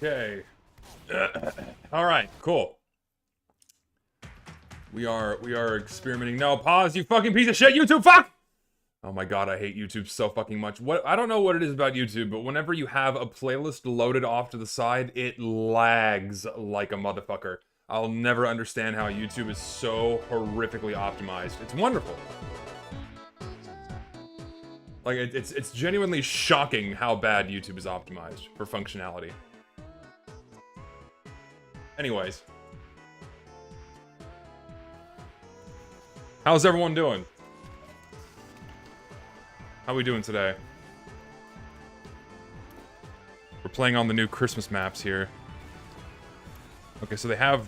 Okay. All right, cool. We are experimenting. No, pause, you fucking piece of shit, YouTube, fuck! Oh my god, I hate YouTube so fucking much. I don't know what it is about YouTube, but whenever you have a playlist loaded off to the side, it lags like a motherfucker. I'll never understand how YouTube is so horrifically optimized. It's wonderful. Like, it's genuinely shocking how bad YouTube is optimized for functionality. Anyways. How's everyone doing? How we doing today? We're playing on the new Christmas maps here. Okay, so they have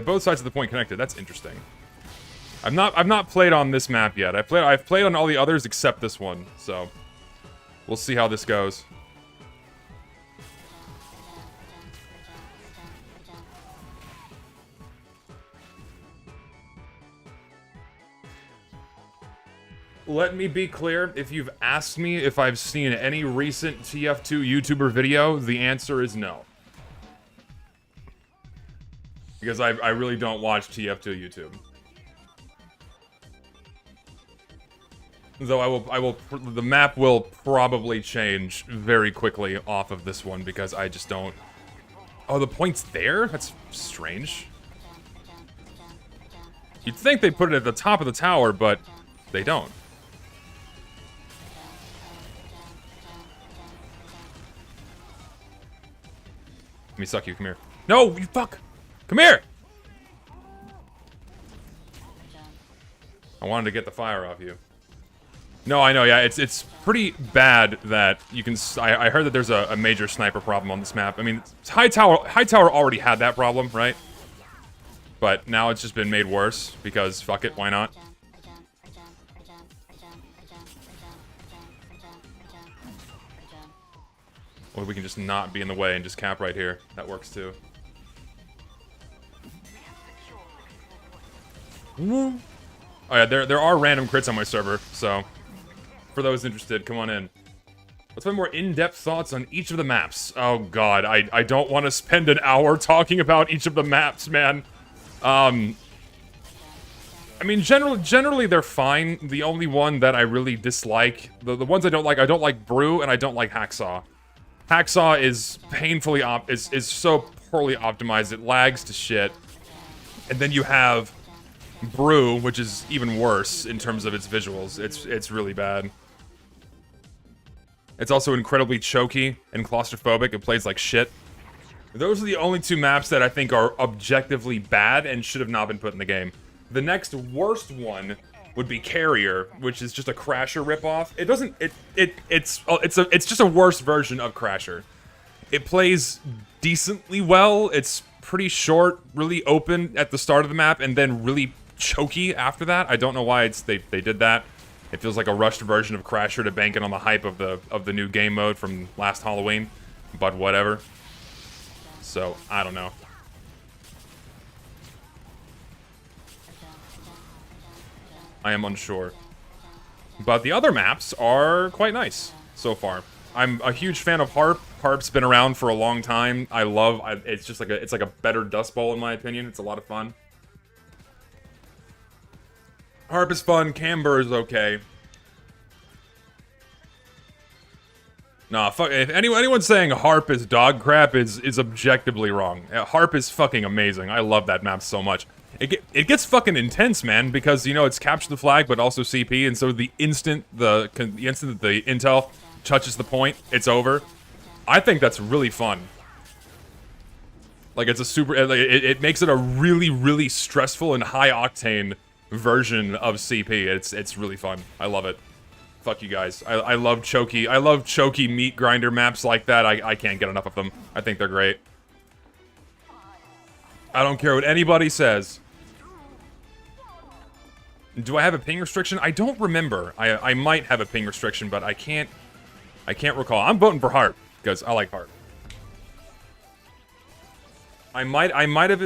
both sides of the point connected. That's interesting. I've not played on this map yet. I've played on all the others except this one. So we'll see how this goes. Let me be clear, if you've asked me if I've seen any recent TF2 YouTuber video, the answer is no. Because I really don't watch TF2 YouTube. Though the map will probably change very quickly off of this one because I just don't... Oh, the point's there? That's strange. You'd think they'd put it at the top of the tower, but they don't. Let me suck you, come here. No, you fuck! Come here! I wanted to get the fire off you. No, I know, yeah, it's pretty bad that you can... I heard that there's a major sniper problem on this map. I mean, High Tower already had that problem, right? But now it's just been made worse, because fuck it, why not? Or we can just not be in the way and just cap right here. That works too. Oh yeah, there are random crits on my server, so for those interested, come on in. Let's find more in-depth thoughts on each of the maps. Oh god, I don't want to spend an hour talking about each of the maps, man. I mean, generally they're fine. The only one that I really dislike, the ones I don't like Brew and I don't like Hacksaw. Hacksaw is painfully is so poorly optimized, it lags to shit. And then you have Brew, which is even worse in terms of its visuals. It's really bad. It's also incredibly choky and claustrophobic. It plays like shit. Those are the only two maps that I think are objectively bad and should have not been put in the game. The next worst one would be Carrier, which is just a Crasher ripoff. It doesn't... It's just a worse version of Crasher. It plays decently well. It's pretty short, really open at the start of the map, and then really choky after that. I don't know why they did that. It feels like a rushed version of Crasher to bank it on the hype of the new game mode from last Halloween, but whatever. So, I don't know. I am unsure. But the other maps are quite nice so far. I'm a huge fan of Harp. Harp's been around for a long time. It's just like it's like a better Dust Bowl in my opinion. It's a lot of fun. Harp is fun. Camber is okay. Nah, fuck. If anyone's saying Harp is dog crap is objectively wrong. Harp is fucking amazing. I love that map so much. It gets fucking intense, man, because, you know, it's capture the flag, but also CP, and so the instant that the intel touches the point, it's over. I think that's really fun. Like, it's a super... It makes it a really, really stressful and high-octane version of CP. It's really fun. I love it. Fuck you guys. I love choky meat grinder maps like that. I can't get enough of them. I think they're great. I don't care what anybody says. Do I have a ping restriction? I don't remember. I might have a ping restriction, but I can't recall. I'm voting for Harp because I like Harp. I might have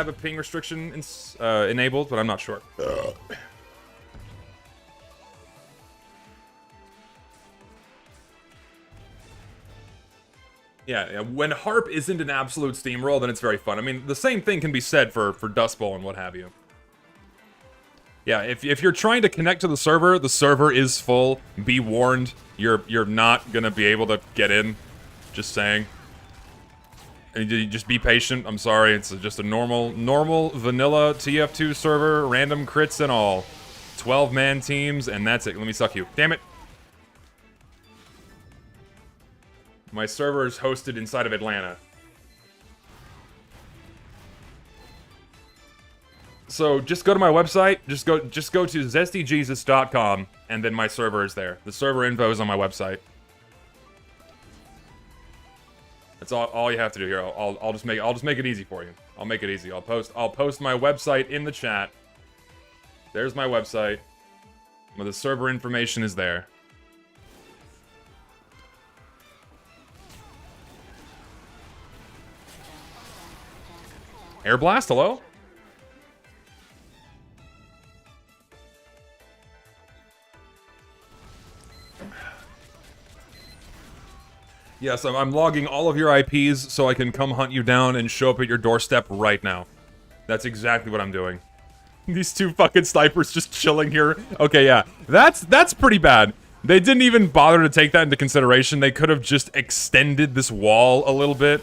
a ping restriction enabled, but I'm not sure. Yeah, when Harp isn't an absolute steamroll, then it's very fun. I mean, the same thing can be said for Dust Bowl and what have you. Yeah, if you're trying to connect to the server is full. Be warned, you're not gonna be able to get in. Just saying. And you just be patient. I'm sorry, it's just a normal vanilla TF2 server, random crits and all. 12-man teams, and that's it. Let me suck you. Damn it. My server is hosted inside of Atlanta. So just go to my website. Just go to zestyjesus.com, and then my server is there. The server info is on my website. That's all you have to do here. I'll just make it easy for you. I'll make it easy. I'll post my website in the chat. There's my website. Well, the server information is there. Air Blast, hello? Yes, I'm logging all of your IPs so I can come hunt you down and show up at your doorstep right now. That's exactly what I'm doing. These two fucking snipers just chilling here. Okay, yeah. That's pretty bad. They didn't even bother to take that into consideration. They could have just extended this wall a little bit.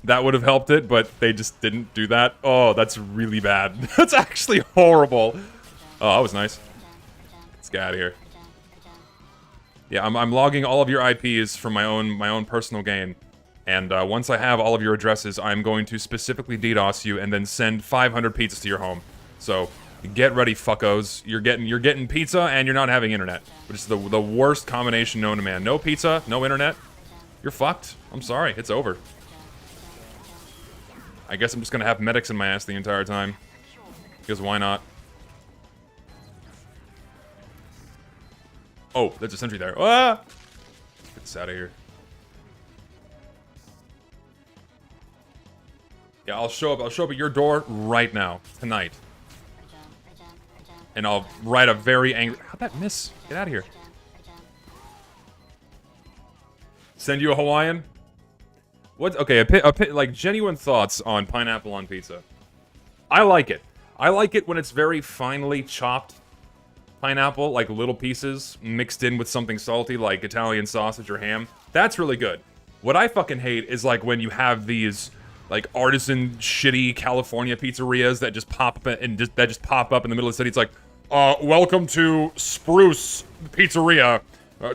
That would have helped it, but they just didn't do that. Oh, that's really bad. That's actually horrible. Oh, that was nice. Let's get out of here. Yeah, I'm logging all of your IPs from my own personal gain. And once I have all of your addresses, I'm going to specifically DDoS you and then send 500 pizzas to your home. So, get ready, fuckos. You're getting pizza and you're not having internet. Which is the worst combination known to man. No pizza, no internet. You're fucked. I'm sorry, it's over. I guess I'm just gonna have medics in my ass the entire time. Because why not? Oh, there's a sentry there. Ah! Get this out of here. Yeah, I'll show up at your door right now, tonight. And I'll write a very angry... How'd that miss? Get out of here. Send you a Hawaiian? What? Okay, like, genuine thoughts on pineapple on pizza. I like it. I like it when it's very finely chopped pineapple, like little pieces, mixed in with something salty, like Italian sausage or ham. That's really good. What I fucking hate is, like, when you have these, like, artisan, shitty California pizzerias that just pop up and just pop up in the middle of the city. It's like, welcome to Spruce Pizzeria.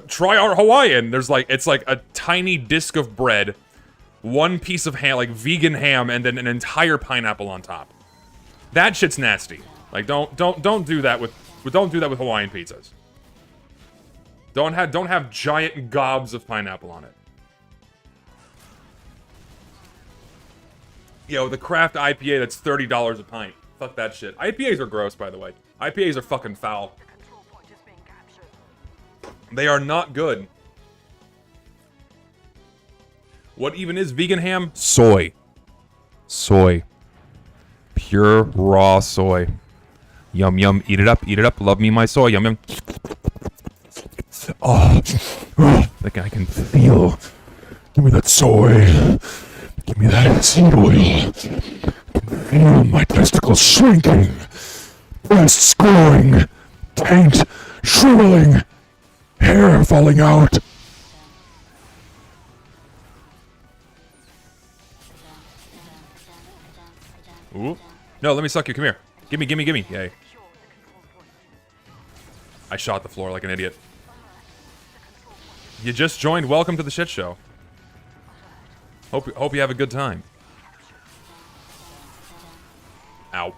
Try our Hawaiian. There's like, it's like a tiny disc of bread, one piece of ham, like vegan ham, and then an entire pineapple on top. That shit's nasty. Like, don't do that with Hawaiian pizzas. Don't have giant gobs of pineapple on it. Yo, the craft IPA that's $30 a pint. Fuck that shit. IPAs are gross, by the way. IPAs are fucking foul. They are not good. What even is vegan ham? Soy. Soy. Pure, raw soy. Yum, yum. Eat it up. Love me my soy. Yum, yum. Oh, like I can feel. Give me that soy. Give me that seed oil. I can feel my testicles shrinking. Breasts growing. Taint shriveling. Hair falling out. Ooh. No, let me suck you. Come here. Gimme. Yay. I shot the floor like an idiot. You just joined. Welcome to the shit show. Hope you have a good time. Ow.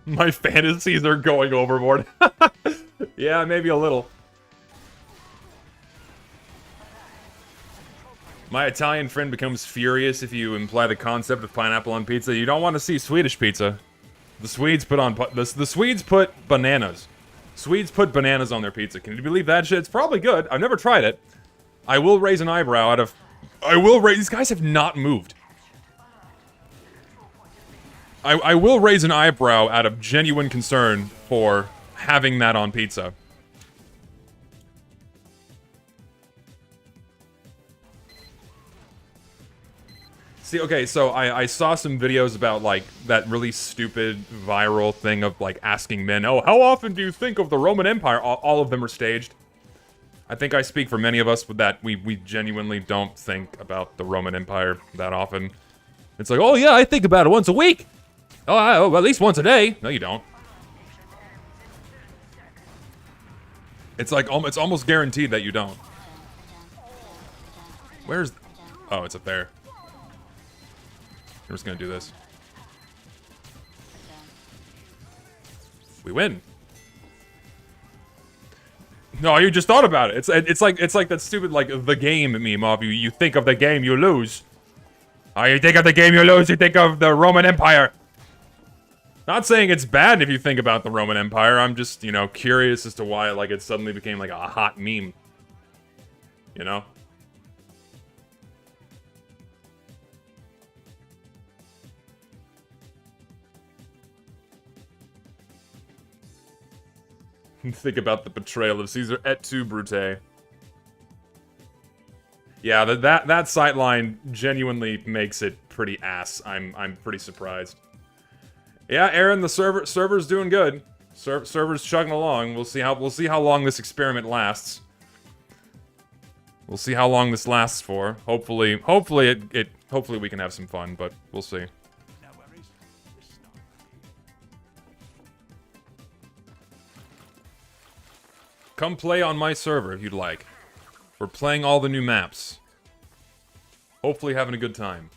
My fantasies are going overboard. Yeah, maybe a little. My Italian friend becomes furious if you imply the concept of pineapple on pizza. You don't want to see Swedish pizza. The Swedes put on the Swedes put bananas. Swedes put bananas on their pizza. Can you believe that shit? It's probably good. I've never tried it. I will raise an eyebrow out of... These guys have not moved. I will raise an eyebrow out of genuine concern for having that on pizza. See, okay, so I saw some videos about, like, that really stupid viral thing of, like, asking men, oh, how often do you think of the Roman Empire? All of them are staged. I think I speak for many of us with that we genuinely don't think about the Roman Empire that often. It's like, oh yeah, I think about it once a week! Oh, at least once a day! No, you don't. It's like, it's almost guaranteed that you don't. Where's... Oh, it's up there. We're just gonna do this. We win. No, you just thought about it. It's like that stupid, like, the game meme of you think of the game, you lose. Oh, you think of the game, you lose. You think of the Roman Empire. Not saying it's bad if you think about the Roman Empire. I'm just, you know, curious as to why, like, it suddenly became, like, a hot meme. You know? Think about the betrayal of Caesar et tu, Brute. Yeah, that sightline genuinely makes it pretty ass. I'm pretty surprised. Yeah, Aaron, the server's doing good. Server's chugging along. We'll see how long this experiment lasts. We'll see how long this lasts for. Hopefully we can have some fun, but we'll see. Come play on my server if you'd like. We're playing all the new maps. Hopefully having a good time.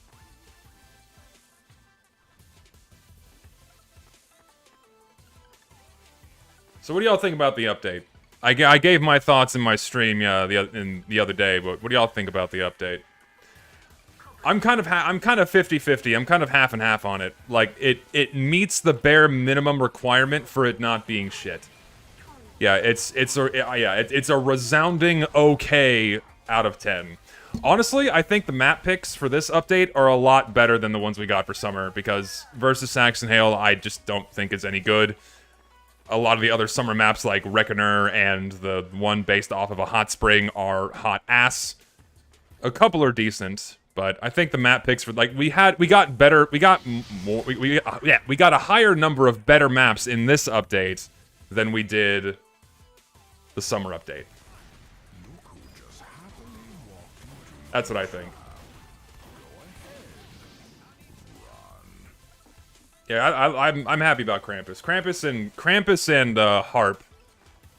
So what do y'all think about the update? I gave my thoughts in my stream the other day, but what do y'all think about the update? I'm kind of 50-50. I'm kind of half and half on it. Like it meets the bare minimum requirement for it not being shit. Yeah, it's a resounding okay out of 10. Honestly, I think the map picks for this update are a lot better than the ones we got for summer, because versus Saxon Hail, I just don't think is any good. A lot of the other summer maps like Reckoner and the one based off of a hot spring are hot ass. A couple are decent, but I think the map picks for, like, we got a higher number of better maps in this update than we did the summer update. That's what I think. Yeah, I'm happy about Krampus. Krampus and Harp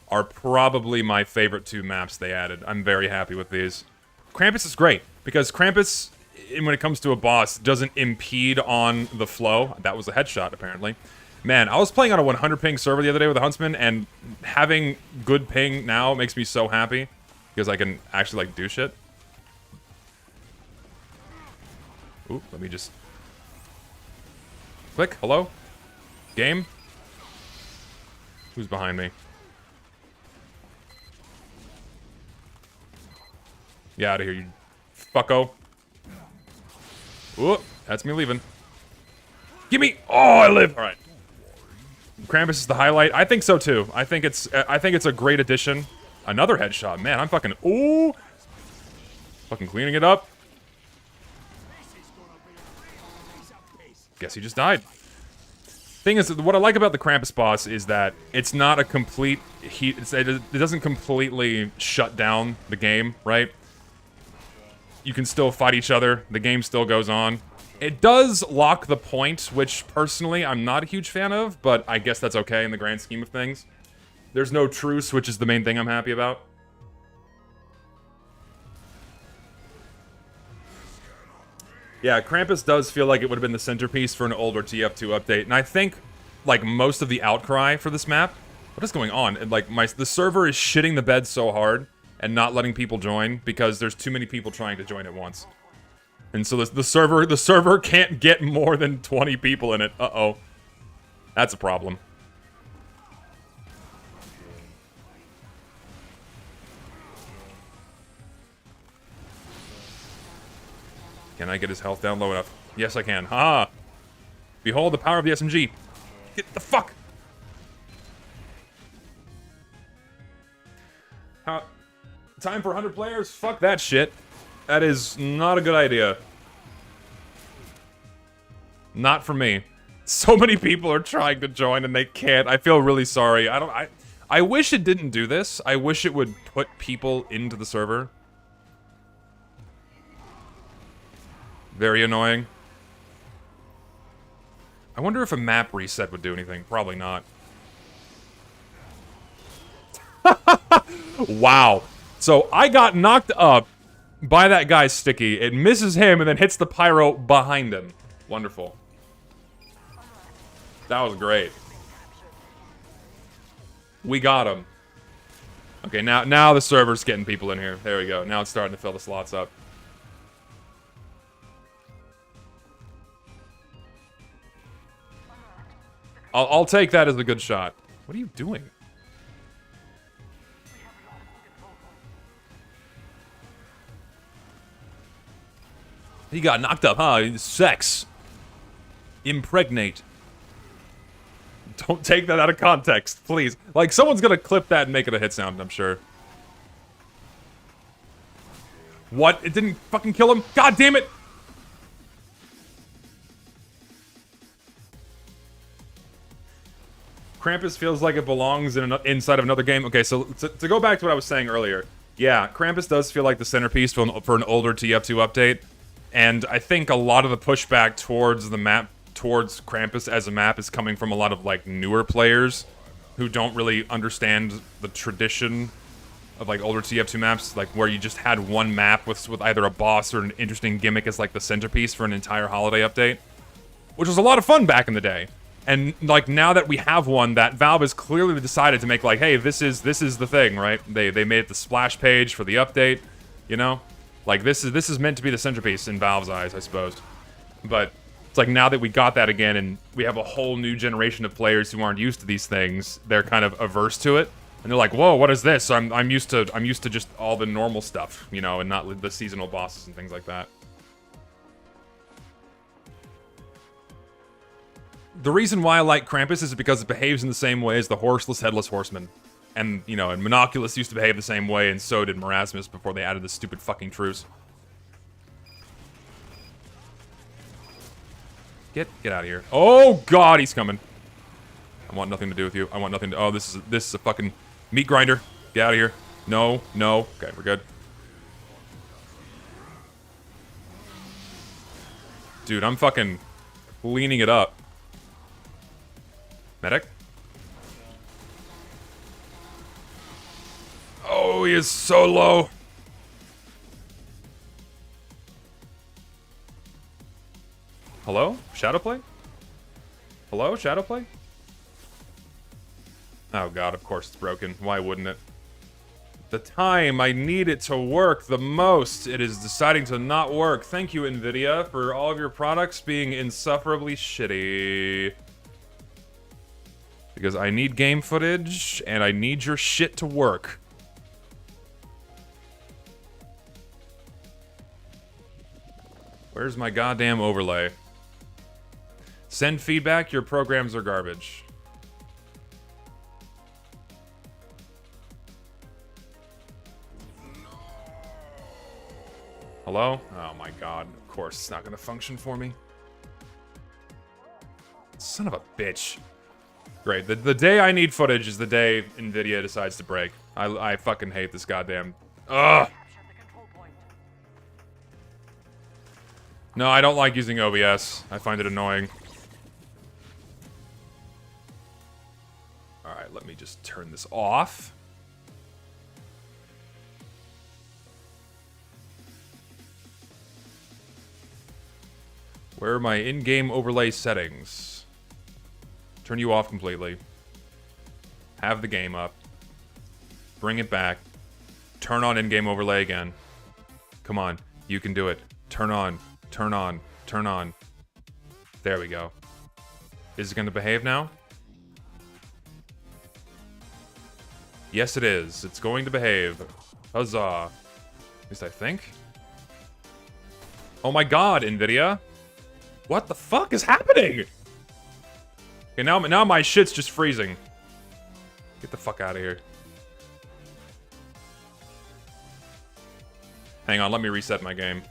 are probably my favorite two maps they added. I'm very happy with these. Krampus is great because Krampus, when it comes to a boss, doesn't impede on the flow. That was a headshot, apparently. Man, I was playing on a 100 ping server the other day with a Huntsman, and having good ping now makes me so happy because I can actually, like, do shit. Ooh, let me just... Click, hello? Game? Who's behind me? Get out of here, you fucko. Ooh, that's me leaving. Gimme! Oh, I live! Alright. Krampus is the highlight. I think so too. I think it's a great addition. Another headshot. Man, I'm fucking... Ooh! Fucking cleaning it up. Guess he just died. Thing is, what I like about the Krampus boss is that it's not a complete... It doesn't completely shut down the game, right? You can still fight each other. The game still goes on. It does lock the point, which personally I'm not a huge fan of, but I guess that's okay in the grand scheme of things. There's no truce, which is the main thing I'm happy about. Yeah, Krampus does feel like it would have been the centerpiece for an older TF2 update, and I think, like, most of the outcry for this map... What is going on? And, like, the server is shitting the bed so hard and not letting people join because there's too many people trying to join at once. And so the server can't get more than 20 people in it. Uh-oh. That's a problem. Can I get his health down low enough? Yes, I can. Ha! Behold the power of the SMG. Get the fuck! Time for 100 players? Fuck that shit. That is not a good idea. Not for me. So many people are trying to join and they can't. I feel really sorry. I wish it didn't do this. I wish it would put people into the server. Very annoying. I wonder if a map reset would do anything. Probably not. Wow. So I got knocked up by that guy's sticky. It misses him and then hits the pyro behind him. Wonderful. That was great. We got him. Okay, now the server's getting people in here. There we go. Now it's starting to fill the slots up. I'll take that as a good shot. What are you doing? He got knocked up, huh? Sex. Impregnate. Don't take that out of context, please. Like, someone's gonna clip that and make it a hit sound, I'm sure. What? It didn't fucking kill him? God damn it! Krampus feels like it belongs inside of another game. Okay, so to go back to what I was saying earlier. Yeah, Krampus does feel like the centerpiece for an older TF2 update. And I think a lot of the pushback towards the map, towards Krampus as a map, is coming from a lot of, like, newer players who don't really understand the tradition of, like, older TF2 maps, like, where you just had one map with either a boss or an interesting gimmick as, like, the centerpiece for an entire holiday update. Which was a lot of fun back in the day. And, like, now that we have one, that Valve has clearly decided to make, like, hey, this is the thing, right? They made it the splash page for the update, you know? Like, this is meant to be the centerpiece in Valve's eyes, I suppose. But it's like, now that we got that again, and we have a whole new generation of players who aren't used to these things, they're kind of averse to it. And they're like, whoa, what is this? I'm used to just all the normal stuff, you know, and not the seasonal bosses and things like that. The reason why I like Krampus is because it behaves in the same way as the Horseless Headless Horseman. And, you know, and Monoculus used to behave the same way, and so did Marasmus before they added this stupid fucking truce. Get out of here. Oh, God, he's coming. I want nothing to do with you. I want nothing to... Oh, this is a fucking meat grinder. Get out of here. No. Okay, we're good. Dude, I'm fucking cleaning it up. Medic? Oh, he is so low. Hello? Shadowplay? Hello? Shadowplay? Oh god, of course it's broken. Why wouldn't it? The time I need it to work the most, it is deciding to not work. Thank you, Nvidia, for all of your products being insufferably shitty. Because I need game footage, and I need your shit to work. Where's my goddamn overlay? Send feedback, your programs are garbage. Hello? Oh my god, of course it's not gonna function for me. Son of a bitch. Great, the day I need footage is the day Nvidia decides to break. I fucking hate this goddamn... Ugh! No, I don't like using OBS. I find it annoying. Alright, let me just turn this off. Where are my in-game overlay settings? Turn you off completely. Have the game up. Bring it back. Turn on in-game overlay again. Come on, you can do it. Turn on. Turn on. Turn on. There we go. Is it going to behave now? Yes, it is. It's going to behave. Huzzah. At least I think. Oh my god, Nvidia. What the fuck is happening? Okay, now my shit's just freezing. Get the fuck out of here. Hang on, let me reset my game.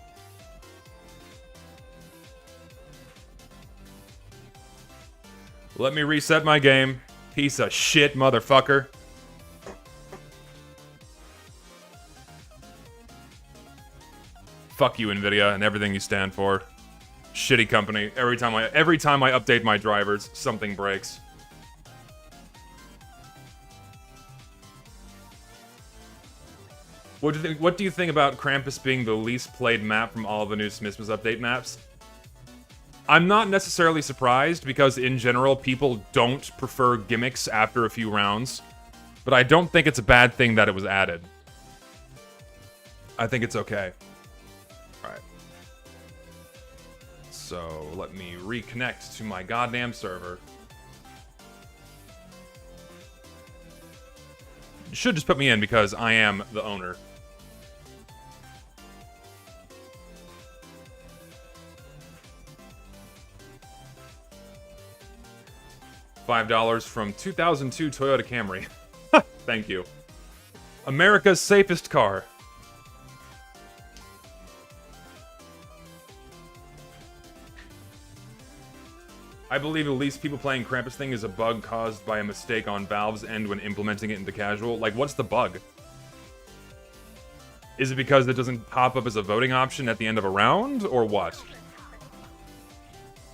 Let me reset my game. Piece of shit, motherfucker. Fuck you, Nvidia, and everything you stand for. Shitty company. Every time I update my drivers, something breaks. What do you think about Krampus being the least played map from all of the new Smissmas update maps? I'm not necessarily surprised, because in general, people don't prefer gimmicks after a few rounds. But I don't think it's a bad thing that it was added. I think it's okay. Alright. So, let me reconnect to my goddamn server. It should just put me in, because I am the owner. $5 from 2002 Toyota Camry. Thank you. America's safest car. I believe at least people playing Krampus thing is a bug caused by a mistake on Valve's end when implementing it into casual. Like, what's the bug? Is it because it doesn't pop up as a voting option at the end of a round, or what?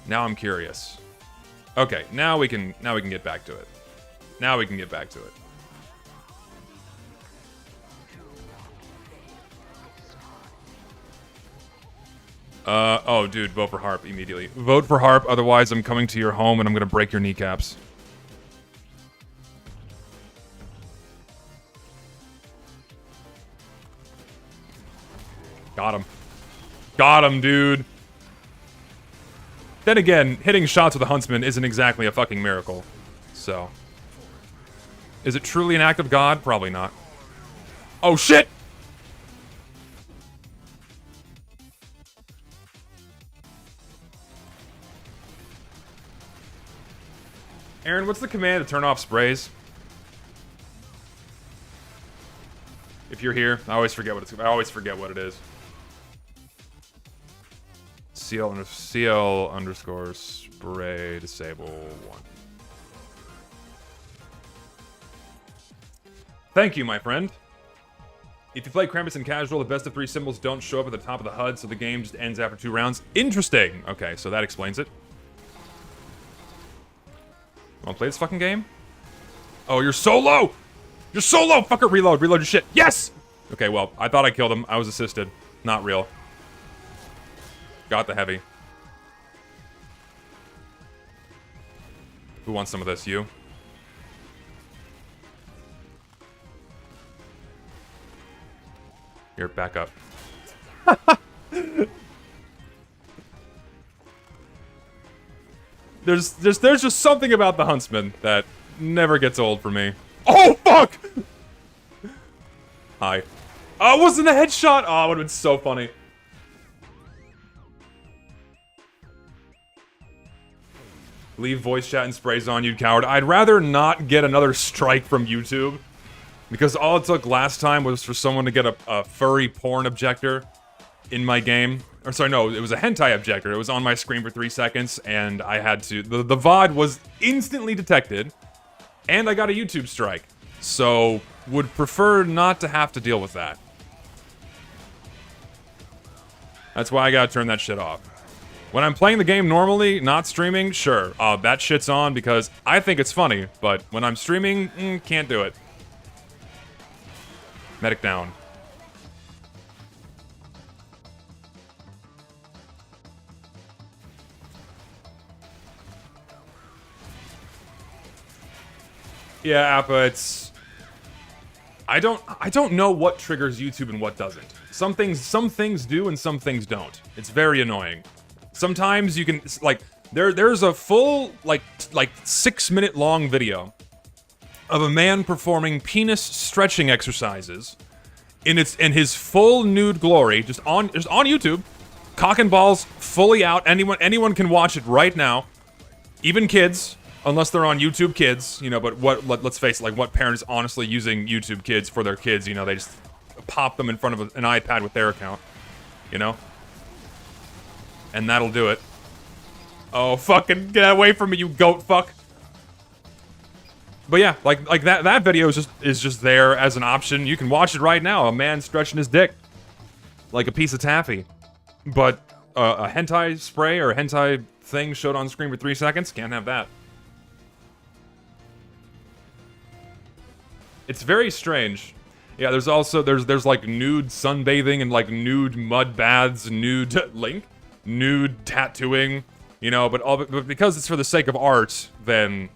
Now I'm curious. Okay, now we can get back to it. Now we can get back to it. Oh, dude, vote for Harp immediately. Vote for Harp, otherwise I'm coming to your home and I'm gonna break your kneecaps. Got him. Got him, dude. Then again, hitting shots with a Huntsman isn't exactly a fucking miracle. So. Is it truly an act of God? Probably not. Oh, shit! Aaron, what's the command to turn off sprays? If you're here, I always forget what it is. CL underscore spray disable 1. Thank you, my friend. If you play Krampus in casual, the best of 3 symbols don't show up at the top of the HUD, so the game just ends after 2 rounds. Interesting! Okay, so that explains it. Wanna play this fucking game? Oh, you're so low! You're so low! Fucker, reload your shit. Yes! Okay, well, I thought I killed him. I was assisted. Not real. Got the heavy. Who wants some of this? You? Here, back up. There's just something about the Huntsman that never gets old for me. Oh, fuck! Hi. Oh, it wasn't a headshot! Oh, it would've been so funny. Leave voice chat and sprays on, you coward. I'd rather not get another strike from YouTube. Because all it took last time was for someone to get a furry porn objector in my game. Or sorry, no, it was a hentai objector. It was on my screen for 3 seconds, and I had to... The VOD was instantly detected, and I got a YouTube strike. So, would prefer not to have to deal with that. That's why I gotta turn that shit off. When I'm playing the game normally, not streaming, sure, that shit's on because I think it's funny, but when I'm streaming, can't do it. Medic down. Yeah, Appa, it's... I don't know what triggers YouTube and what doesn't. Some things do and some things don't. It's very annoying. Sometimes you can, like, there's a full, like 6-minute long video of a man performing penis stretching exercises in his full nude glory, just on YouTube, cock and balls fully out. Anyone can watch it right now, even kids, unless they're on YouTube Kids, you know. But let's face it, like, what parent is honestly using YouTube Kids for their kids? You know, they just pop them in front of an iPad with their account, you know. And that'll do it. Oh, fucking get away from me, you goat fuck. But yeah, like that video is just there as an option. You can watch it right now. A man stretching his dick like a piece of taffy. But a hentai spray or a hentai thing showed on screen for 3 seconds, can't have that. It's very strange. Yeah, there's also there's like nude sunbathing and like nude mud baths, nude nude tattooing, you know, but because it's for the sake of art, then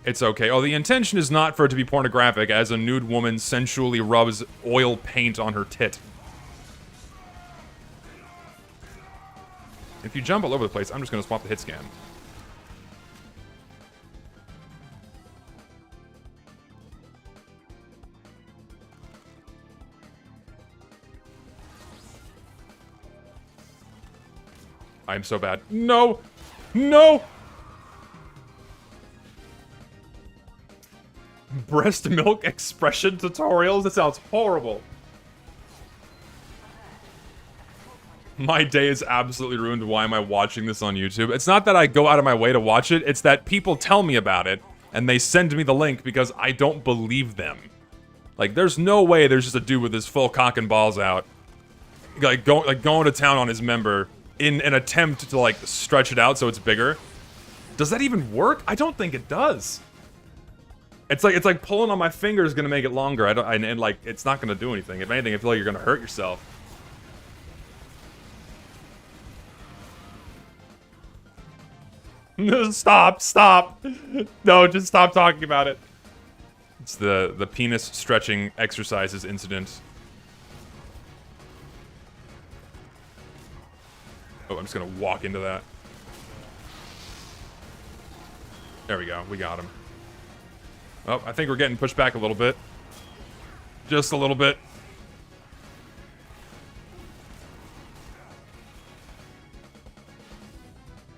it's okay. Oh, the intention is not for it to be pornographic, as a nude woman sensually rubs oil paint on her tit. If you jump all over the place, I'm just gonna swap the hit scan. I'm so bad. No! No! Breast milk expression tutorials? That sounds horrible. My day is absolutely ruined. Why am I watching this on YouTube? It's not that I go out of my way to watch it, it's that people tell me about it, and they send me the link because I don't believe them. Like, there's no way there's just a dude with his full cock and balls out, like going to town on his member in an attempt to, like, stretch it out so it's bigger. Does that even work? I don't think it does. It's like pulling on my finger is gonna make it longer. And like, it's not gonna do anything. If anything, I feel like you're gonna hurt yourself. Stop. No, just stop talking about it. It's the penis stretching exercises incident. Oh, I'm just gonna walk into that. There we go, we got him. Oh, I think we're getting pushed back a little bit. Just a little bit.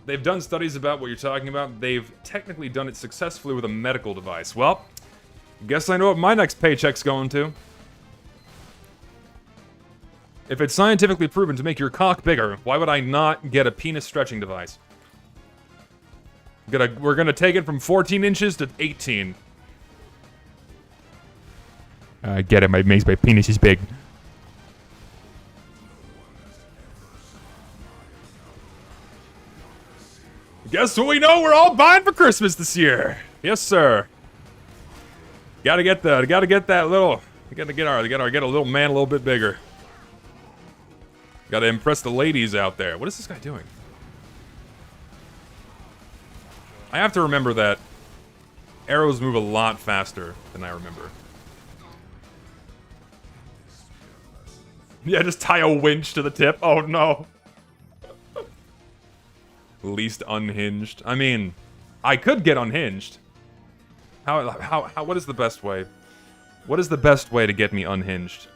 They've done studies about what you're talking about. They've technically done it successfully with a medical device. Well, guess I know what my next paycheck's going to. If it's scientifically proven to make your cock bigger, why would I not get a penis stretching device? We're gonna take it from 14 inches to 18. I get it, my penis is big. Guess what we know we're all buying for Christmas this year? Yes, sir. Gotta get that little, gotta get a little man a little bit bigger. Gotta impress the ladies out there. What is this guy doing? I have to remember that arrows move a lot faster than I remember. Yeah, just tie a winch to the tip. Oh no. Least unhinged. I mean, I could get unhinged. What is the best way? What is the best way to get me unhinged?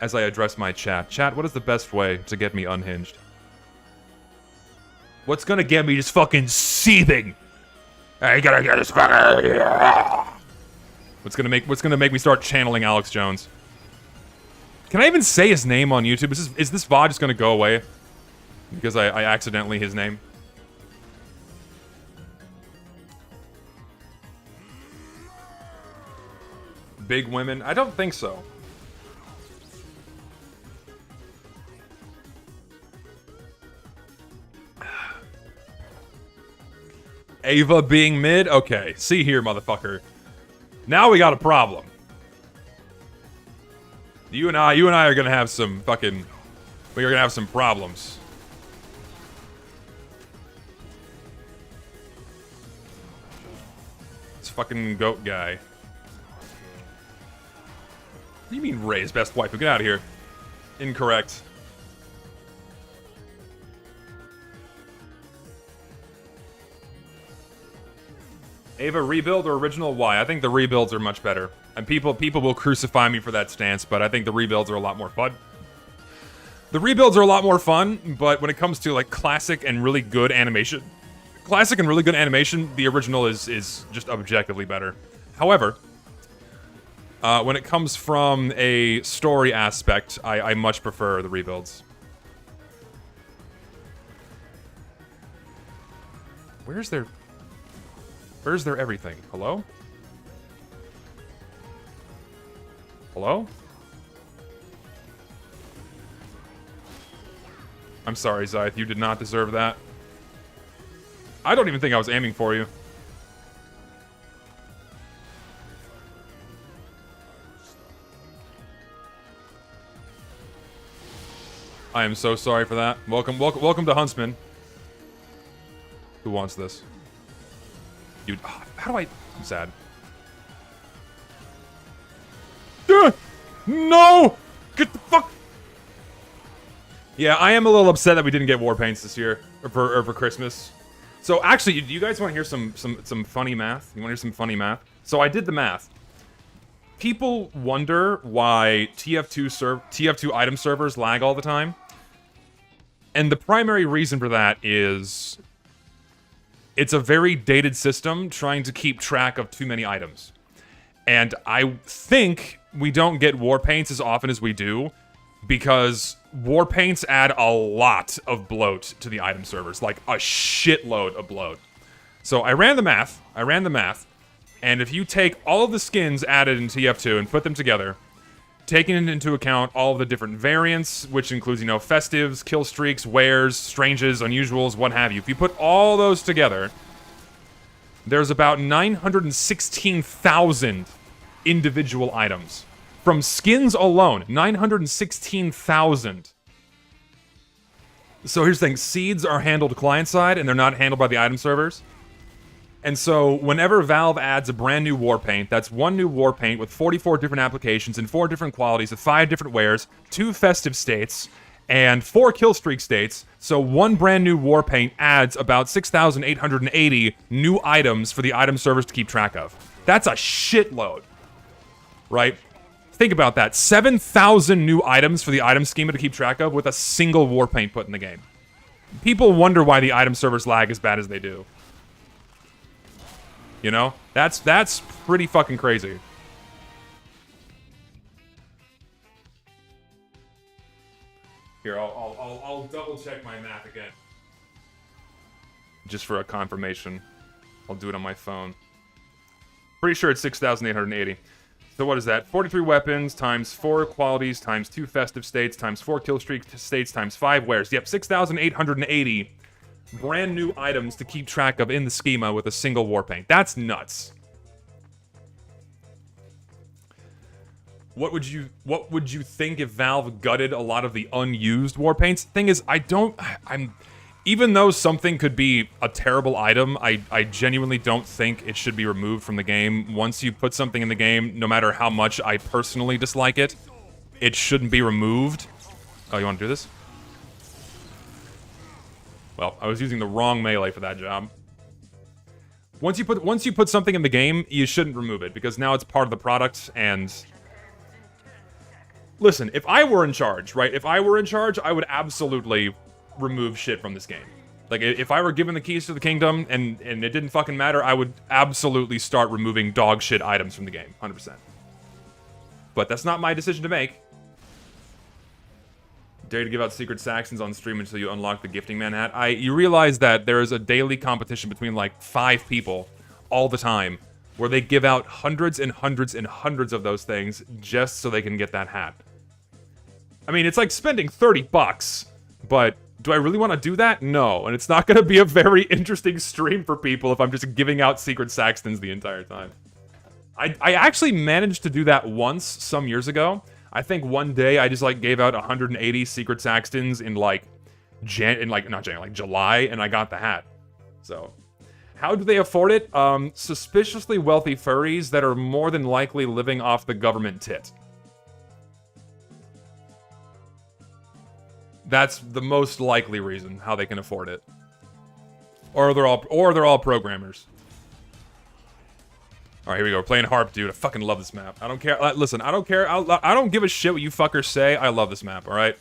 As I address my chat. Chat, what is the best way to get me unhinged? What's gonna get me just fucking seething? I gotta get this fucking... What's gonna make me start channeling Alex Jones? Can I even say his name on YouTube? Is this VOD just gonna go away? Because I accidentally his name? Big women? I don't think so. Ava being mid? Okay, see here, motherfucker. Now we got a problem. You and I are gonna have some fucking... We're gonna have some problems. This fucking goat guy. What do you mean Ray's best waifu? Get out of here. Incorrect. Ava rebuild or original? Why? I think the rebuilds are much better. And people will crucify me for that stance, but I think the rebuilds are a lot more fun. The rebuilds are a lot more fun, but when it comes to like classic and really good animation, the original is just objectively better. However, when it comes from a story aspect, I much prefer the rebuilds. Where's their everything? Hello? Hello? I'm sorry, Zyth. You did not deserve that. I don't even think I was aiming for you. I am so sorry for that. Welcome to Huntsman. Who wants this? Dude, how do I... I'm sad. No! Get the fuck... Yeah, I am a little upset that we didn't get war paints this year. Or for Christmas. So, actually, do you guys want to hear some funny math? You want to hear some funny math? So, I did the math. People wonder why TF2 item servers lag all the time. And the primary reason for that is... it's a very dated system trying to keep track of too many items. And I think we don't get war paints as often as we do because war paints add a lot of bloat to the item servers, like a shitload of bloat. So I ran the math, and if you take all of the skins added in TF2 and put them together, taking into account all of the different variants, which includes, you know, festives, kill streaks, wares, stranges, unusuals, what have you. If you put all those together, there's about 916,000 individual items. From skins alone, 916,000. So here's the thing, seeds are handled client-side, and they're not handled by the item servers. And so, whenever Valve adds a brand new war paint, that's one new war paint with 44 different applications and 4 different qualities with 5 different wares, 2 festive states, and 4 killstreak states. So one brand new war paint adds about 6,880 new items for the item servers to keep track of. That's a shitload, right? Think about that. 7,000 new items for the item schema to keep track of with a single war paint put in the game. People wonder why the item servers lag as bad as they do. You know? That's pretty fucking crazy. Here, I'll double check my math again. Just for a confirmation. I'll do it on my phone. Pretty sure it's 6,880. So what is that? 43 weapons times 4 qualities times 2 festive states times 4 killstreak states times 5 wares. Yep, 6,880 brand new items to keep track of in the schema with a single war paint. That's nuts. What would you think if Valve gutted a lot of the unused war paints? Thing is, even though something could be a terrible item, I genuinely don't think it should be removed from the game. Once you put something in the game, no matter how much I personally dislike it, it shouldn't be removed. Oh, you want to do this? Well, I was using the wrong melee for that job. Once you put something in the game, you shouldn't remove it, because now it's part of the product, and... Listen, if I were in charge, right? If I were in charge, I would absolutely remove shit from this game. Like, if I were given the keys to the kingdom, and it didn't fucking matter, I would absolutely start removing dog shit items from the game. 100%. But that's not my decision to make. Dare to give out secret Saxons on stream until you unlock the Gifting Man hat. You realize that there is a daily competition between, like, 5 people all the time where they give out hundreds and hundreds and hundreds of those things just so they can get that hat. I mean, it's like spending 30 bucks, but do I really want to do that? No, and it's not going to be a very interesting stream for people if I'm just giving out secret Saxons the entire time. I actually managed to do that once some years ago. I think one day I just, like, gave out 180 secret Saxtons in, like, July, and I got the hat. So, how do they afford it? Suspiciously wealthy furries that are more than likely living off the government tit. That's the most likely reason how they can afford it. Or they're all programmers. Alright, here we go. We're playing Harp, dude. I fucking love this map. I don't care. Listen, I don't care. I don't give a shit what you fuckers say. I love this map, alright?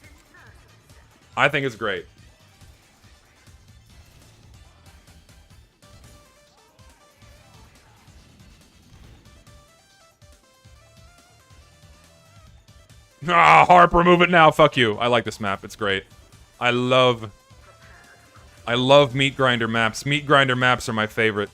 I think it's great. Ah, Harp, remove it now. Fuck you. I like this map. It's great. I love meat grinder maps. Meat grinder maps are my favorite.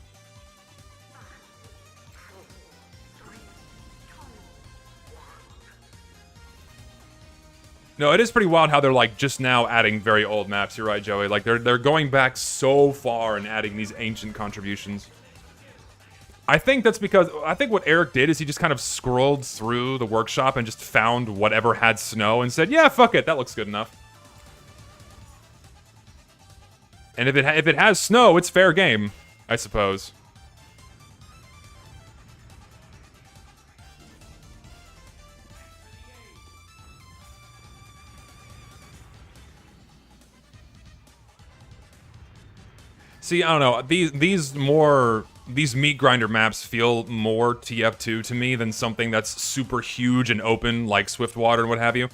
No, it is pretty wild how they're like just now adding very old maps. You're right, Joey. Like they're going back so far and adding these ancient contributions. I think that's because I think what Eric did is he just kind of scrolled through the workshop and just found whatever had snow and said, "Yeah, fuck it, that looks good enough." And if it has snow, it's fair game, I suppose. See, I don't know. These meat grinder maps feel more TF2 to me than something that's super huge and open like Swiftwater and what have you.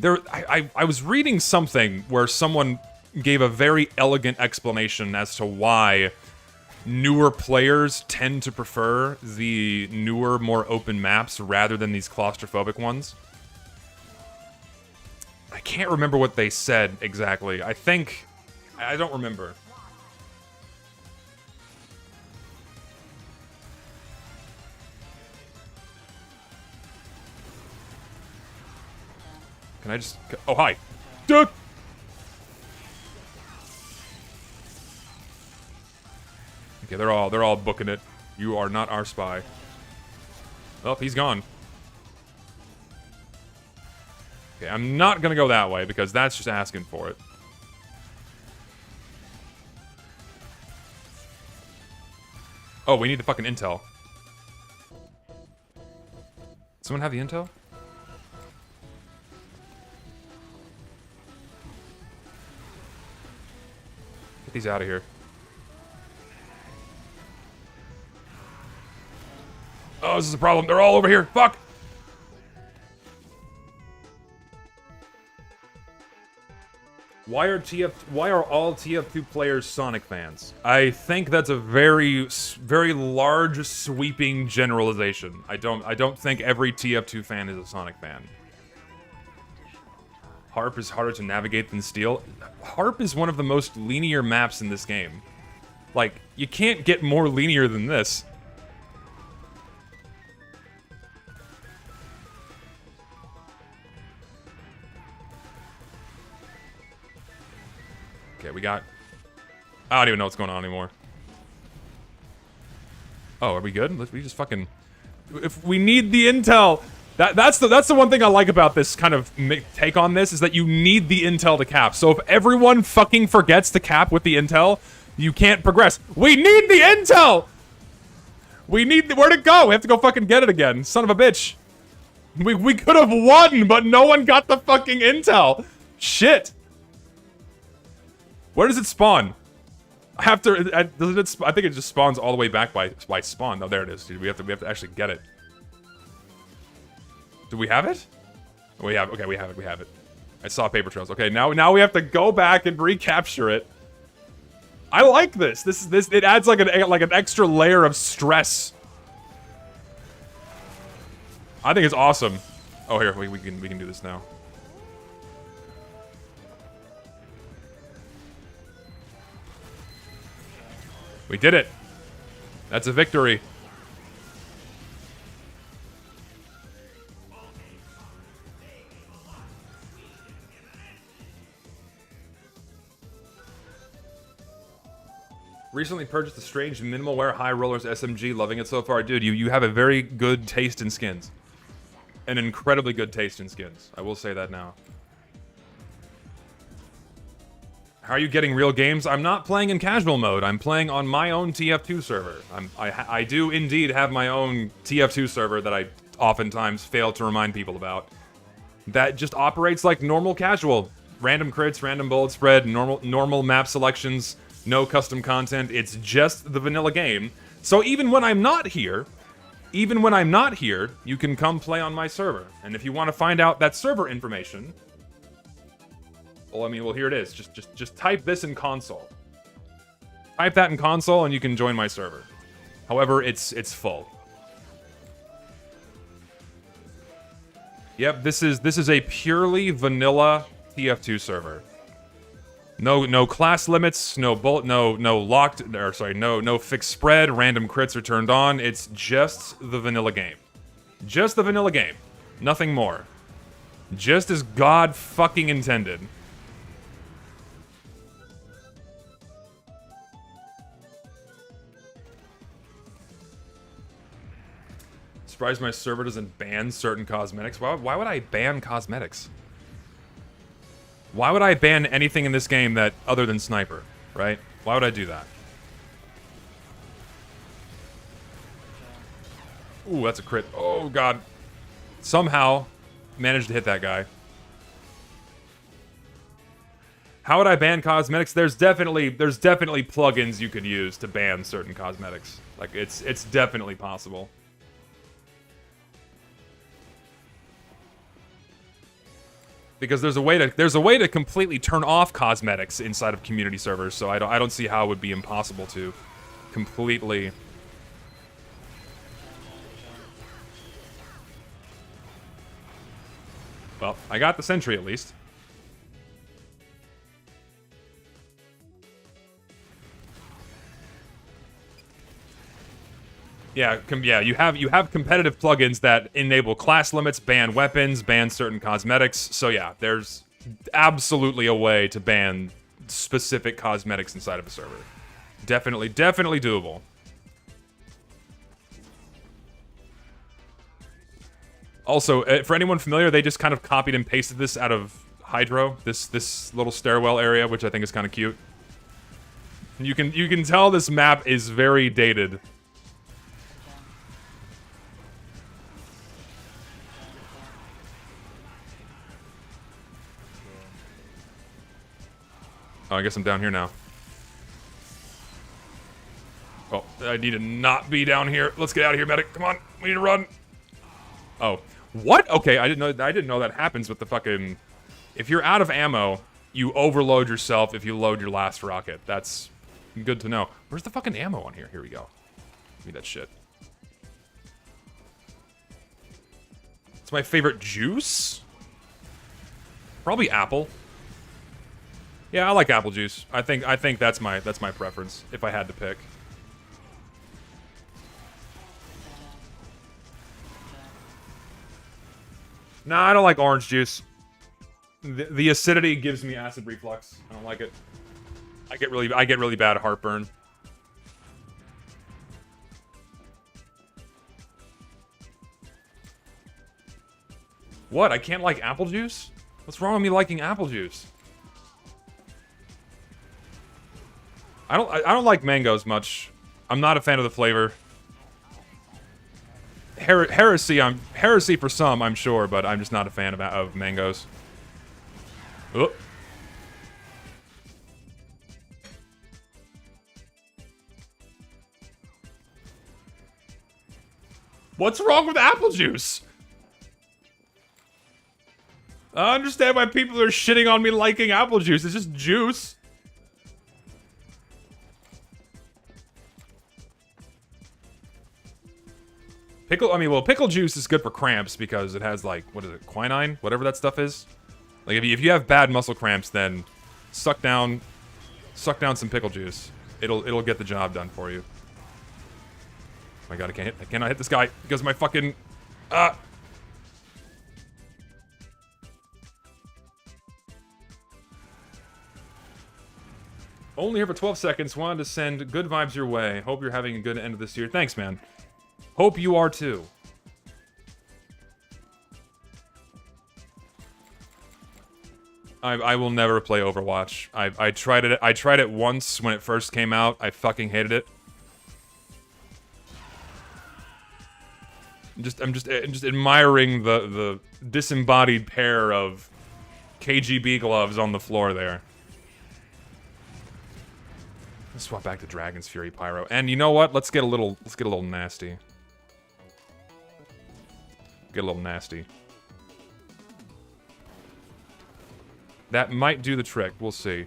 I was reading something where someone gave a very elegant explanation as to why newer players tend to prefer the newer, more open maps rather than these claustrophobic ones. I can't remember what they said exactly. I don't remember. Can I just... Oh, hi. Duh! Okay, they're all booking it. You are not our spy. Well, he's gone. Okay, I'm not gonna go that way because that's just asking for it. Oh, we need the fucking intel. Someone have the intel? Get these out of here. Oh, this is a problem. They're all over here. Fuck! Why are all TF2 players Sonic fans? I think that's a very large, sweeping generalization. I don't think every TF2 fan is a Sonic fan. Harp is harder to navigate than Steel. Harp is one of the most linear maps in this game. Like, you can't get more linear than this. Okay, we got... I don't even know what's going on anymore. Oh, are we good? We just fucking... If we need the intel... That's the one thing I like about this kind of take on this, is that you need the intel to cap. So if everyone fucking forgets to cap with the intel, you can't progress. We need the intel! We need... Where'd it go? We have to go fucking get it again. Son of a bitch. We could have won, but no one got the fucking intel. Shit. Where does it spawn? I have to... I think it just spawns all the way back by spawn. Oh, there it is, dude. We have to actually get it. Do we have it? Oh, we have... Okay, we have it. We have it. I saw paper trails. Okay, now we have to go back and recapture it. I like this. It adds like an extra layer of stress. I think it's awesome. Oh, here we can do this now. We did it. That's a victory. Recently purchased the strange minimal wear high rollers SMG. Loving it so far. Dude, you have a very good taste in skins. An incredibly good taste in skins. I will say that now. How are you getting real games? I'm not playing in casual mode. I'm playing on my own TF2 server. I do indeed have my own TF2 server that I oftentimes fail to remind people about. That just operates like normal casual. Random crits, random bullet spread, normal map selections, no custom content. It's just the vanilla game. So even when I'm not here, you can come play on my server. And if you want to find out that server information... Well, I mean, well, here it is. Just type this in console. Type that in console, and you can join my server. However, it's full. Yep, this is a purely vanilla TF2 server. No class limits, no locked, or sorry, no fixed spread. Random crits are turned on. It's just the vanilla game. Just the vanilla game. Nothing more. Just as God fucking intended. Surprised my server doesn't ban certain cosmetics. Why would I ban cosmetics? Why would I ban anything in this game that other than sniper, right? Why would I do that? Ooh, that's a crit. Oh, God. Somehow managed to hit that guy. How would I ban cosmetics? There's definitely plugins you could use to ban certain cosmetics. Like, it's definitely possible. Because there's a way to completely turn off cosmetics inside of community servers, so I don't see how it would be impossible to completely. Well, I got the sentry at least. Yeah, you have competitive plugins that enable class limits, ban weapons, ban certain cosmetics. So yeah, there's absolutely a way to ban specific cosmetics inside of a server. Definitely doable. Also, for anyone familiar, they just kind of copied and pasted this out of Hydro, this little stairwell area, which I think is kind of cute. You can tell this map is very dated. Oh, I guess I'm down here now. Oh, I need to not be down here. Let's get out of here, medic. Come on, we need to run. Oh, what? Okay, I didn't know that happens with the fucking. If you're out of ammo, you overload yourself if you load your last rocket. That's good to know. Where's the fucking ammo on here? Here we go. Give me that shit. It's my favorite juice. Probably apple. Yeah, I like apple juice. I think that's my preference if I had to pick. Nah, I don't like orange juice. The acidity gives me acid reflux. I don't like it. I get really bad heartburn. What? I can't like apple juice? What's wrong with me liking apple juice? I don't like mangoes much. I'm not a fan of the flavor. Heresy for some, I'm sure, but I'm just not a fan of mangoes. Oh. What's wrong with apple juice? I understand why people are shitting on me liking apple juice. It's just juice. Pickle juice is good for cramps because it has, like, what is it, quinine? Whatever that stuff is. Like, if you have bad muscle cramps, then suck down some pickle juice. It'll get the job done for you. Oh my god, I cannot hit this guy because of my fucking, Only here for 12 seconds. Wanted to send good vibes your way. Hope you're having a good end of this year. Thanks, man. Hope you are too. I will never play Overwatch. I tried it once when it first came out. I fucking hated it. I'm just admiring the disembodied pair of KGB gloves on the floor there. Let's swap back to Dragon's Fury Pyro. And you know what? Let's get a little nasty. Get a little nasty. That might do the trick. We'll see.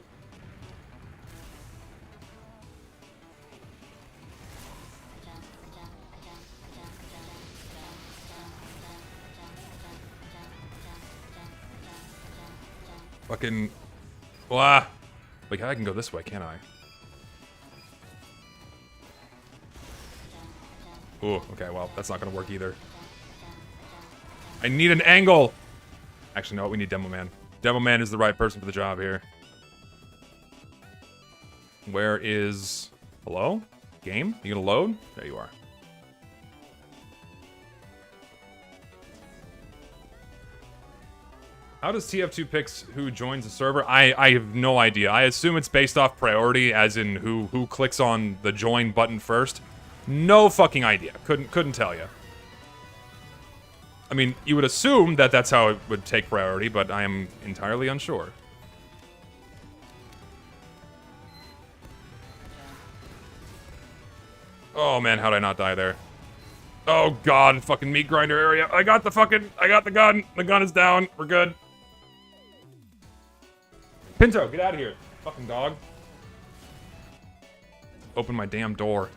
Fucking... Wah! Wait, I can go this way, can't I? Ooh, okay, well, that's not gonna work either. I need an angle! Actually, no, we need Demo Man. Demo Man is the right person for the job here. Where is... Hello? Game? You gonna load? There you are. How does TF2 picks who joins the server? I have no idea. I assume it's based off priority, as in who clicks on the join button first. No fucking idea. Couldn't tell you. I mean, you would assume that that's how it would take priority, but I am entirely unsure. Oh man, how'd I not die there? Oh god, fucking meat grinder area. I got the gun. The gun is down. We're good. Pinto, get out of here. Fucking dog. Open my damn door.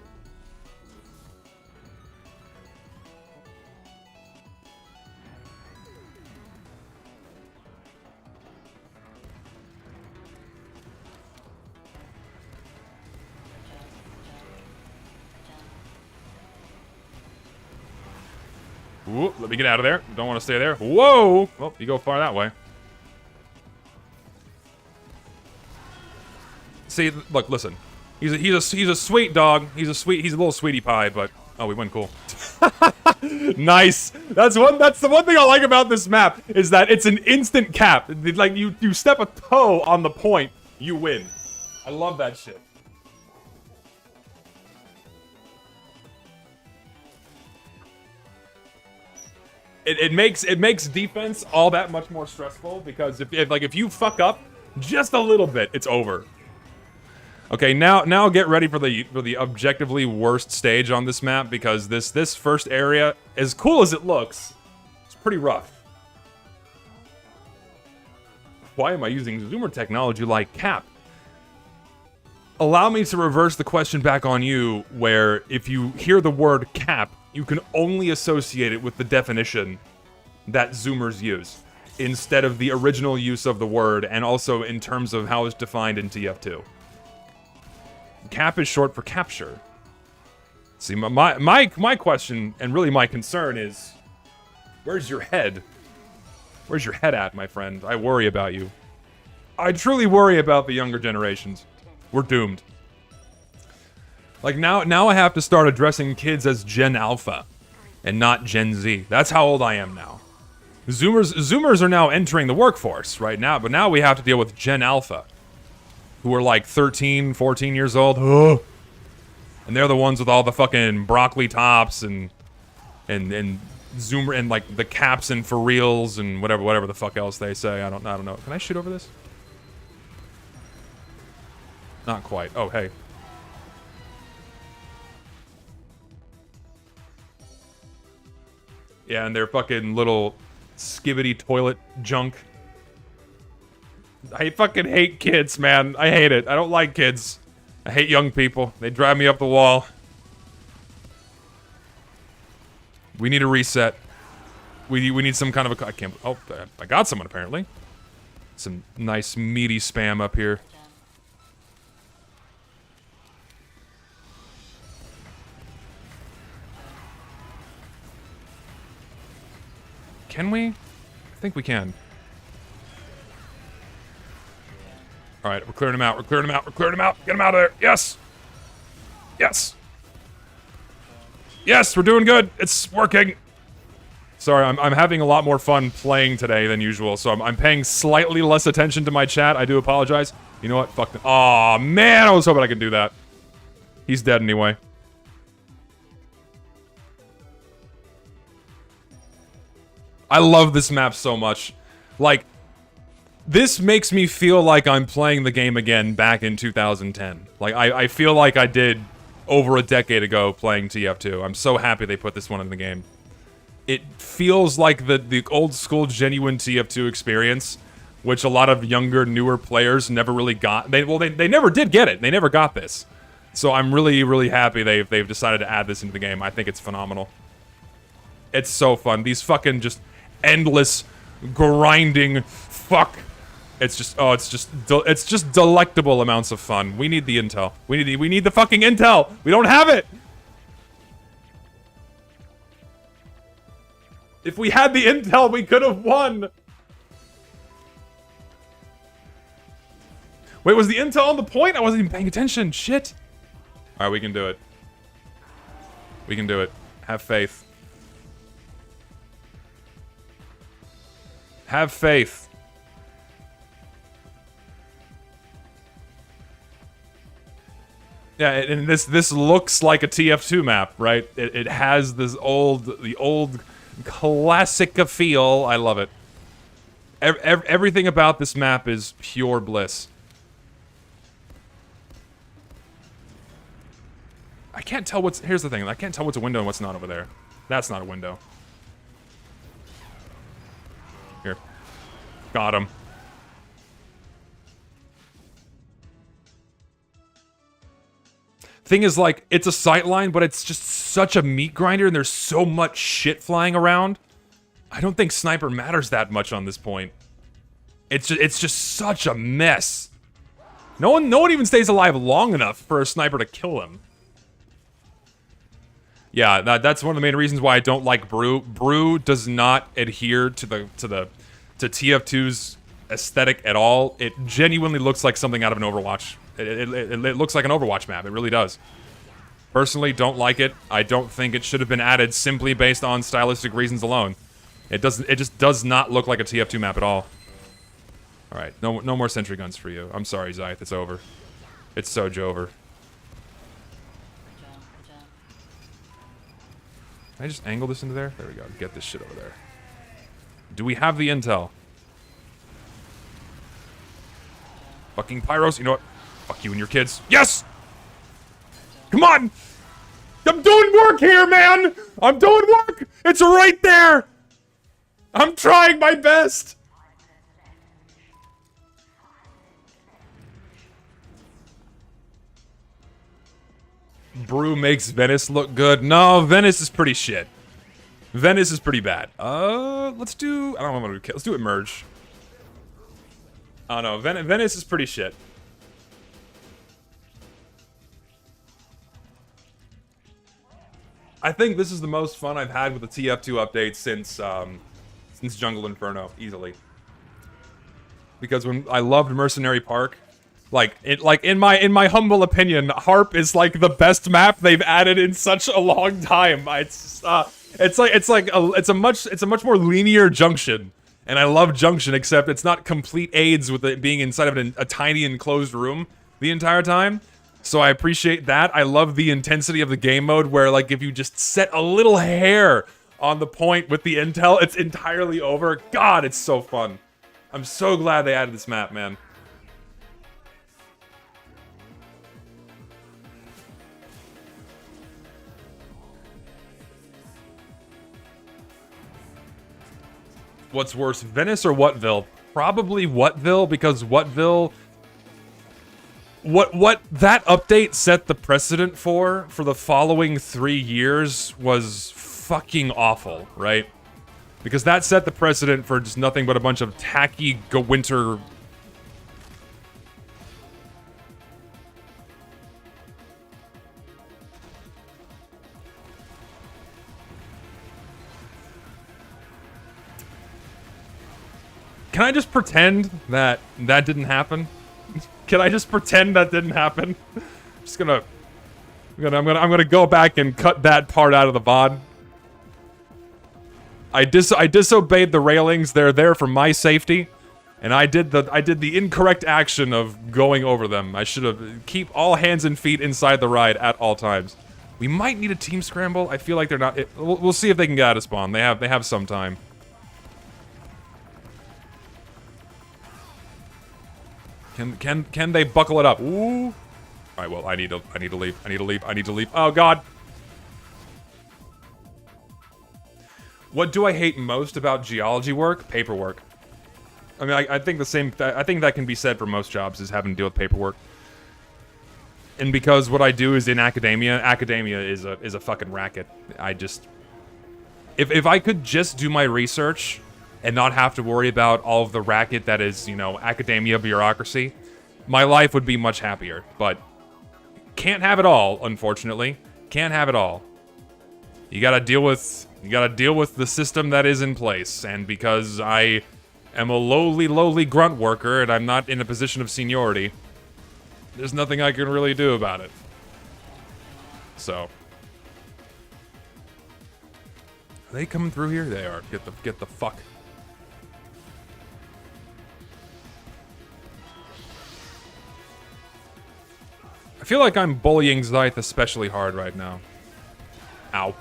Ooh, let me get out of there. Don't want to stay there. Whoa! Well, you go far that way. See, look, listen. He's a sweet dog. He's a little sweetie pie, but oh, we went cool. Nice. That's the one thing I like about this map is that it's an instant cap. Like you step a toe on the point, you win. I love that shit. It makes defense all that much more stressful because if you fuck up just a little bit, it's over. Okay, now get ready for the objectively worst stage on this map because this first area, as cool as it looks, it's pretty rough. Why am I using zoomer technology like Cap? Allow me to reverse the question back on you, where if you hear the word Cap, you can only associate it with the definition that zoomers use, instead of the original use of the word, and also in terms of how it's defined in TF2. Cap is short for capture. See, my question, and really my concern is, where's your head? Where's your head at, my friend? I worry about you. I truly worry about the younger generations. We're doomed. Like, now I have to start addressing kids as Gen Alpha, and not Gen Z. That's how old I am now. Zoomers are now entering the workforce right now, but now we have to deal with Gen Alpha, who are like 13, 14 years old. Ugh. And they're the ones with all the fucking broccoli tops and zoomer and like the caps and for reals and whatever the fuck else they say. I don't know. Can I shoot over this? Not quite. Oh, hey. Yeah, and their fucking little skibbity toilet junk. I fucking hate kids, man. I hate it. I don't like kids. I hate young people. They drive me up the wall. We need a reset. We need some kind of a... I can't... Oh, I got someone, apparently. Some nice, meaty spam up here. Can we? I think we can. Alright, we're clearing them out. We're clearing them out. We're clearing them out. Get them out of there. Yes. Yes. Yes, we're doing good. It's working. Sorry, I'm having a lot more fun playing today than usual, so I'm paying slightly less attention to my chat. I do apologize. You know what? Fuck them. Aw, man, I was hoping I could do that. He's dead anyway. I love this map so much. Like, this makes me feel like I'm playing the game again back in 2010. Like, I feel like I did over a decade ago playing TF2. I'm so happy they put this one in the game. It feels like the old school genuine TF2 experience, which a lot of younger, newer players never really got. They never did get it. They never got this. So I'm really, really happy they've decided to add this into the game. I think it's phenomenal. It's so fun. These fucking just endless grinding fuck. It's just it's just delectable amounts of fun. We need the intel. We need the fucking intel. We don't have it. If we had the intel, we could have won. Wait, was the intel on the point? I wasn't even paying attention. Shit. All right, we can do it. We can do it. Have faith. Have faith. Yeah, and this looks like a TF2 map, right? It has the old classic feel. I love it. Everything about this map is pure bliss. I can't tell what's... Here's the thing. I can't tell what's a window and what's not over there. That's not a window. Here. Got him. Thing is, like, it's a sightline, but it's just such a meat grinder, and there's so much shit flying around. I don't think sniper matters that much on this point. It's just such a mess. No one even stays alive long enough for a sniper to kill him. Yeah, that's one of the main reasons why I don't like Brew. Brew does not adhere to TF2's aesthetic at all. It genuinely looks like something out of an Overwatch. It looks like an Overwatch map. It really does. Personally, don't like it. I don't think it should have been added simply based on stylistic reasons alone. It just does not look like a TF2 map at all. All right, no more sentry guns for you. I'm sorry, Zyth. It's over. It's so over. Can I just angle this into there? There we go. Get this shit over there. Do we have the intel? Fucking Pyros. You know what? Fuck you and your kids. Yes! Come on! I'm doing work here, man! I'm doing work! It's right there! I'm trying my best! Brew makes Venice look good. No, Venice is pretty shit. Venice is pretty bad. Let's do... I don't know what to do. Let's do Emerge. Oh no, Venice is pretty shit. I think this is the most fun I've had with the TF2 update since Jungle Inferno, easily. Because when I loved Mercenary Park, in my humble opinion, Harp is like the best map they've added in such a long time. It's a much more linear Junction, and I love Junction, except it's not complete AIDS with it being inside of a tiny enclosed room the entire time. So I appreciate that. I love the intensity of the game mode where, like, if you just set a little hair on the point with the intel, it's entirely over. God, it's so fun. I'm so glad they added this map, man. What's worse, Venice or Whatville? Probably Whatville, because Whatville... What that update set the precedent for the following 3 years was fucking awful, right? Because that set the precedent for just nothing but a bunch of tacky winter... Can I just pretend that didn't happen? Can I just pretend that didn't happen? I'm gonna go back and cut that part out of the VOD. I disobeyed the railings. They're there for my safety, and I did the incorrect action of going over them. I should have keep all hands and feet inside the ride at all times. We might need a team scramble. I feel like they're not. We'll see if they can get out of spawn. They have some time. Can they buckle it up? Ooh. All right, well, I need to leave. Oh God. What do I hate most about geology work? Paperwork. I mean, I think I think that can be said for most jobs, is having to deal with paperwork. And because what I do is in academia is a fucking racket. If I could just do my research and not have to worry about all of the racket that is, you know, academia bureaucracy, my life would be much happier. But can't have it all, unfortunately. Can't have it all. You gotta deal with the system that is in place, and because I am a lowly grunt worker and I'm not in a position of seniority, There's nothing I can really do about it. So. Are they coming through here? They are. Get the fuck. I feel like I'm bullying Zythe especially hard right now. Ow.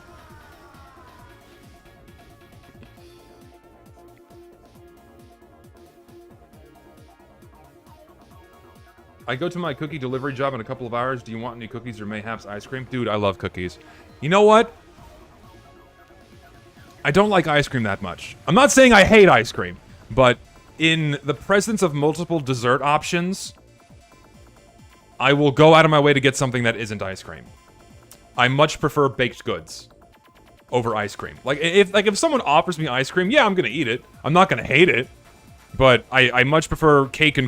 I go to my cookie delivery job in a couple of hours. Do you want any cookies or mayhaps ice cream? Dude, I love cookies. You know what? I don't like ice cream that much. I'm not saying I hate ice cream, but in the presence of multiple dessert options, I will go out of my way to get something that isn't ice cream. I much prefer baked goods over ice cream. Like if someone offers me ice cream, yeah, I'm gonna eat it. I'm not gonna hate it. But I much prefer cake and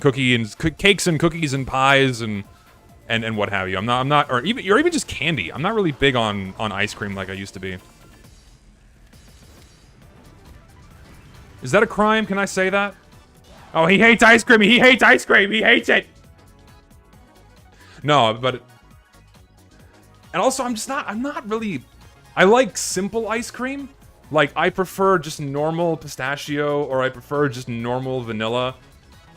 cakes and cookies and pies and what have you. I'm not or even just candy. I'm not really big on ice cream like I used to be. Is that a crime? Can I say that? Oh, he hates ice cream. He hates ice cream. He hates it. No, but and also I'm not really. I like simple ice cream. Like, I prefer just normal pistachio, or I prefer just normal vanilla.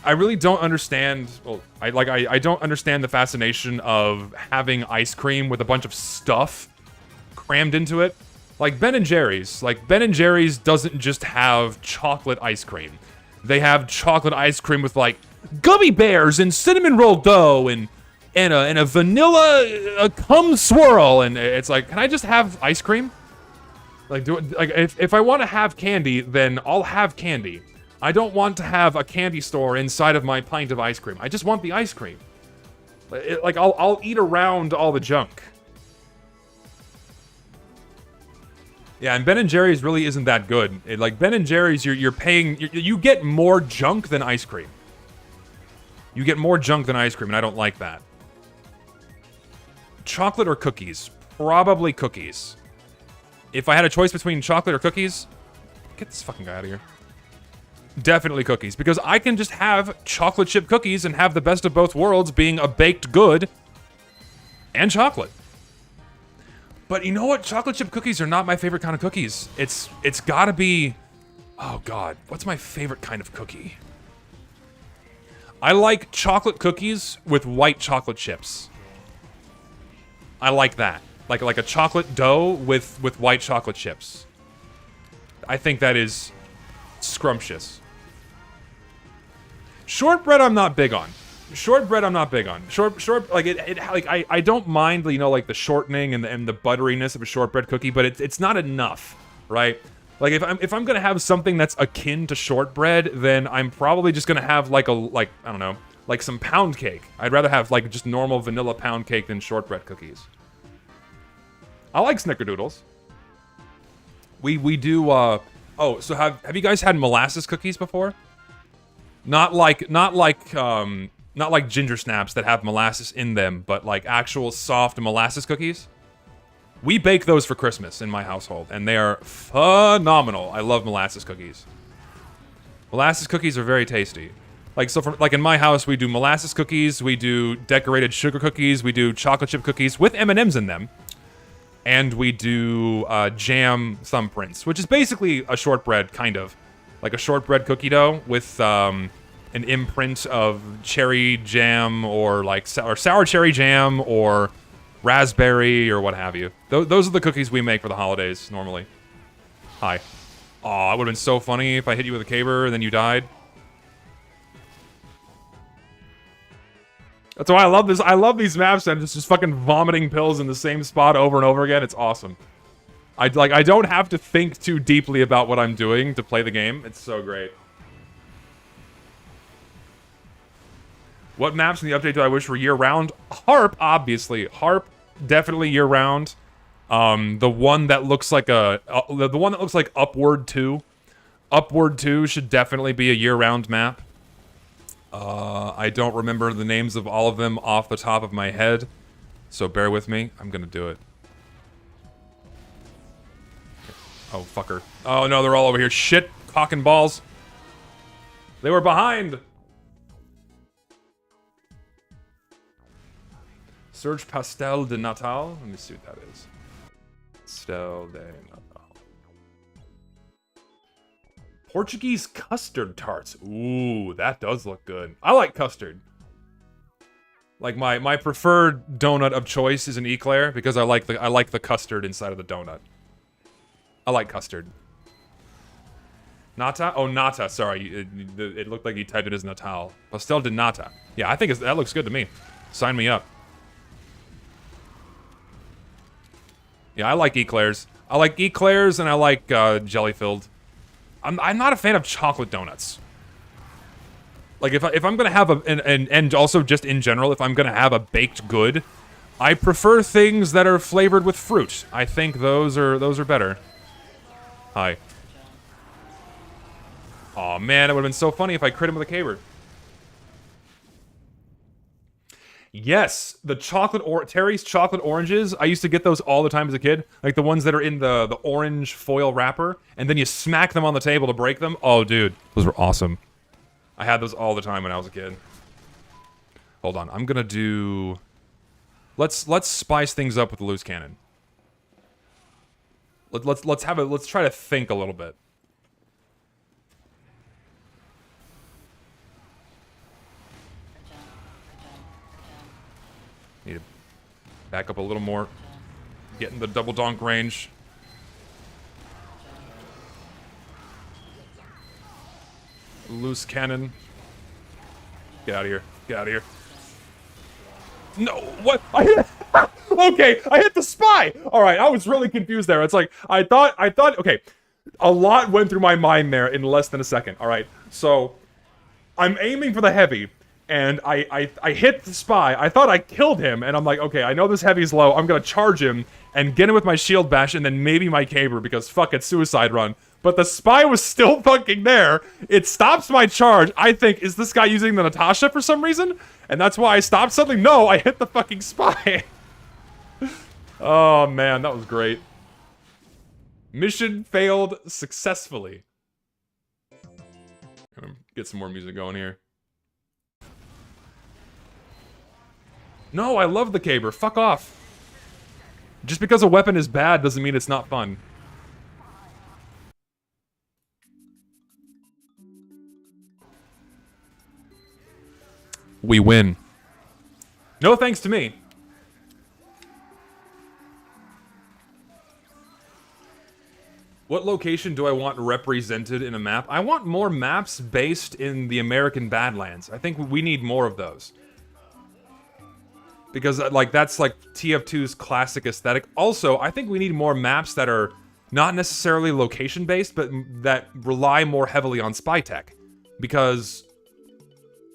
I really don't understand, well, I don't understand the fascination of having ice cream with a bunch of stuff crammed into it. Like Ben & Jerry's. Like, Ben & Jerry's doesn't just have chocolate ice cream. They have chocolate ice cream with, like, gummy bears and cinnamon roll dough and a vanilla cum swirl. And it's like, can I just have ice cream? Like, if I want to have candy, then I'll have candy. I don't want to have a candy store inside of my pint of ice cream. I just want the ice cream. Like, I'll eat around all the junk. Yeah, and Ben & Jerry's really isn't that good. Like, Ben & Jerry's, you're paying... You get more junk than ice cream. You get more junk than ice cream, and I don't like that. Chocolate or cookies? Probably cookies. If I had a choice between chocolate or cookies, get this fucking guy out of here. Definitely cookies, because I can just have chocolate chip cookies and have the best of both worlds being a baked good and chocolate. But you know what? Chocolate chip cookies are not my favorite kind of cookies. It's gotta be... Oh god, what's my favorite kind of cookie? I like chocolate cookies with white chocolate chips. I like that. Like a chocolate dough with white chocolate chips. I think that is scrumptious. Shortbread I'm not big on. Shortbread I'm not big on. I don't mind, you know, like the shortening and the butteriness of a shortbread cookie, but it's not enough, right? Like if I'm gonna have something that's akin to shortbread, then I'm probably just gonna have I don't know, like some pound cake. I'd rather have like just normal vanilla pound cake than shortbread cookies. I like snickerdoodles. We do, oh, so have you guys had molasses cookies before? Not like ginger snaps that have molasses in them, but like actual soft molasses cookies. We bake those for Christmas in my household, and they are phenomenal. I love molasses cookies. Molasses cookies are very tasty. Like, so like in my house, we do molasses cookies, we do decorated sugar cookies, we do chocolate chip cookies with M&Ms in them. And we do jam thumbprints, which is basically a shortbread, kind of. Like a shortbread cookie dough with an imprint of cherry jam or sour cherry jam or raspberry or what have you. Those are the cookies we make for the holidays, normally. Hi. Aw, it would have been so funny if I hit you with a caber and then you died. That's why I love this. I love these maps and it's just fucking vomiting pills in the same spot over and over again. It's awesome. I don't have to think too deeply about what I'm doing to play the game. It's so great. What maps in the update do I wish were year-round? Harp, obviously. Harp, definitely year-round. The one that looks like Upward 2. Upward 2 should definitely be a year-round map. I don't remember the names of all of them off the top of my head, so bear with me. I'm gonna do it. Oh, fucker. Oh, no, they're all over here. Shit, cock and balls. They were behind. Search Pastel de Natal. Let me see what that is. Pastel de Natal. Portuguese custard tarts. Ooh, that does look good. I like custard. Like my preferred donut of choice is an eclair because I like the custard inside of the donut. I like custard. Nata? Oh, nata. Sorry, it looked like you typed it as Natal. Pastel de nata. Yeah, I think that looks good to me. Sign me up. Yeah, I like eclairs. I like eclairs and I like jelly-filled. I'm not a fan of chocolate donuts. Like if I'm gonna have and also just in general, if I'm gonna have a baked good, I prefer things that are flavored with fruit. I think those are better. Hi. Aw, man, it would have been so funny if I crit him with a caber. Yes, the Terry's chocolate oranges. I used to get those all the time as a kid. Like the ones that are in the orange foil wrapper, and then you smack them on the table to break them. Oh, dude, those were awesome. I had those all the time when I was a kid. Hold on, I'm gonna do... Let's spice things up with the loose cannon. Let's try to think a little bit. Need to back up a little more. Get in the double donk range. Loose cannon. Get out of here. Get out of here. No, what? I hit okay, I hit the spy! Alright, I was really confused there. It's like, I thought, okay. A lot went through my mind there in less than a second, alright? So, I'm aiming for the heavy. And I hit the spy. I thought I killed him, and I'm like, okay, I know this heavy's low. I'm gonna charge him and get him with my shield bash, and then maybe my caber because fuck it, suicide run. But the spy was still fucking there. It stops my charge. I think, is this guy using the Natasha for some reason? And that's why I stopped suddenly. No, I hit the fucking spy. Oh man, that was great. Mission failed successfully. Get some more music going here. No, I love the caber. Fuck off. Just because a weapon is bad doesn't mean it's not fun. We win. No thanks to me. What location do I want represented in a map? I want more maps based in the American Badlands. I think we need more of those. Because, like, that's, like, TF2's classic aesthetic. Also, I think we need more maps that are not necessarily location-based, but that rely more heavily on spy tech. Because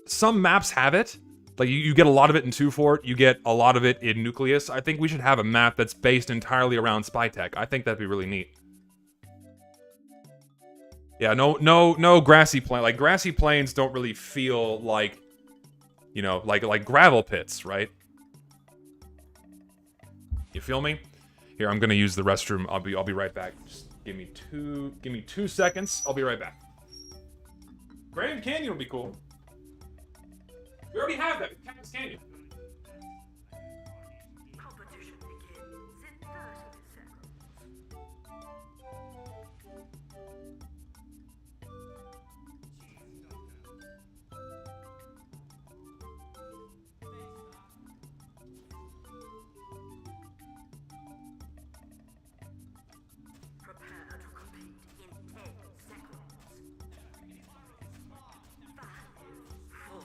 some maps have it. Like, you get a lot of it in 2 Fort, you get a lot of it in Nucleus. I think we should have a map that's based entirely around spy tech. I think that'd be really neat. Yeah, no grassy plain. Like, grassy plains don't really feel like, you know, like gravel pits, right? You feel me? Here, I'm gonna use the restroom. I'll be right back. Just give me two seconds. I'll be right back. Grand Canyon would be cool. We already have that. Cactus Canyon. Competition begins in 30 seconds. Prepare to compete in 10 seconds. 5, 4,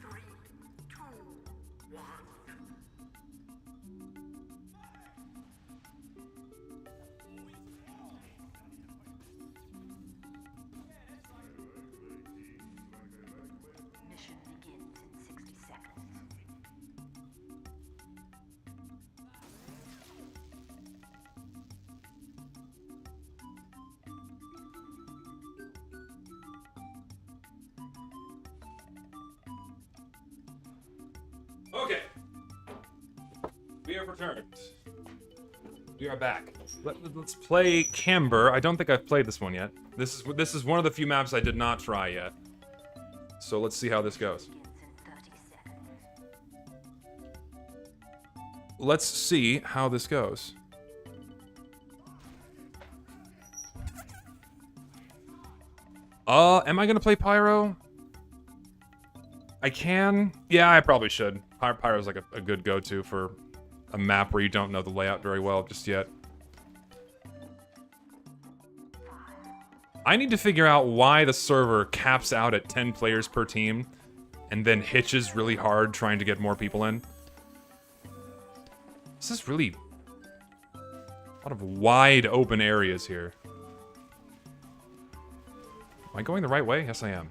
3, 2, 1. Mission begins in 60 seconds. Okay. We have returned. We are back. Let's play Camber. I don't think I've played this one yet. This is one of the few maps I did not try yet. So let's see how this goes. Begins in 30 seconds. let's see how this goes. Am I gonna play Pyro? I can. Yeah, I probably should. Pyro's like a good go-to for a map where you don't know the layout very well just yet. I need to figure out why the server caps out at 10 players per team and then hitches really hard trying to get more people in. This is really a lot of wide open areas here. Am I going the right way? Yes, I am.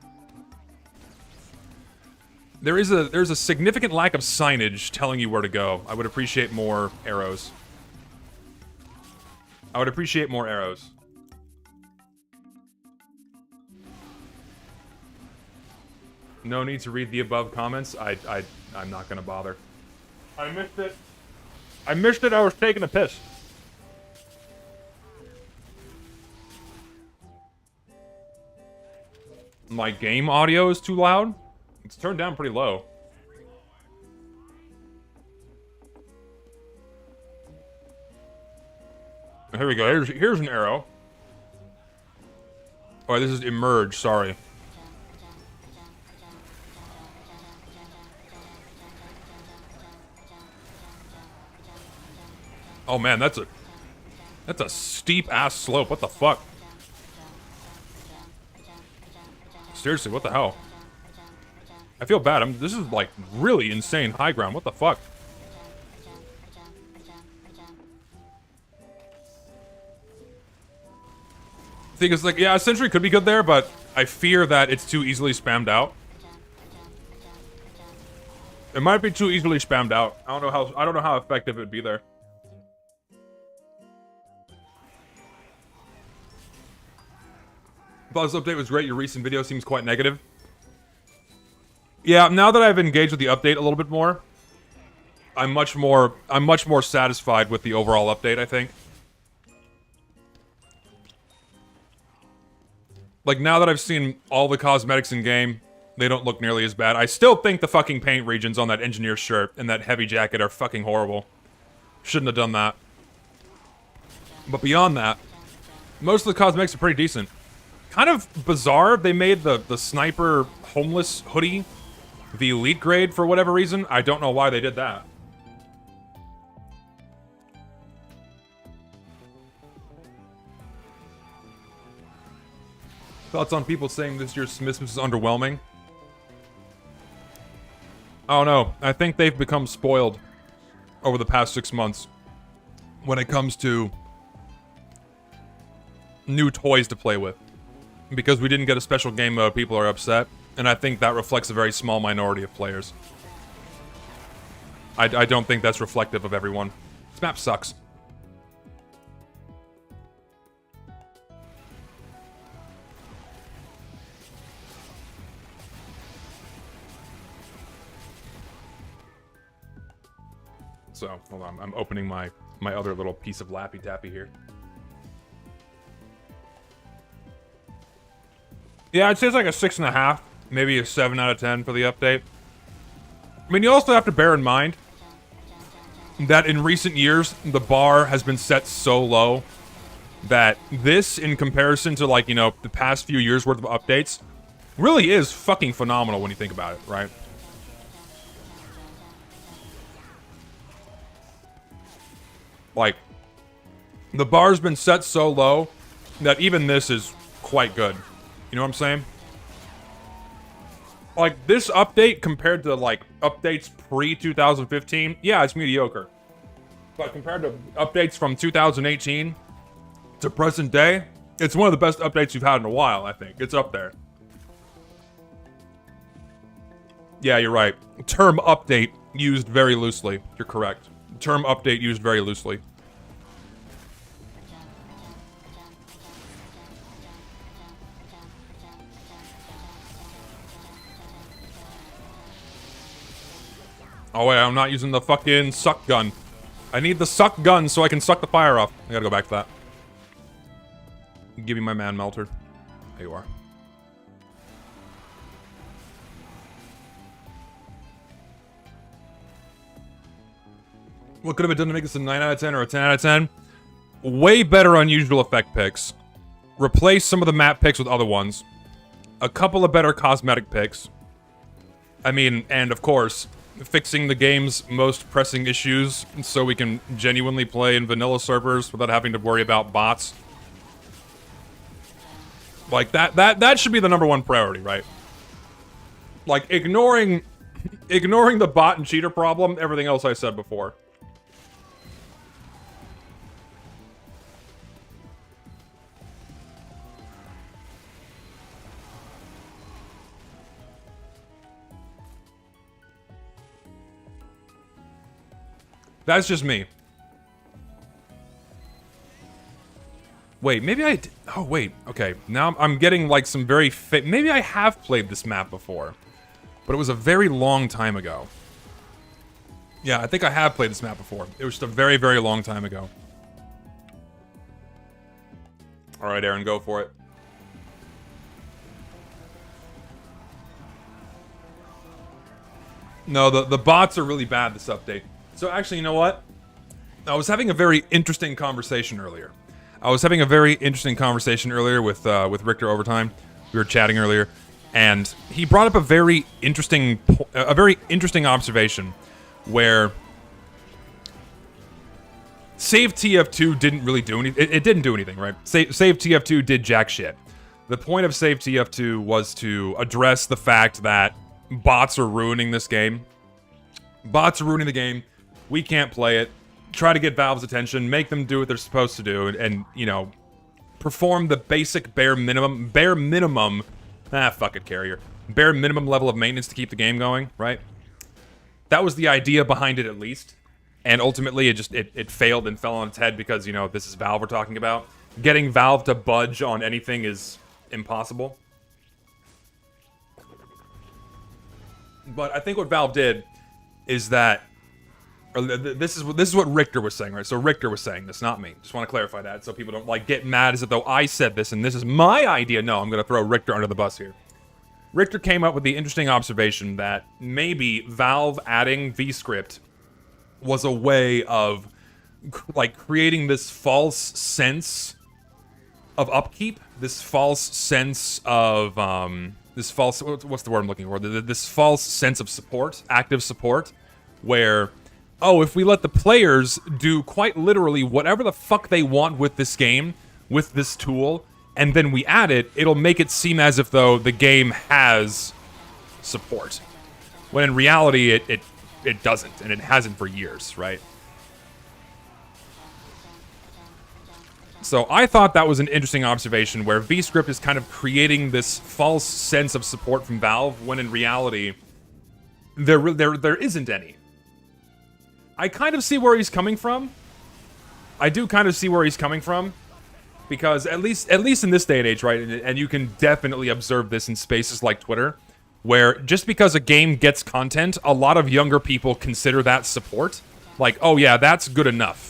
There's a significant lack of signage telling you where to go. I would appreciate more arrows. I would appreciate more arrows. No need to read the above comments. I'm not gonna bother. I missed it. I missed it. I was taking a piss. My game audio is too loud. It's turned down pretty low. Here we go. Here's an arrow. Oh, this is emerge. Sorry. Oh man, that's a steep ass slope. What the fuck? Seriously, what the hell? I feel bad. This is like really insane high ground. What the fuck? Thing is, like, yeah, a sentry could be good there, but I fear that it's too easily spammed out. It might be too easily spammed out. I don't know how effective it'd be there. Thought this update was great. Your recent video seems quite negative. Yeah, now that I've engaged with the update a little bit more, I'm much more satisfied with the overall update, I think. Like, now that I've seen all the cosmetics in game, they don't look nearly as bad. I still think the fucking paint regions on that engineer shirt and that heavy jacket are fucking horrible. Shouldn't have done that. But beyond that, most of the cosmetics are pretty decent. Kind of bizarre, they made the sniper homeless hoodie the elite grade for whatever reason. I don't know why they did that. Thoughts on people saying this year's Smissmas is underwhelming? Oh no, I think they've become spoiled over the past 6 months when it comes to new toys to play with. Because we didn't get a special game mode, people are upset, and I think that reflects a very small minority of players. I don't think that's reflective of everyone. This map sucks. So, hold on, I'm opening my other little piece of Lappy Tappy here. Yeah, I'd say it's like a 6.5, maybe a 7 out of 10 for the update. I mean, you also have to bear in mind that in recent years, the bar has been set so low that this, in comparison to, like, you know, the past few years worth of updates, really is fucking phenomenal when you think about it, right? Like, the bar's been set so low that even this is quite good. You know what I'm saying? Like, this update compared to, like, updates pre-2015, yeah, it's mediocre. But compared to updates from 2018 to present day, it's one of the best updates you've had in a while, I think. It's up there. Yeah, you're right. Term update used very loosely. You're correct. Term update used very loosely. Oh wait, I'm not using the fucking suck gun. I need the suck gun so I can suck the fire off. I gotta go back to that. Give me my man melter. There you are. What could have been done to make this a 9 out of 10 or a 10 out of 10? Way better unusual effect picks. Replace some of the map picks with other ones. A couple of better cosmetic picks. I mean, and of course, fixing the game's most pressing issues so we can genuinely play in vanilla servers without having to worry about bots. Like, that should be the #1 priority, right? Like, ignoring the bot and cheater problem, everything else I said before. That's just me. Wait, maybe I... Oh, wait. Okay. Now I'm getting, like, some very... Maybe I have played this map before. But it was a very long time ago. Yeah, I think I have played this map before. It was just a very, very long time ago. Alright, Aaron, go for it. No, the bots are really bad this update. So actually, you know what? I was having a very interesting conversation earlier. with Richter Overtime. We were chatting earlier, and he brought up a very interesting observation, where Save TF2 didn't really do anything. It didn't do anything, right? Save TF2 did jack shit. The point of Save TF2 was to address the fact that bots are ruining this game. Bots are ruining the game. We can't play it. Try to get Valve's attention, make them do what they're supposed to do, and you know, perform the basic bare minimum level of maintenance to keep the game going, right? That was the idea behind it, at least. And ultimately, it failed and fell on its head because, you know, this is Valve we're talking about. Getting Valve to budge on anything is impossible. But I think what Valve did is that, or this is what Richter was saying, right? So Richter was saying this, not me. Just want to clarify that so people don't like get mad as though I said this and this is my idea. No, I'm going to throw Richter under the bus here. Richter came up with the interesting observation that maybe Valve adding VScript was a way of like creating this false sense of upkeep, this false sense of what's the word I'm looking for? This false sense of support, active support, where, oh, if we let the players do quite literally whatever the fuck they want with this game, with this tool, and then we add it, it'll make it seem as if though the game has support. When in reality, it doesn't, and it hasn't for years, right? So I thought that was an interesting observation where VScript is kind of creating this false sense of support from Valve when in reality, there isn't any. I kind of see where he's coming from. I do kind of see where he's coming from. Because at least in this day and age, right, and you can definitely observe this in spaces like Twitter, where just because a game gets content, a lot of younger people consider that support. Like, oh yeah, that's good enough.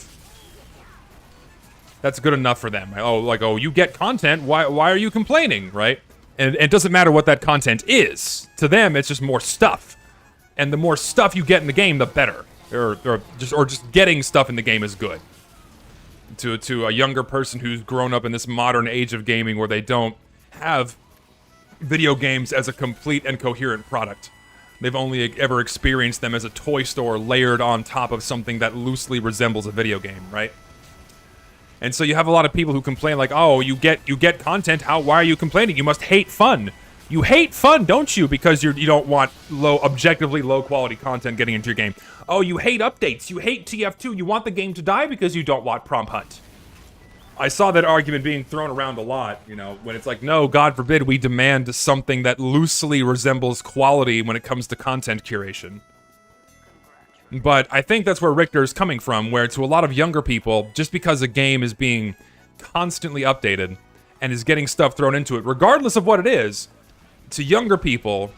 That's good enough for them. Oh, you get content, why are you complaining, right? And it doesn't matter what that content is. To them, it's just more stuff. And the more stuff you get in the game, the better. Or just getting stuff in the game is good. To a younger person who's grown up in this modern age of gaming where they don't have video games as a complete and coherent product. They've only ever experienced them as a toy store layered on top of something that loosely resembles a video game, right? And so you have a lot of people who complain like, oh, you get content, why are you complaining? You must hate fun. You hate fun, don't you? Because you don't want objectively low quality content getting into your game. Oh, you hate updates. You hate TF2. You want the game to die because you don't want Prompt Hunt. I saw that argument being thrown around a lot, you know, when it's like, no, God forbid we demand something that loosely resembles quality when it comes to content curation. But I think that's where Richter is coming from, where to a lot of younger people, just because a game is being constantly updated and is getting stuff thrown into it, regardless of what it is, to younger people,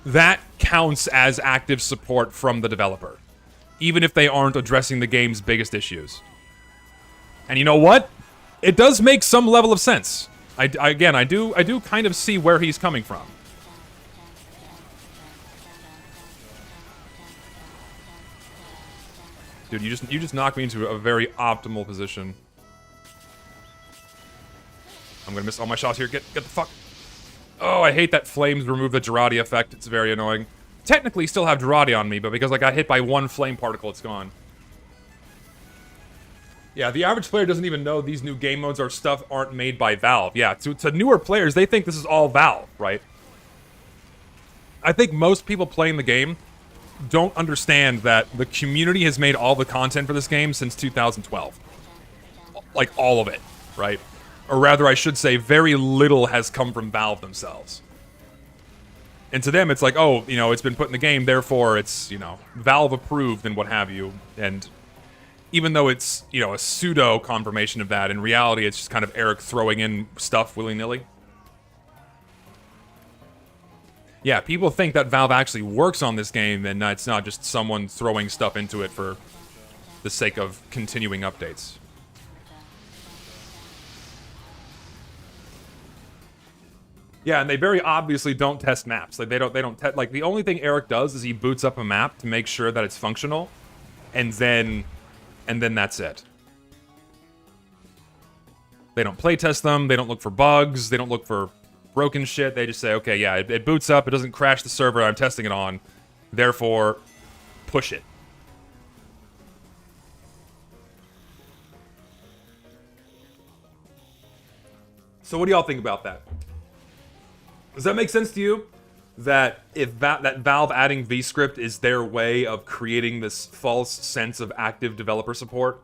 that counts as active support from the developer, even if they aren't addressing the game's biggest issues. And you know what? It does make some level of sense. I do kind of see where he's coming from. Dude, you just knocked me into a very optimal position. I'm gonna miss all my shots here. Get the fuck. Oh, I hate that flames remove the Girardi effect. It's very annoying. Technically, still have Girardi on me, but because I got hit by one flame particle, it's gone. Yeah, the average player doesn't even know these new game modes or stuff aren't made by Valve. Yeah, to newer players, they think this is all Valve, right? I think most people playing the game don't understand that the community has made all the content for this game since 2012. Like, all of it, right? Or rather, I should say, very little has come from Valve themselves. And to them, it's like, oh, you know, it's been put in the game, therefore it's, you know, Valve approved and what have you. And even though it's, you know, a pseudo confirmation of that, in reality, it's just kind of Eric throwing in stuff willy-nilly. Yeah, people think that Valve actually works on this game, and it's not just someone throwing stuff into it for the sake of continuing updates. Yeah, and they very obviously don't test maps. Like they don't test. Like the only thing Eric does is he boots up a map to make sure that it's functional, and then that's it. They don't play test them. They don't look for bugs. They don't look for broken shit. They just say, okay, yeah, it boots up. It doesn't crash the server I'm testing it on. Therefore, push it. So what do y'all think about that? Does that make sense to you? That if that Valve adding VScript is their way of creating this false sense of active developer support,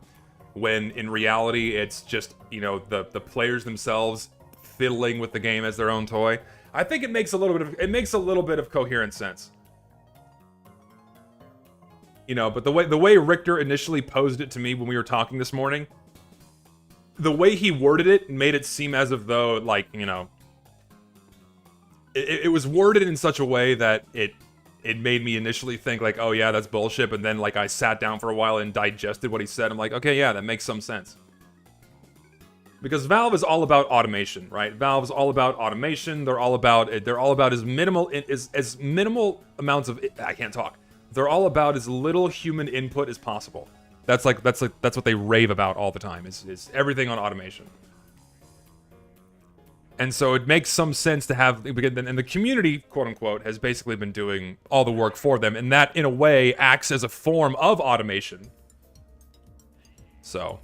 when in reality it's just, you know, the players themselves fiddling with the game as their own toy? I think it makes a little bit of coherent sense. You know, but the way Richter initially posed it to me when we were talking this morning, the way he worded it made it seem as if though, like, you know, it was worded in such a way that it made me initially think like, oh yeah, that's bullshit, but then like I sat down for a while and digested what he said. I'm like, okay, yeah, that makes some sense. Because Valve is all about automation, right? Valve's all about automation. They're all about as minimal amounts of I can't talk. They're all about as little human input as possible. That's what they rave about all the time. Is everything on automation. And so it makes some sense to have, and the community, quote unquote, has basically been doing all the work for them, and that in a way acts as a form of automation. So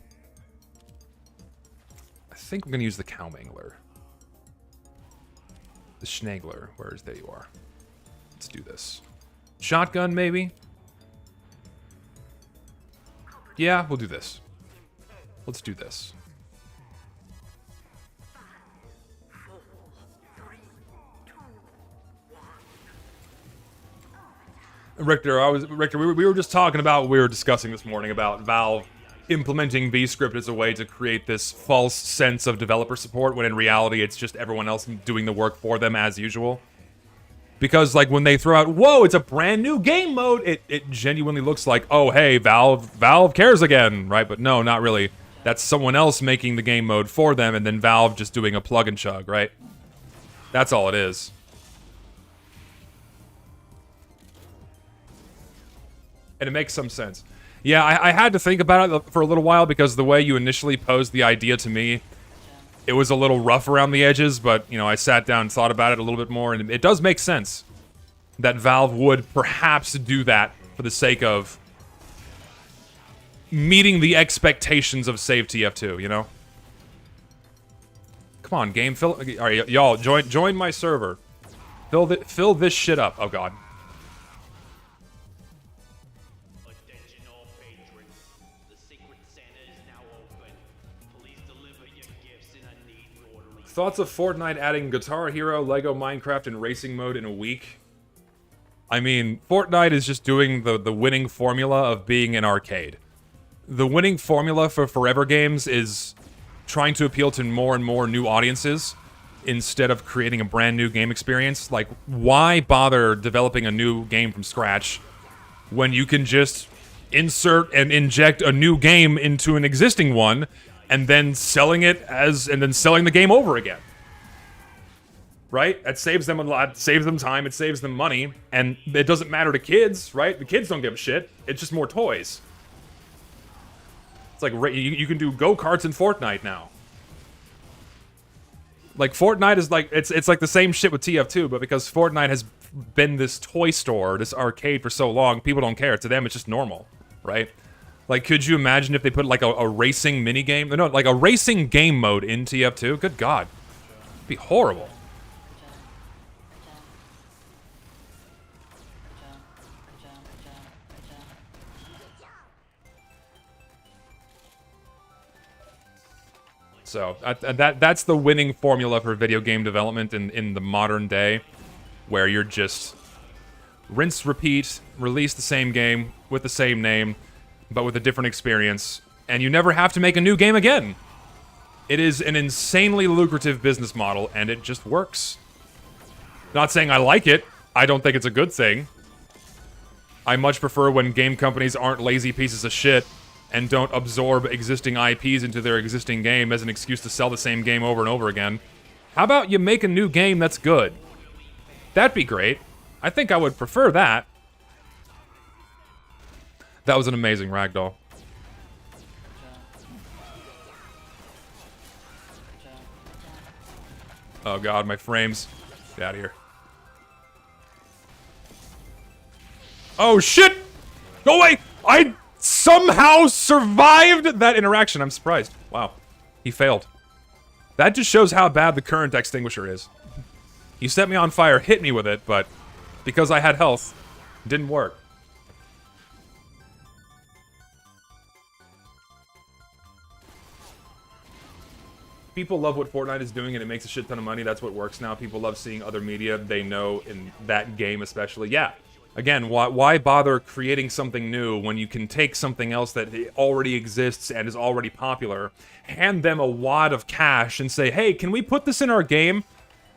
I think I'm gonna use the cow mangler. The Schnagler, there you are. Let's do this. Shotgun, maybe? Yeah, we'll do this. Let's do this. Richter, we were just talking about what we were discussing this morning about Valve implementing VScript as a way to create this false sense of developer support, when in reality it's just everyone else doing the work for them as usual. Because like when they throw out, whoa, it's a brand new game mode, it genuinely looks like, oh hey, Valve cares again, right? But no, not really. That's someone else making the game mode for them, and then Valve just doing a plug and chug, right? That's all it is. And it makes some sense. Yeah, I had to think about it for a little while, because the way you initially posed the idea to me, it was a little rough around the edges, but, you know, I sat down and thought about it a little bit more, and it does make sense that Valve would perhaps do that for the sake of meeting the expectations of Save TF2, you know? Come on, game, all right, y'all, join my server. Fill this shit up. Oh, God. Thoughts of Fortnite adding Guitar Hero, Lego Minecraft, and Racing Mode in a week? I mean, Fortnite is just doing the winning formula of being an arcade. The winning formula for forever games is trying to appeal to more and more new audiences instead of creating a brand new game experience. Like, why bother developing a new game from scratch when you can just insert and inject a new game into an existing one and then selling it and then selling the game over again? Right? That saves them a lot, saves them time, it saves them money, and it doesn't matter to kids, right? The kids don't give a shit. It's just more toys. It's like you can do go-karts in Fortnite now. Like, Fortnite is like, it's like the same shit with TF2, but because Fortnite has been this toy store, this arcade for so long, people don't care. To them, it's just normal, right? Like, could you imagine if they put, like, a racing minigame? No, like, a racing game mode in TF2? Good God. It'd be horrible. So, that's the winning formula for video game development in the modern day, where you're just rinse, repeat, release the same game with the same name, but with a different experience, and you never have to make a new game again. It is an insanely lucrative business model, and it just works. Not saying I like it. I don't think it's a good thing. I much prefer when game companies aren't lazy pieces of shit and don't absorb existing IPs into their existing game as an excuse to sell the same game over and over again. How about you make a new game that's good? That'd be great. I think I would prefer that. That was an amazing ragdoll. Oh god, my frames. Get out of here. Oh shit! Go away! I somehow survived that interaction. I'm surprised. Wow. He failed. That just shows how bad the current extinguisher is. He set me on fire, hit me with it, but because I had health, it didn't work. People love what Fortnite is doing and it makes a shit ton of money. That's what works now. People love seeing other media they know in that game especially. Yeah. Again, why bother creating something new when you can take something else that already exists and is already popular, hand them a wad of cash and say, "Hey, can we put this in our game?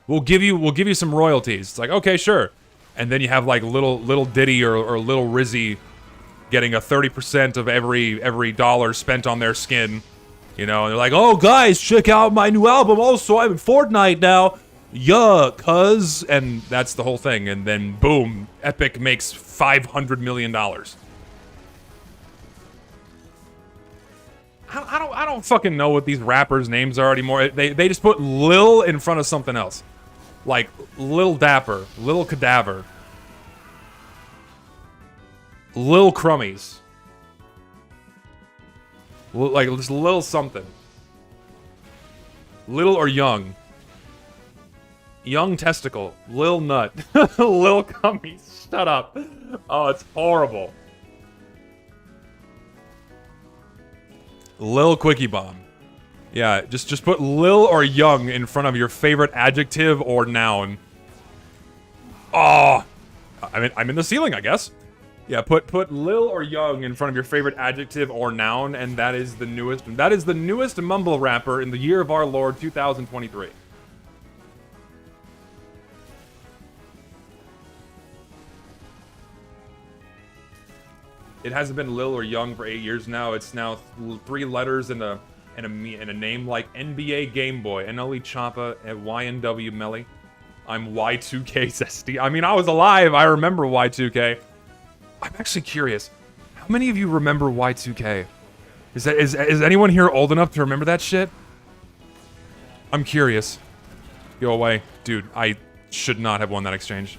We'll give you some royalties." It's like, "Okay, sure." And then you have like little Diddy or little Rizzy getting a 30% of every dollar spent on their skin. You know, and they're like, "Oh, guys, check out my new album. Also, I'm in Fortnite now. Yeah, cuz," and that's the whole thing. And then, boom, Epic makes $500 million. I don't fucking know what these rappers' names are anymore. They just put Lil in front of something else. Like, Lil Dapper, Lil Cadaver, Lil Crummies. Like, just Lil something. Little or Young. Young Testicle. Lil Nut. Lil Cummies. Shut up. Oh, it's horrible. Lil Quickie Bomb. Yeah, just put Lil or Young in front of your favorite adjective or noun. Oh! I'm in the ceiling, I guess. Yeah, put Lil or Young in front of your favorite adjective or noun, and that is the newest mumble rapper in the year of our Lord 2023. It hasn't been Lil or Young for 8 years now. It's now 3 letters and a name like NBA Game Boy, NLE Choppa, and YNW Melly. I'm Y2K Zesty. I mean, I was alive. I remember Y2K. I'm actually curious. How many of you remember Y2K? Is anyone here old enough to remember that shit? I'm curious. Go away. Dude, I should not have won that exchange.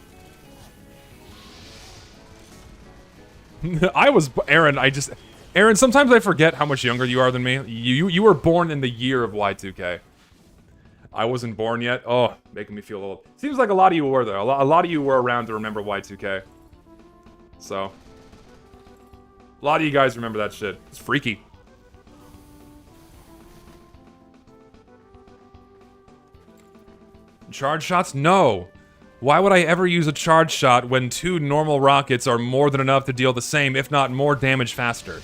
Aaron, sometimes I forget how much younger you are than me. You were born in the year of Y2K. I wasn't born yet. Oh, making me feel old. Seems like a lot of you were, though. A lot of you were around to remember Y2K. So, a lot of you guys remember that shit. It's freaky. Charge shots? No. Why would I ever use a charge shot when 2 normal rockets are more than enough to deal the same, if not more damage faster?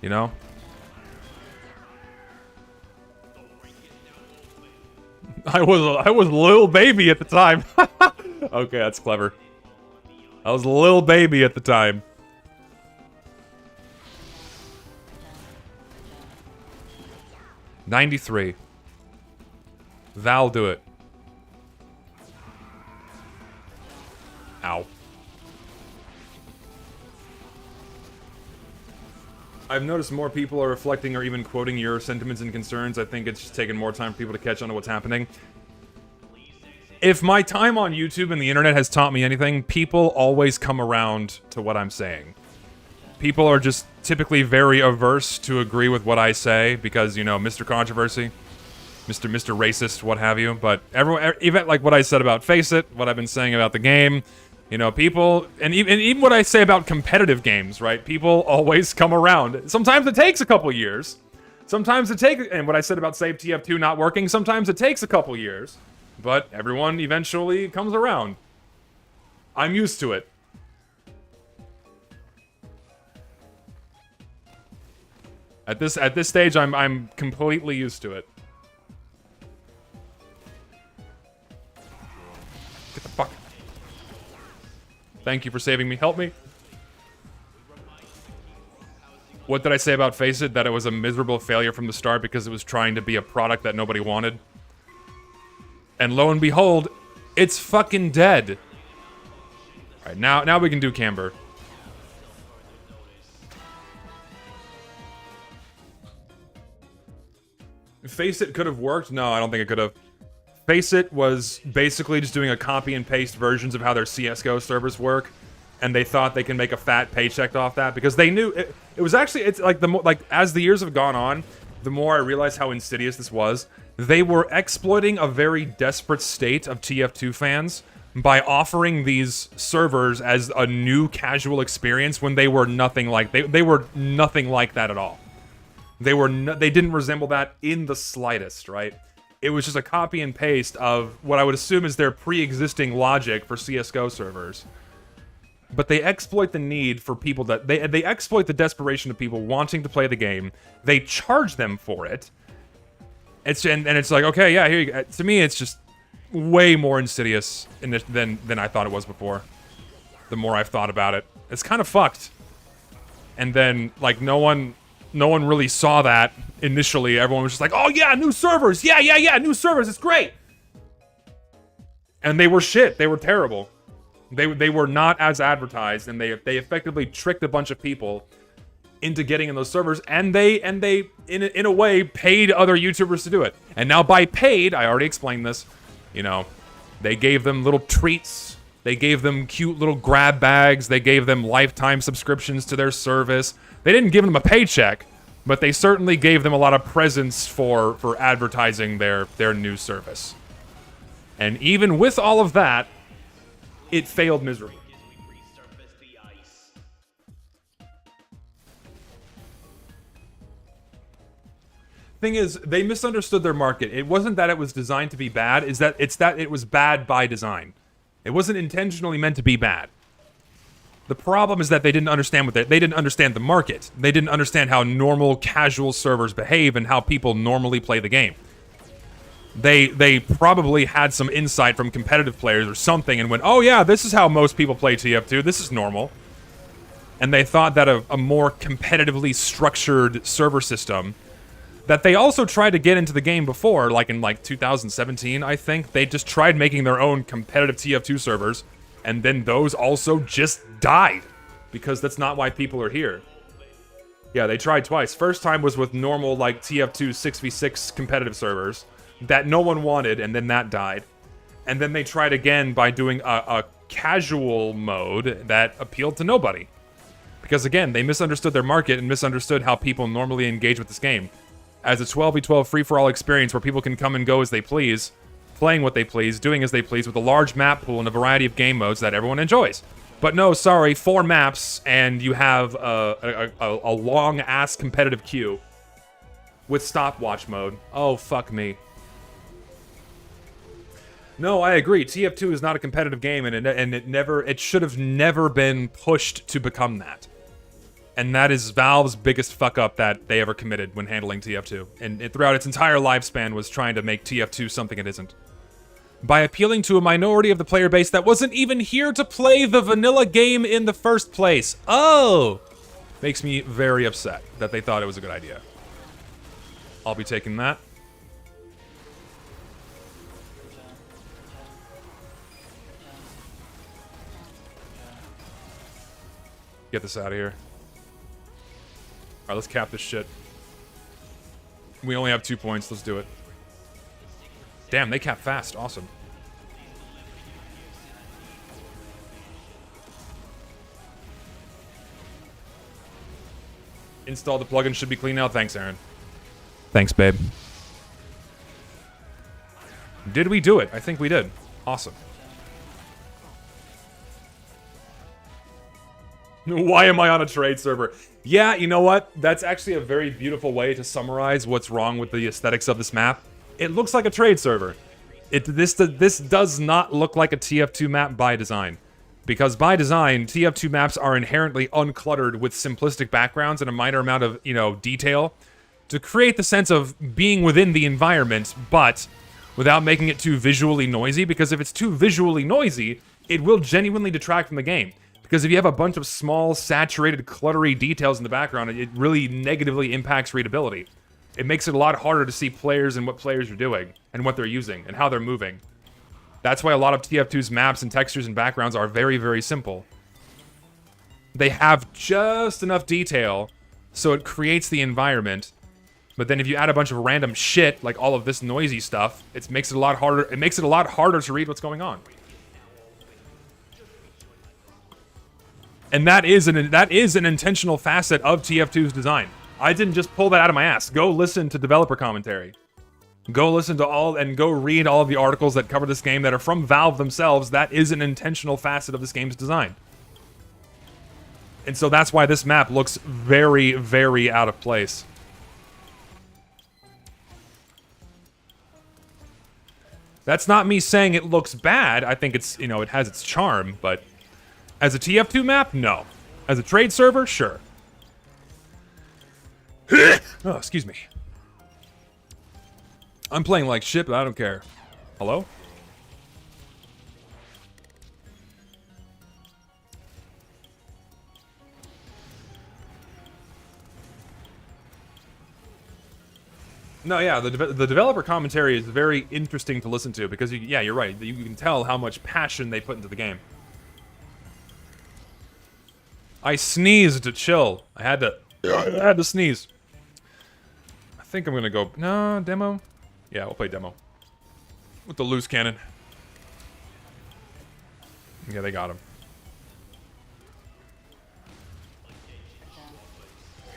You know? I was Lil Baby at the time. Okay, that's clever. I was Lil Baby at the time. $93. Val, do it. Ow. I've noticed more people are reflecting or even quoting your sentiments and concerns. I think it's just taking more time for people to catch on to what's happening. If my time on YouTube and the internet has taught me anything, people always come around to what I'm saying. People are just typically very averse to agree with what I say because, you know, Mr. Controversy, Mr. Racist, what have you. But everyone, even like what I said about Face It, what I've been saying about the game, you know, people, and even what I say about competitive games, right? People always come around. Sometimes it takes a couple years. Sometimes it takes, and what I said about Save TF2 not working, sometimes it takes a couple years. But everyone eventually comes around. I'm used to it. At this stage, I'm completely used to it. Get the fuck. Thank you for saving me. Help me. What did I say about Face It? That it was a miserable failure from the start because it was trying to be a product that nobody wanted. And lo and behold, it's fucking dead. Alright, now we can do Camber. Face It could have worked? No, I don't think it could have. Face It was basically just doing a copy and paste versions of how their CSGO servers work, and they thought they can make a fat paycheck off that because they knew it was actually, it's like as the years have gone on, the more I realized how insidious this was. They were exploiting a very desperate state of TF2 fans by offering these servers as a new casual experience when they were nothing like they were nothing like that at all. They didn't resemble that in the slightest, right? It was just a copy and paste of what I would assume is their pre-existing logic for CS:GO servers. But they exploit the need for people that they exploit the desperation of people wanting to play the game. They charge them for it. And it's like, okay, yeah, here you go. To me, it's just way more insidious than I thought it was before. The more I've thought about it, it's kind of fucked. And then like no one really saw that initially. Everyone was just like, oh yeah, new servers, yeah, new servers, it's great. And they were shit. They were terrible. They were not as advertised, and they effectively tricked a bunch of people into getting in those servers, and they in a way paid other YouTubers to do it. And now by paid, I already explained this, you know, they gave them little treats, they gave them cute little grab bags, they gave them lifetime subscriptions to their service. They didn't give them a paycheck, but they certainly gave them a lot of presents for advertising their new service. And even with all of that, it failed miserably. Thing is, they misunderstood their market. It wasn't that it was designed to be bad, it's that it was bad by design. It wasn't intentionally meant to be bad. The problem is that they didn't understand they didn't understand the market. They didn't understand how normal casual servers behave and how people normally play the game. They probably had some insight from competitive players or something and went, oh yeah, this is how most people play TF2, this is normal. And they thought that a more competitively structured server system that they also tried to get into the game before, like in 2017, I think. They just tried making their own competitive TF2 servers, and then those also just died, because that's not why people are here. Yeah, they tried twice. First time was with normal, like, TF2 6v6 competitive servers that no one wanted, and then that died. And then they tried again by doing a casual mode that appealed to nobody. Because again, they misunderstood their market and misunderstood how people normally engage with this game. As a 12v12 free-for-all experience where people can come and go as they please, playing what they please, doing as they please, with a large map pool and a variety of game modes that everyone enjoys. But no, sorry, 4 maps, and you have a long-ass competitive queue with stopwatch mode. Oh, fuck me. No, I agree. TF2 is not a competitive game, and it should have never been pushed to become that. And that is Valve's biggest fuck-up that they ever committed when handling TF2. And throughout its entire lifespan was trying to make TF2 something it isn't. By appealing to a minority of the player base that wasn't even here to play the vanilla game in the first place. Oh! Makes me very upset that they thought it was a good idea. I'll be taking that. Get this out of here. Alright, let's cap this shit. We only have 2 points. Let's do it. Damn, they cap fast. Awesome. Install the plugin. Should be clean now. Thanks, Aaron. Thanks, babe. Did we do it? I think we did. Awesome. Why am I on a trade server? Yeah, you know what? That's actually a very beautiful way to summarize what's wrong with the aesthetics of this map. It looks like a trade server. This does not look like a TF2 map by design. Because by design, TF2 maps are inherently uncluttered with simplistic backgrounds and a minor amount of, you know, detail to create the sense of being within the environment, but without making it too visually noisy, because if it's too visually noisy, it will genuinely detract from the game. Because if you have a bunch of small, saturated, cluttery details in the background, it really negatively impacts readability. It makes it a lot harder to see players and what players are doing, and what they're using, and how they're moving. That's why a lot of TF2's maps and textures and backgrounds are very, very simple. They have just enough detail, so it creates the environment. But then if you add a bunch of random shit, like all of this noisy stuff, it makes it a lot harder. It makes it a lot harder to read what's going on. And that is an intentional facet of TF2's design. I didn't just pull that out of my ass. Go listen to developer commentary. Go listen to go read all of the articles that cover this game that are from Valve themselves. That is an intentional facet of this game's design. And so that's why this map looks very, very out of place. That's not me saying it looks bad. I think it's, you know, it has its charm, but as a TF2 map, no. As a trade server, sure. Oh, excuse me. I'm playing like shit, but I don't care. Hello? No, yeah, the developer commentary is very interesting to listen to because, yeah, you're right. You can tell how much passion they put into the game. I sneezed to chill. I had to sneeze. I think I'm gonna go... No, demo? Yeah, we'll play demo. With the loose cannon. Yeah, they got him.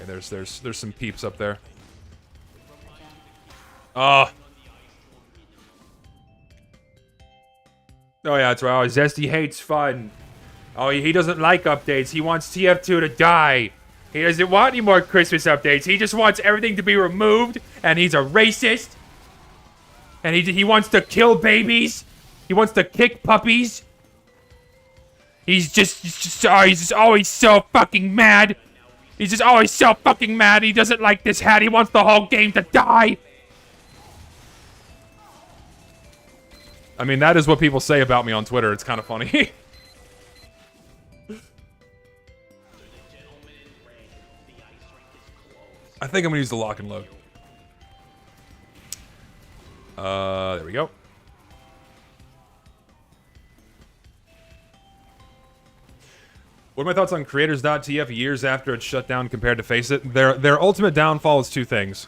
Okay, there's some peeps up there. Oh yeah, that's right. Oh, Zesty hates fun. Oh, he doesn't like updates. He wants TF2 to die. He doesn't want any more Christmas updates. He just wants everything to be removed, and he's a racist. And he wants to kill babies. He wants to kick puppies. He's just always so fucking mad. He's just always so fucking mad. He doesn't like this hat. He wants the whole game to die. I mean, that is what people say about me on Twitter. It's kind of funny. I think I'm gonna use the lock and load. There we go. What are my thoughts on Creators.tf years after it's shut down compared to Face It? Their ultimate downfall is two things.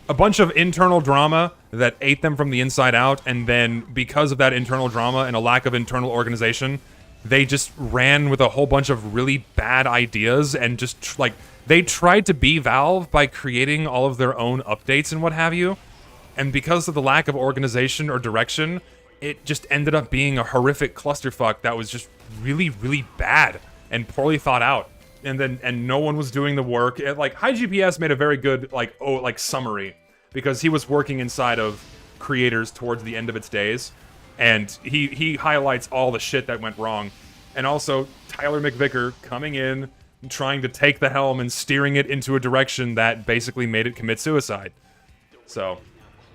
A bunch of internal drama that ate them from the inside out, and then because of that internal drama and a lack of internal organization, they just ran with a whole bunch of really bad ideas and just, like, they tried to be Valve by creating all of their own updates and what have you, and because of the lack of organization or direction, it just ended up being a horrific clusterfuck that was just really, really bad and poorly thought out. And no one was doing the work. Like, High GPS made a very good, summary, because he was working inside of Creators towards the end of its days, and he highlights all the shit that went wrong. And also, Tyler McVicker coming in, trying to take the helm and steering it into a direction that basically made it commit suicide. So,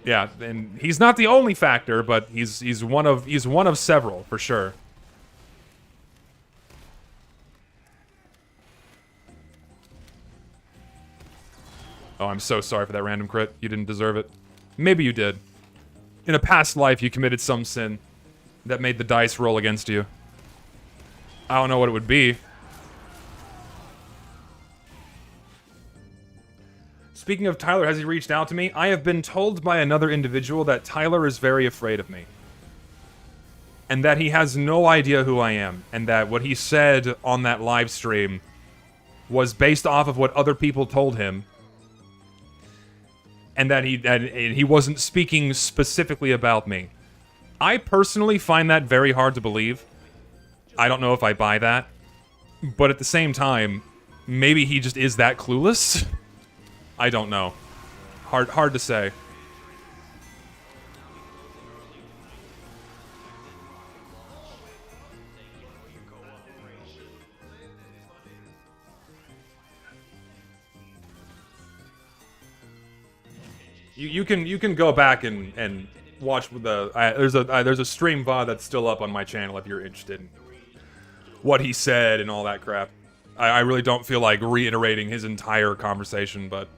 yeah, and he's not the only factor, but he's one of several, for sure. Oh, I'm so sorry for that random crit. You didn't deserve it. Maybe you did. In a past life, you committed some sin that made the dice roll against you. I don't know what it would be. Speaking of Tyler, has he reached out to me? I have been told by another individual that Tyler is very afraid of me. And that he has no idea who I am. And that what he said on that live stream was based off of what other people told him. And that he wasn't speaking specifically about me. I personally find that very hard to believe. I don't know if I buy that. But at the same time, maybe he just is that clueless. I don't know. Hard to say. You can go back and watch the there's a stream VOD that's still up on my channel if you're interested in what he said and all that crap. I really don't feel like reiterating his entire conversation, but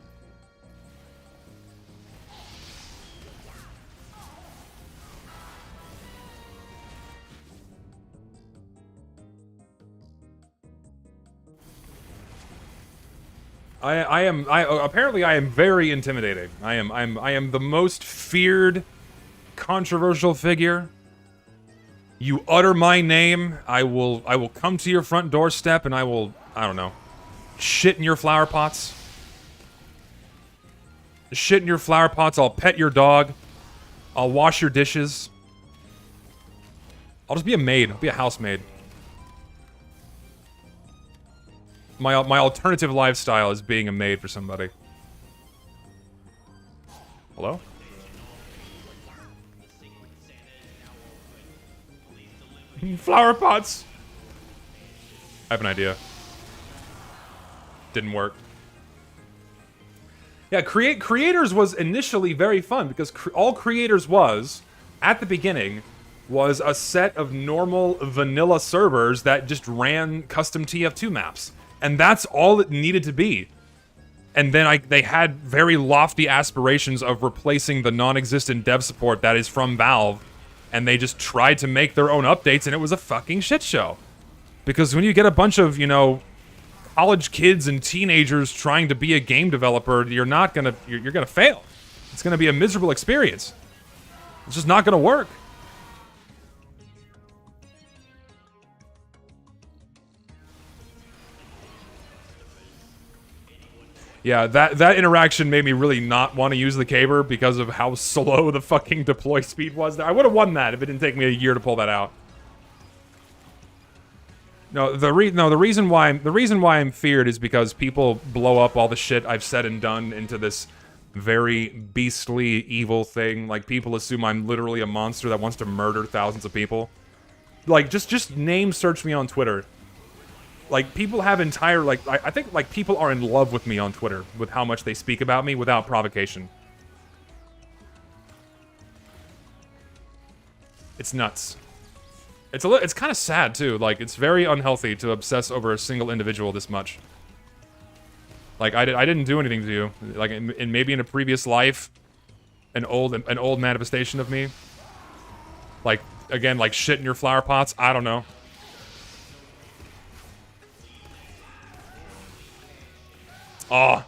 apparently I am very intimidating. I am the most feared controversial figure. You utter my name, I will come to your front doorstep and I don't know, shit in your flower pots. Shit in your flower pots, I'll pet your dog. I'll wash your dishes. I'll just be a maid, I'll be a housemaid. My alternative lifestyle is being a maid for somebody. Hello? Flower pots! I have an idea. Didn't work. Yeah, Creators was initially very fun because all Creators was, at the beginning, was a set of normal vanilla servers that just ran custom TF2 maps. And that's all it needed to be. And then they had very lofty aspirations of replacing the non-existent dev support that is from Valve. And they just tried to make their own updates, and it was a fucking shit show. Because when you get a bunch of, you know, college kids and teenagers trying to be a game developer, you're gonna fail. It's gonna be a miserable experience. It's just not gonna work. Yeah, that interaction made me really not want to use the caber because of how slow the fucking deploy speed was. I would have won that if it didn't take me a year to pull that out. No, the reason why I'm feared is because people blow up all the shit I've said and done into this very beastly, evil thing. Like, people assume I'm literally a monster that wants to murder thousands of people. Like, just name search me on Twitter. Like, people have entire, like, I think, like, people are in love with me on Twitter with how much they speak about me without provocation. It's nuts. It's kind of sad, too. Like, it's very unhealthy to obsess over a single individual this much. Like, I didn't do anything to you. Like, maybe in a previous life, an old manifestation of me. Like, again, like shit in your flower pots. I don't know. Oh.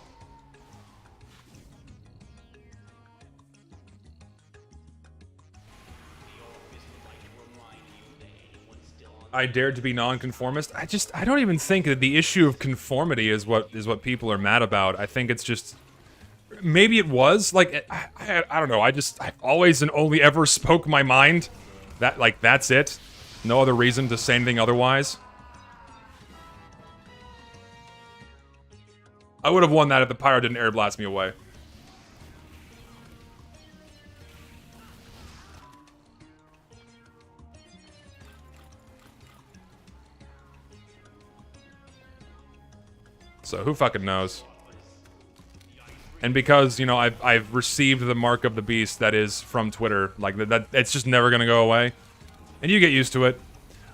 I dared to be nonconformist. I don't even think that the issue of conformity is what people are mad about. I think it's just, maybe it was like, I don't know. I always and only ever spoke my mind. That's it. No other reason to say anything otherwise. I would have won that if the pyro didn't air blast me away. So who fucking knows? And because, you know, I've received the mark of the beast that is from Twitter, like that it's just never gonna go away. And you get used to it.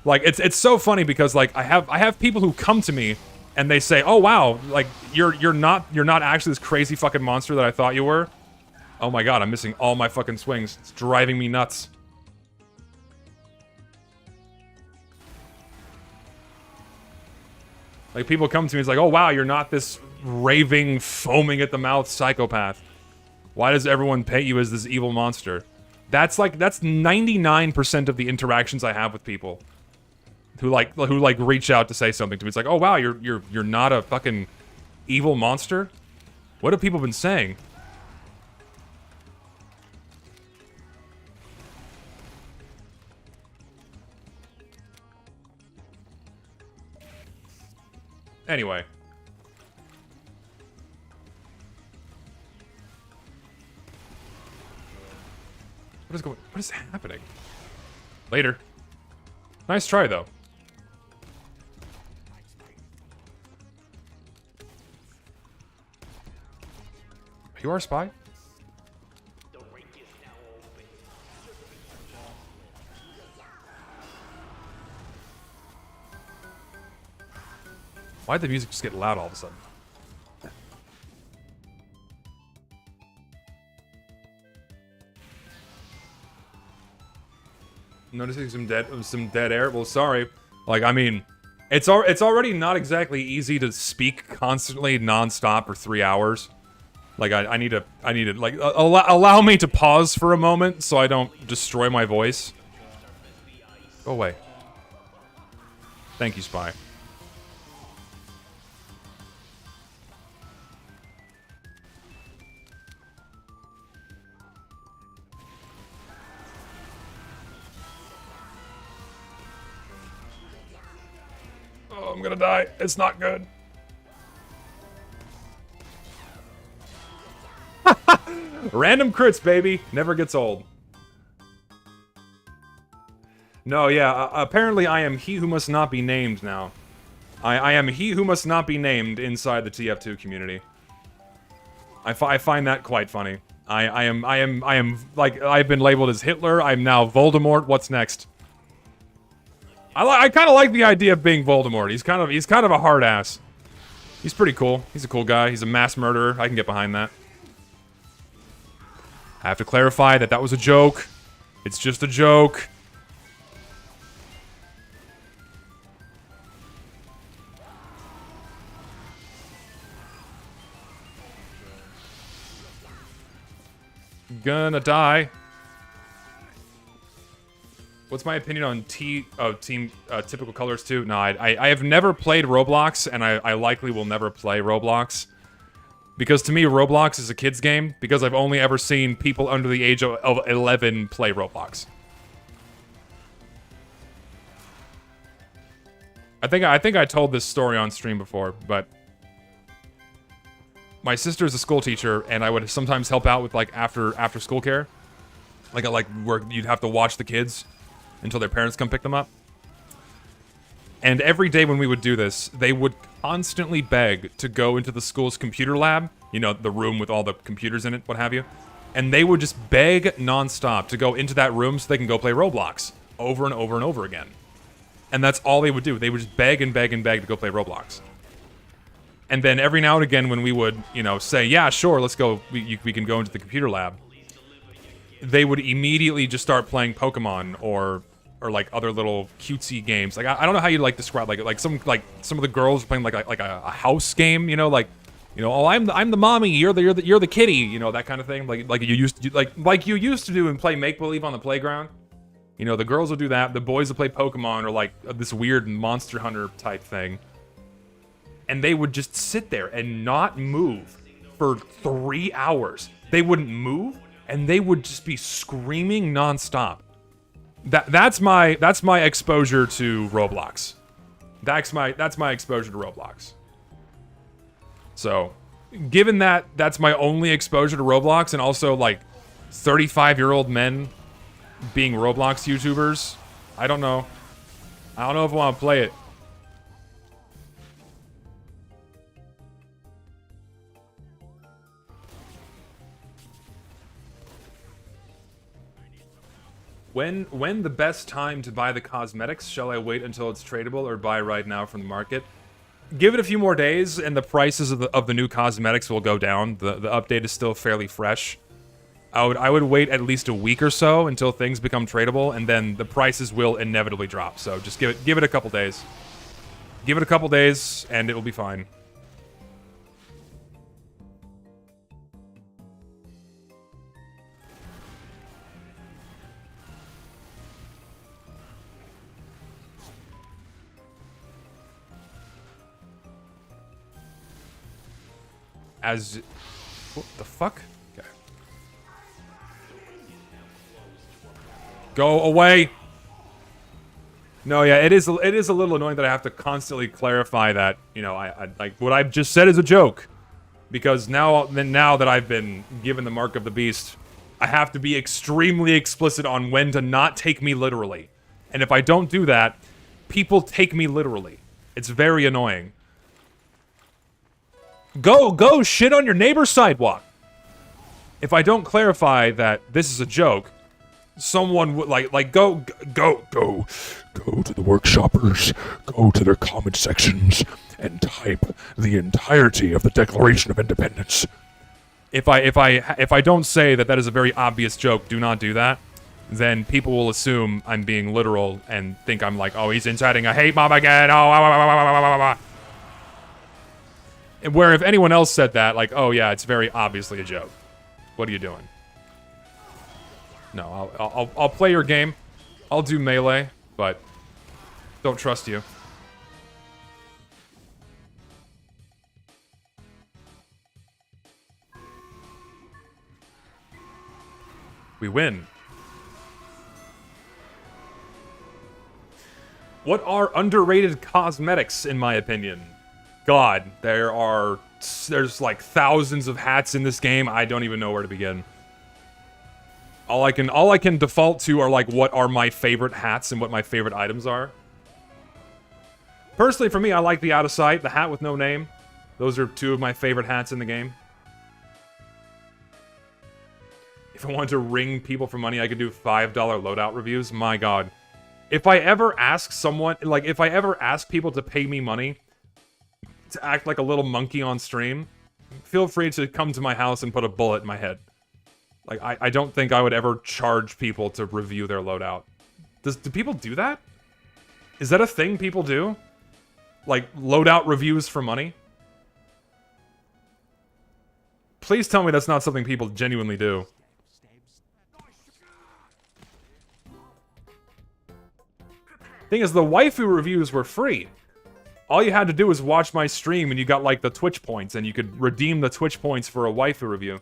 Like it's so funny because like I have people who come to me and they say, "Oh wow, like you're not actually this crazy fucking monster that I thought you were." Oh my god, I'm missing all my fucking swings. It's driving me nuts. Like, people come to me, it's like, oh wow, you're not this raving, foaming at the mouth psychopath. Why does everyone paint you as this evil monster? That's 99% of the interactions I have with people who reach out to say something to me. It's like, oh wow, you're not a fucking evil monster? What have people been saying? Anyway. What is happening? Later. Nice try, though. You are a spy? Why'd the music just get loud all of a sudden? Noticing some dead air. Well, sorry. Like, I mean, it's already not exactly easy to speak constantly, nonstop for 3 hours. Like, I need to like allow me to pause for a moment so I don't destroy my voice. Go away. Thank you, Spy. Oh, I'm gonna die. It's not good. Random crits, baby. Never gets old. No, yeah, apparently I am he who must not be named now. I am he who must not be named inside the TF2 community. I find that quite funny. I am, like, I've been labeled as Hitler. I'm now Voldemort. What's next? I kind of like the idea of being Voldemort. He's kind of a hard ass. He's pretty cool. He's a cool guy. He's a mass murderer. I can get behind that. I have to clarify that was a joke. It's just a joke. Gonna die. What's my opinion on Team Typical Colors 2? No, I have never played Roblox, and I likely will never play Roblox. Because to me, Roblox is a kid's game, because I've only ever seen people under the age of 11 play Roblox. I think I told this story on stream before, but my sister's a school teacher, and I would sometimes help out with, like, after school care. Like where you'd have to watch the kids until their parents come pick them up. And every day when we would do this, they would constantly beg to go into the school's computer lab, you know, the room with all the computers in it, what have you. And they would just beg nonstop to go into that room so they can go play Roblox over and over and over again. And that's all they would do. They would just beg and beg and beg to go play Roblox. And then every now and again when we would, you know, say, yeah, sure, let's go, we can go into the computer lab, they would immediately just start playing Pokemon or like other little cutesy games. Like I don't know how you like describe like some of the girls playing like a house game, you know, like, you know, oh, I'm the mommy, you're the kitty, you know, that kind of thing. Like you used to do, like you used to do and play make believe on the playground. You know, the girls will do that. The boys will play Pokemon or like this weird Monster Hunter type thing. And they would just sit there and not move for 3 hours. They wouldn't move, and they would just be screaming nonstop. That's my exposure to Roblox. That's my exposure to Roblox. So, given that that's my only exposure to Roblox, and also like 35-year-old men being Roblox YouTubers, I don't know. I don't know if I want to play it. When the best time to buy the cosmetics? Shall I wait until it's tradable or buy right now from the market? Give it a few more days and the prices of the new cosmetics will go down. The update is still fairly fresh. I would wait at least a week or so until things become tradable, and then the prices will inevitably drop. So just give it a couple days. Give it a couple days, and it will be fine. As... What the fuck? Okay. Go away! No, yeah, it is a little annoying that I have to constantly clarify that, you know, I like, what I've just said is a joke. Because now that I've been given the mark of the beast, I have to be extremely explicit on when to not take me literally. And if I don't do that, people take me literally. It's very annoying. Go shit on your neighbor's sidewalk. If I don't clarify that this is a joke, someone would go to the workshoppers, go to their comment sections, and type the entirety of the Declaration of Independence. If I don't say that is a very obvious joke, do not do that, then people will assume I'm being literal and think I'm like, oh, he's inciting a hate mob again. Oh, where if anyone else said that, like, oh yeah, it's very obviously a joke. What are you doing? No, I'll play your game. I'll do melee, but don't trust you. We win. What are underrated cosmetics, in my opinion? God, there's like thousands of hats in this game. I don't even know where to begin. All I can default to are like what are my favorite hats and what my favorite items are. Personally, for me, I like the Out of Sight, the hat with no name. Those are two of my favorite hats in the game. If I wanted to ring people for money, I could do $5 loadout reviews. My God. If I ever ask someone, like, if I ever ask people to pay me money to act like a little monkey on stream, feel free to come to my house and put a bullet in my head. Like, I don't think I would ever charge people to review their loadout. Do people do that? Is that a thing people do? Like, loadout reviews for money? Please tell me that's not something people genuinely do. Thing is, the waifu reviews were free. All you had to do was watch my stream and you got, like, the Twitch points, and you could redeem the Twitch points for a waifu review.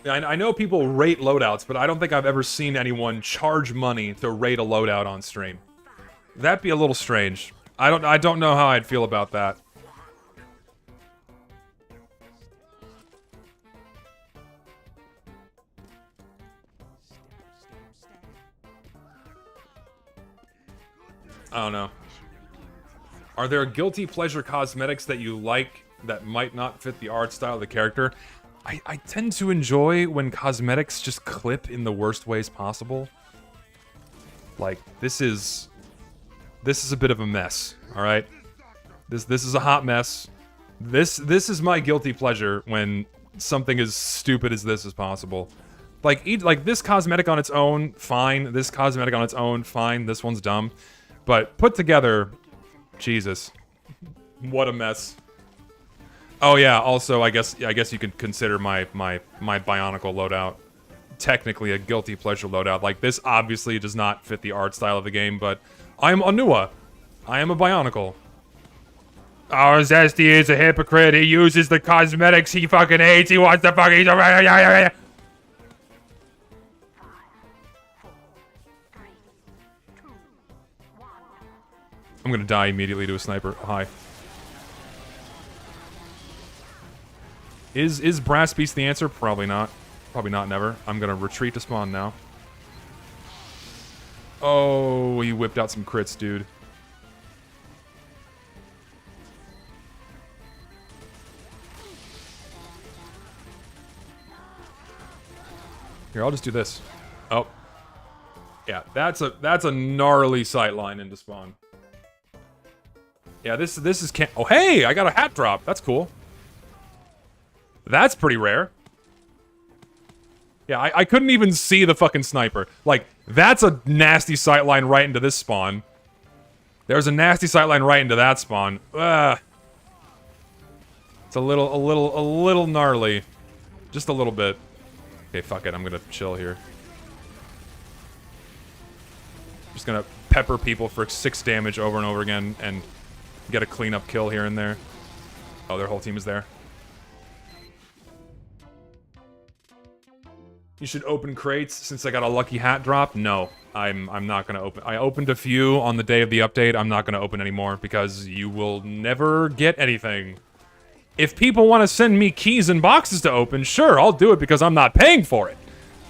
Yeah, I know people rate loadouts, but I don't think I've ever seen anyone charge money to rate a loadout on stream. That'd be a little strange. I don't know how I'd feel about that. I don't know. Are there guilty pleasure cosmetics that you like that might not fit the art style of the character? I tend to enjoy when cosmetics just clip in the worst ways possible. Like, this is a bit of a mess, alright? This is a hot mess. This is my guilty pleasure when something as stupid as this is possible. Like, this cosmetic on its own, fine. This cosmetic on its own, fine. This one's dumb. But put together, Jesus. What a mess. Oh yeah, also I guess you could consider my Bionicle loadout technically a guilty pleasure loadout. Like, this obviously does not fit the art style of the game, but I am Anua. I am a Bionicle. Oh, Zesty is a hypocrite. He uses the cosmetics he fucking hates. He wants to fucking... I'm gonna die immediately to a sniper. Hi. Is Brass Beast the answer? Probably not. Probably not, never. I'm gonna retreat to spawn now. Oh, he whipped out some crits, dude. Here, I'll just do this. Oh. Yeah, that's a gnarly sightline into spawn. Yeah, this is can't. Oh, hey, I got a hat drop. That's cool. That's pretty rare. Yeah, I couldn't even see the fucking sniper. Like, that's a nasty sightline right into this spawn. There's a nasty sightline right into that spawn. Ugh. It's a little gnarly. Just a little bit. Okay, fuck it. I'm gonna chill here. Just gonna pepper people for 6 damage over and over again and get a cleanup kill here and there. Oh, their whole team is there. You should open crates since I got a lucky hat drop. No, I'm not gonna open. I opened a few on the day of the update. I'm not gonna open anymore because you will never get anything. If people want to send me keys and boxes to open, sure, I'll do it because I'm not paying for it.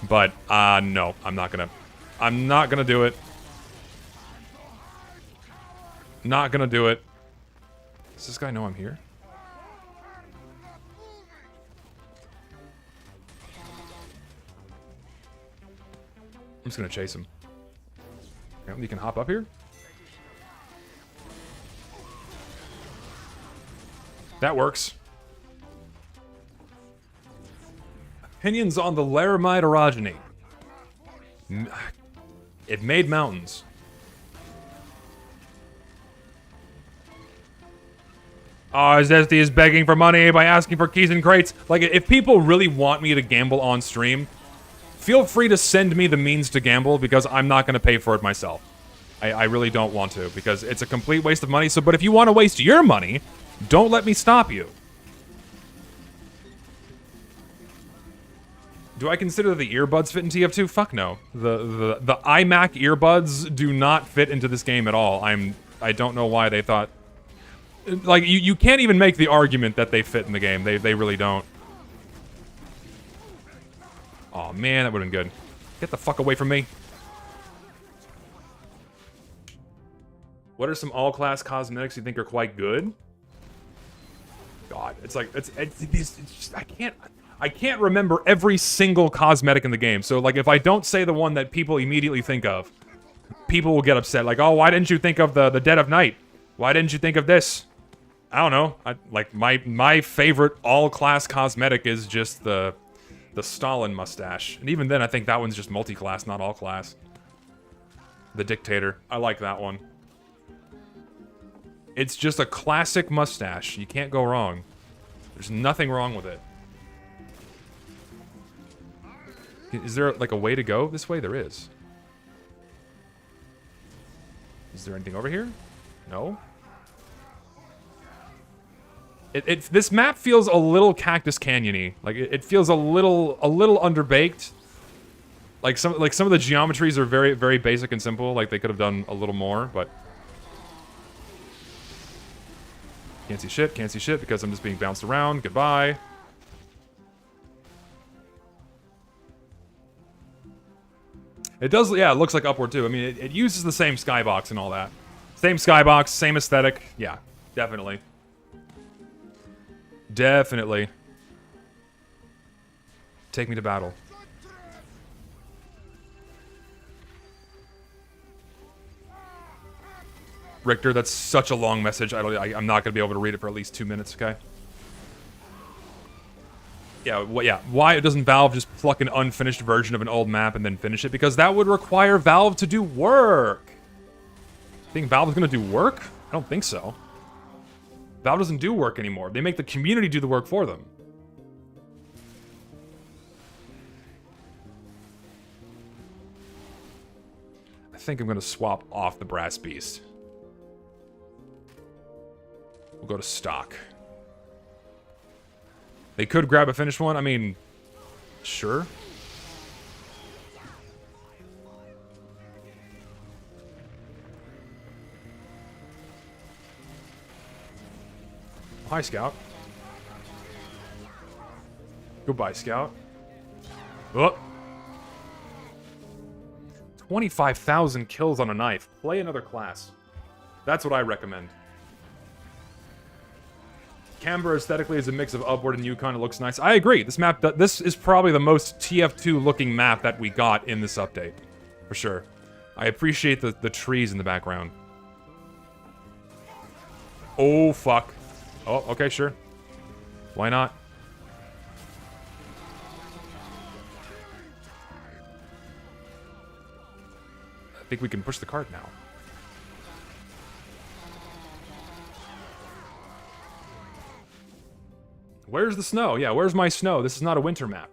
But no, I'm not gonna do it. Not gonna do it. Does this guy know I'm here? I'm just gonna chase him. Okay, you can hop up here? That works. Opinions on the Laramide orogeny. It made mountains. Oh, Zesty is begging for money by asking for keys and crates. Like, if people really want me to gamble on stream, feel free to send me the means to gamble because I'm not going to pay for it myself. I really don't want to because it's a complete waste of money. So, but if you want to waste your money, don't let me stop you. Do I consider the earbuds fit in TF2? Fuck no. The iMac earbuds do not fit into this game at all. I don't know why they thought. Like, you can't even make the argument that they fit in the game. They really don't. Oh man, that would have been good. Get the fuck away from me. What are some all-class cosmetics you think are quite good? God, it's like it's just, I can't remember every single cosmetic in the game. So like if I don't say the one that people immediately think of, people will get upset. Like, oh, why didn't you think of the Dead of Night? Why didn't you think of this? I don't know. Like my favorite all-class cosmetic is just the Stalin mustache. And even then, I think that one's just multi-class, not all-class. The Dictator. I like that one. It's just a classic mustache. You can't go wrong. There's nothing wrong with it. Is there, like, a way to go this way? There is. Is there anything over here? No? This map feels a little Cactus Canyon-y. Like it feels a little underbaked. Like some of the geometries are very, very basic and simple. Like they could have done a little more, but can't see shit because I'm just being bounced around. Goodbye. It does, yeah, it looks like Upward too. I mean, it uses the same skybox and all that. Same skybox, same aesthetic. Yeah, definitely. Definitely. Take me to battle. Richter, that's such a long message. I'm not gonna be able to read it for at least 2 minutes. Okay. Yeah. Why doesn't Valve just pluck an unfinished version of an old map and then finish it? Because that would require Valve to do work. Think Valve is gonna do work? I don't think so. Valve doesn't do work anymore. They make the community do the work for them. I think I'm gonna swap off the Brass Beast. We'll go to stock. They could grab a finished one. I mean, sure. Hi, Scout. Goodbye, Scout. Oh. 25,000 kills on a knife. Play another class. That's what I recommend. Canberra aesthetically is a mix of Upward and Yukon. It looks nice. I agree. This map, this is probably the most TF2 looking map that we got in this update. For sure. I appreciate the trees in the background. Oh, fuck. Oh, okay, sure. Why not? think we can push the cart now. Where's the snow? Yeah, where's my snow? This is not a winter map.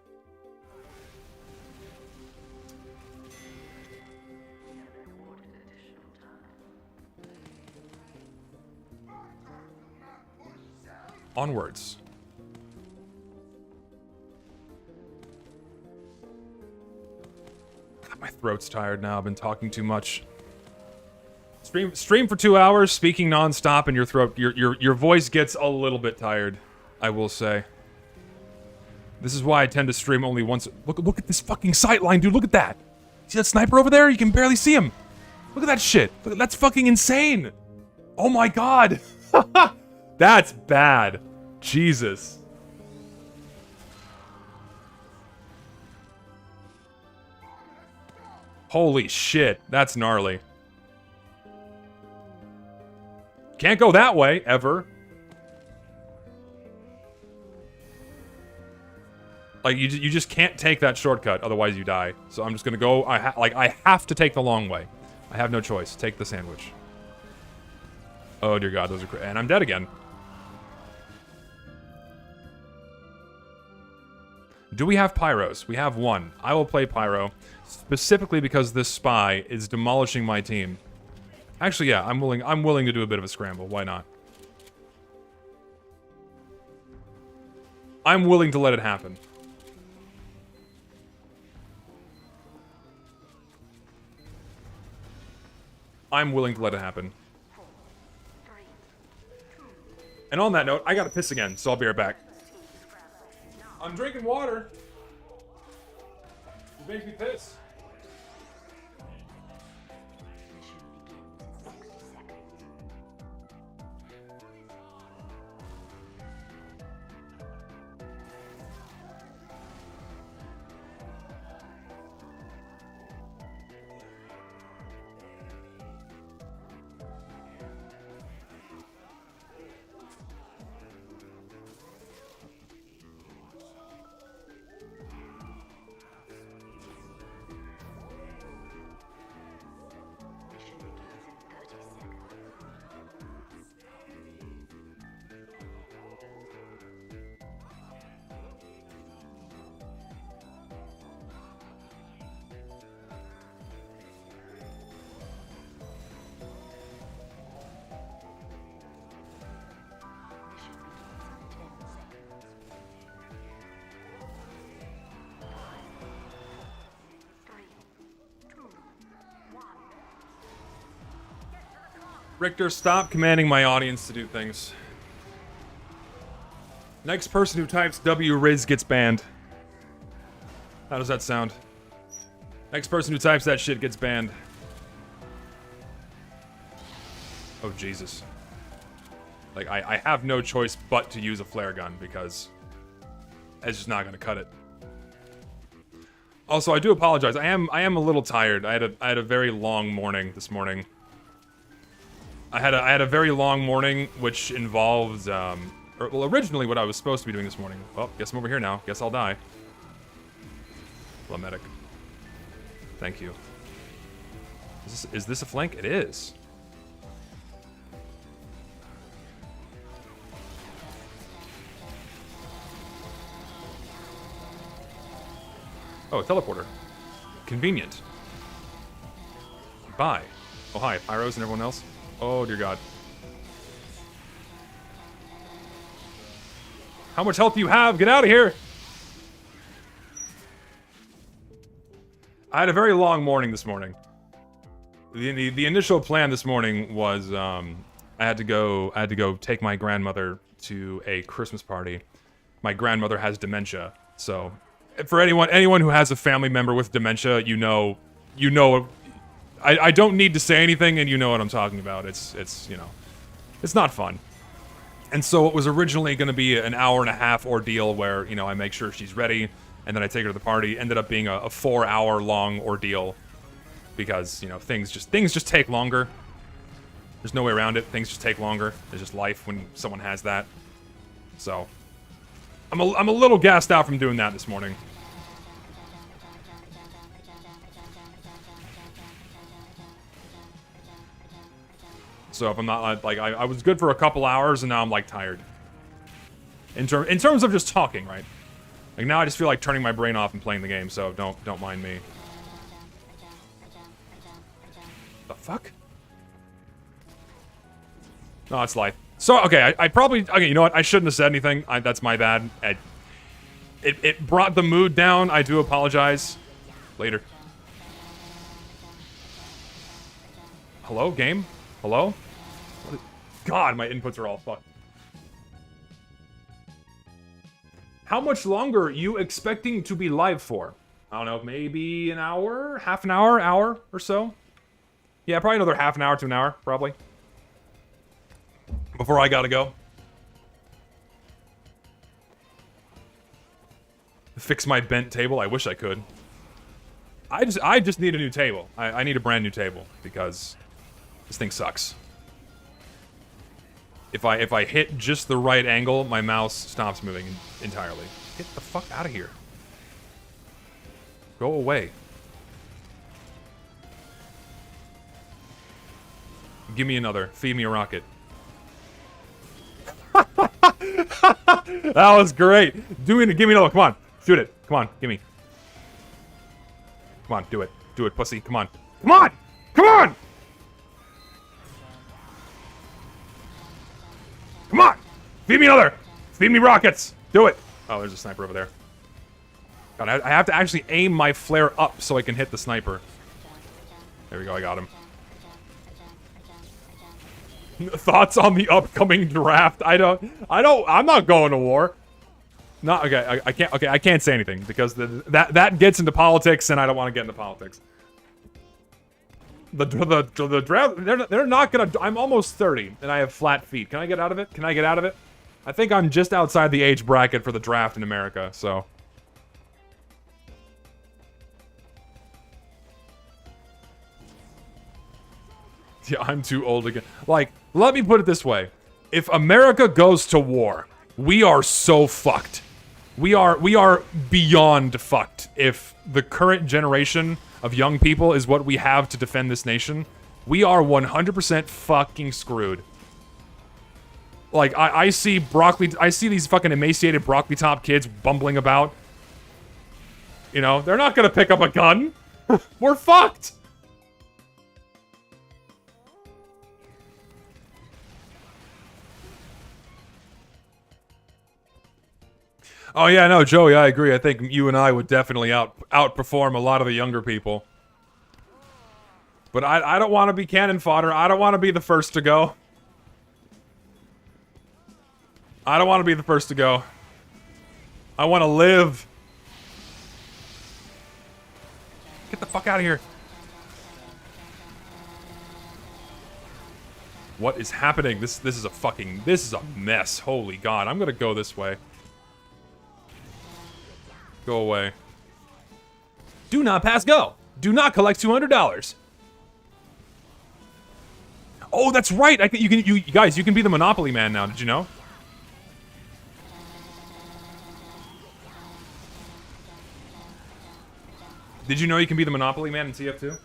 Onwards. God, my throat's tired now. I've been talking too much. Stream for 2 hours, speaking non-stop, and your throat, your voice gets a little bit tired, I will say. This is why I tend to stream only once. Look at this fucking sightline, dude. Look at that. See that sniper over there? You can barely see him. Look at that shit. That's fucking insane. Oh my god. That's bad. Jesus. Holy shit. That's gnarly. Can't go that way, ever. Like, you just can't take that shortcut, otherwise you die. So I'm just gonna go, I have to take the long way. I have no choice. Take the sandwich. Oh dear god, those are and I'm dead again. Do we have pyros? We have one. I will play pyro, specifically because this spy is demolishing my team. Actually, yeah, I'm willing to do a bit of a scramble. Why not? I'm willing to let it happen. I'm willing to let it happen. And on that note, I gotta piss again, so I'll be right back. I'm drinking water. It makes me piss. Richter, stop commanding my audience to do things. Next person who types WRiz gets banned. How does that sound? Next person who types that shit gets banned. Oh, Jesus. Like, I have no choice but to use a flare gun because it's just not gonna cut it. Also, I do apologize. I am a little tired. I had a very long morning this morning. I had a very long morning, which involved, well, originally what I was supposed to be doing this morning. Well, guess I'm over here now. Guess I'll die. Hello, medic. Thank you. Is this a flank? It is. Oh, a teleporter. Convenient. Bye. Oh, hi, Pyros and everyone else. Oh, dear God. How much health do you have? Get out of here! I had a very long morning this morning. The initial plan this morning was I had to go take my grandmother to a Christmas party. My grandmother has dementia, so for anyone who has a family member with dementia, you know. I don't need to say anything, and you know what I'm talking about. It's you know, it's not fun. And so it was originally going to be an hour-and-a-half ordeal where, you know, I make sure she's ready, and then I take her to the party. Ended up being a 4-hour-long ordeal because, you know, things just take longer. There's no way around it. Things just take longer. It's just life when someone has that. So I'm a little gassed out from doing that this morning. So if I'm not like I was good for a couple hours and now I'm like tired. In terms of just talking, right? Like now I just feel like turning my brain off and playing the game. So don't mind me. The fuck? No, it's life. So okay, I probably okay. You know what? I shouldn't have said anything. That's my bad. It brought the mood down. I do apologize. Later. Hello, game? Hello? God, my inputs are all fucked. How much longer are you expecting to be live for? I don't know, maybe an hour? Half an hour? Hour or so? Yeah, probably another half an hour to an hour, probably. Before I gotta go. Fix my bent table? I wish I could. I just need a new table. I need a brand new table because this thing sucks. If I hit just the right angle, my mouse stops moving entirely. Get the fuck out of here. Go away. Give me another. Feed me a rocket. That was great. Give me another. Come on. Shoot it. Come on. Give me. Come on. Do it. Do it, pussy. Come on. Come on! Come on! Come on! Feed me another! Feed me rockets! Do it! Oh, there's a sniper over there. God, I have to actually aim my flare up so I can hit the sniper. There we go, I got him. Thoughts on the upcoming draft? I'm not going to war. Not okay. I can't say anything because that gets into politics, and I don't want to get into politics. The draft. They're not gonna. I'm almost 30, and I have flat feet. Can I get out of it? Can I get out of it? I think I'm just outside the age bracket for the draft in America. So. Yeah, I'm too old again. Like, let me put it this way. If America goes to war, we are so fucked. We are beyond fucked. If the current generation of young people is what we have to defend this nation, we are 100% fucking screwed. Like, I see these fucking emaciated broccoli top kids bumbling about. You know, they're not gonna pick up a gun. We're fucked. Oh yeah, no, Joey, I agree. I think you and I would definitely outperform a lot of the younger people. But I don't want to be cannon fodder. I don't want to be the first to go. I don't want to be the first to go. I want to live. Get the fuck out of here. What is happening? This is a mess. Holy God. I'm gonna go this way. Go away. Do not pass go. Do not collect $200. Oh, that's right. You guys, you can be the Monopoly man now. Did you know? Did you know you can be the Monopoly man in TF2?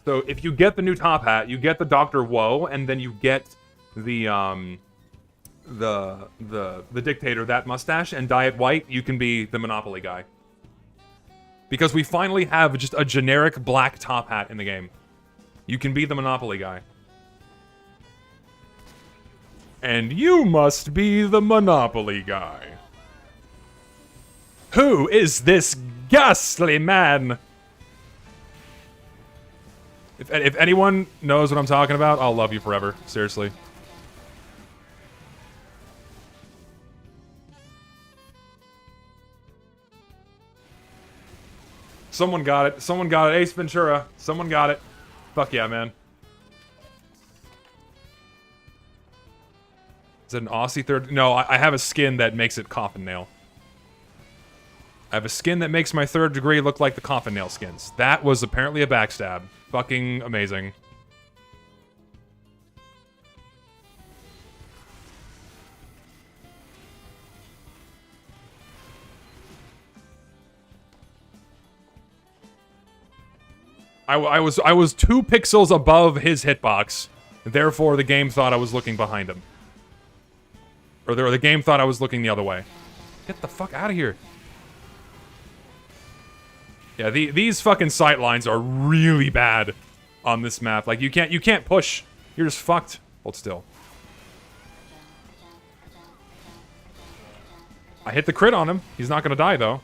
So if you get the new top hat, you get the Dr. Woe, and then you get the dictator, that mustache, and dye it white, you can be the Monopoly guy. Because we finally have just a generic black top hat in the game. You can be the Monopoly guy. And you must be the Monopoly guy. Who is this ghastly man? If anyone knows what I'm talking about, I'll love you forever. Seriously. Someone got it. Someone got it. Ace Ventura. Someone got it. Fuck yeah, man. Is it an Aussie third? No, I have a skin that makes it coffin nail. I have a skin that makes my third degree look like the coffin nail skins. That was apparently a backstab. Fucking amazing. I was 2 pixels above his hitbox, Therefore, the game thought I was looking behind him. Or the game thought I was looking the other way. Get the fuck out of here. Yeah, these fucking sight lines are really bad on this map. Like, you can't push. You're just fucked. Hold still. I hit the crit on him. He's not gonna die, though.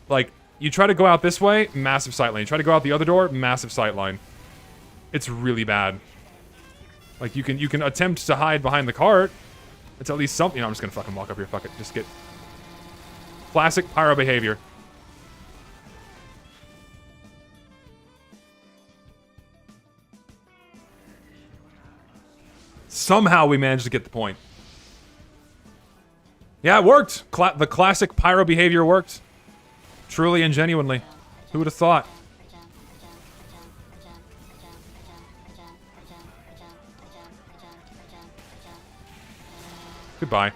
Like, you try to go out this way, massive sight line. You try to go out the other door, massive sight line. It's really bad. Like, you can attempt to hide behind the cart. It's at least something. You know, I'm just gonna fucking walk up here. Fuck it. Just get... Classic pyro behavior. Somehow we managed to get the point. Yeah, it worked. The classic pyro behavior worked. Truly and genuinely. Who would have thought? Goodbye.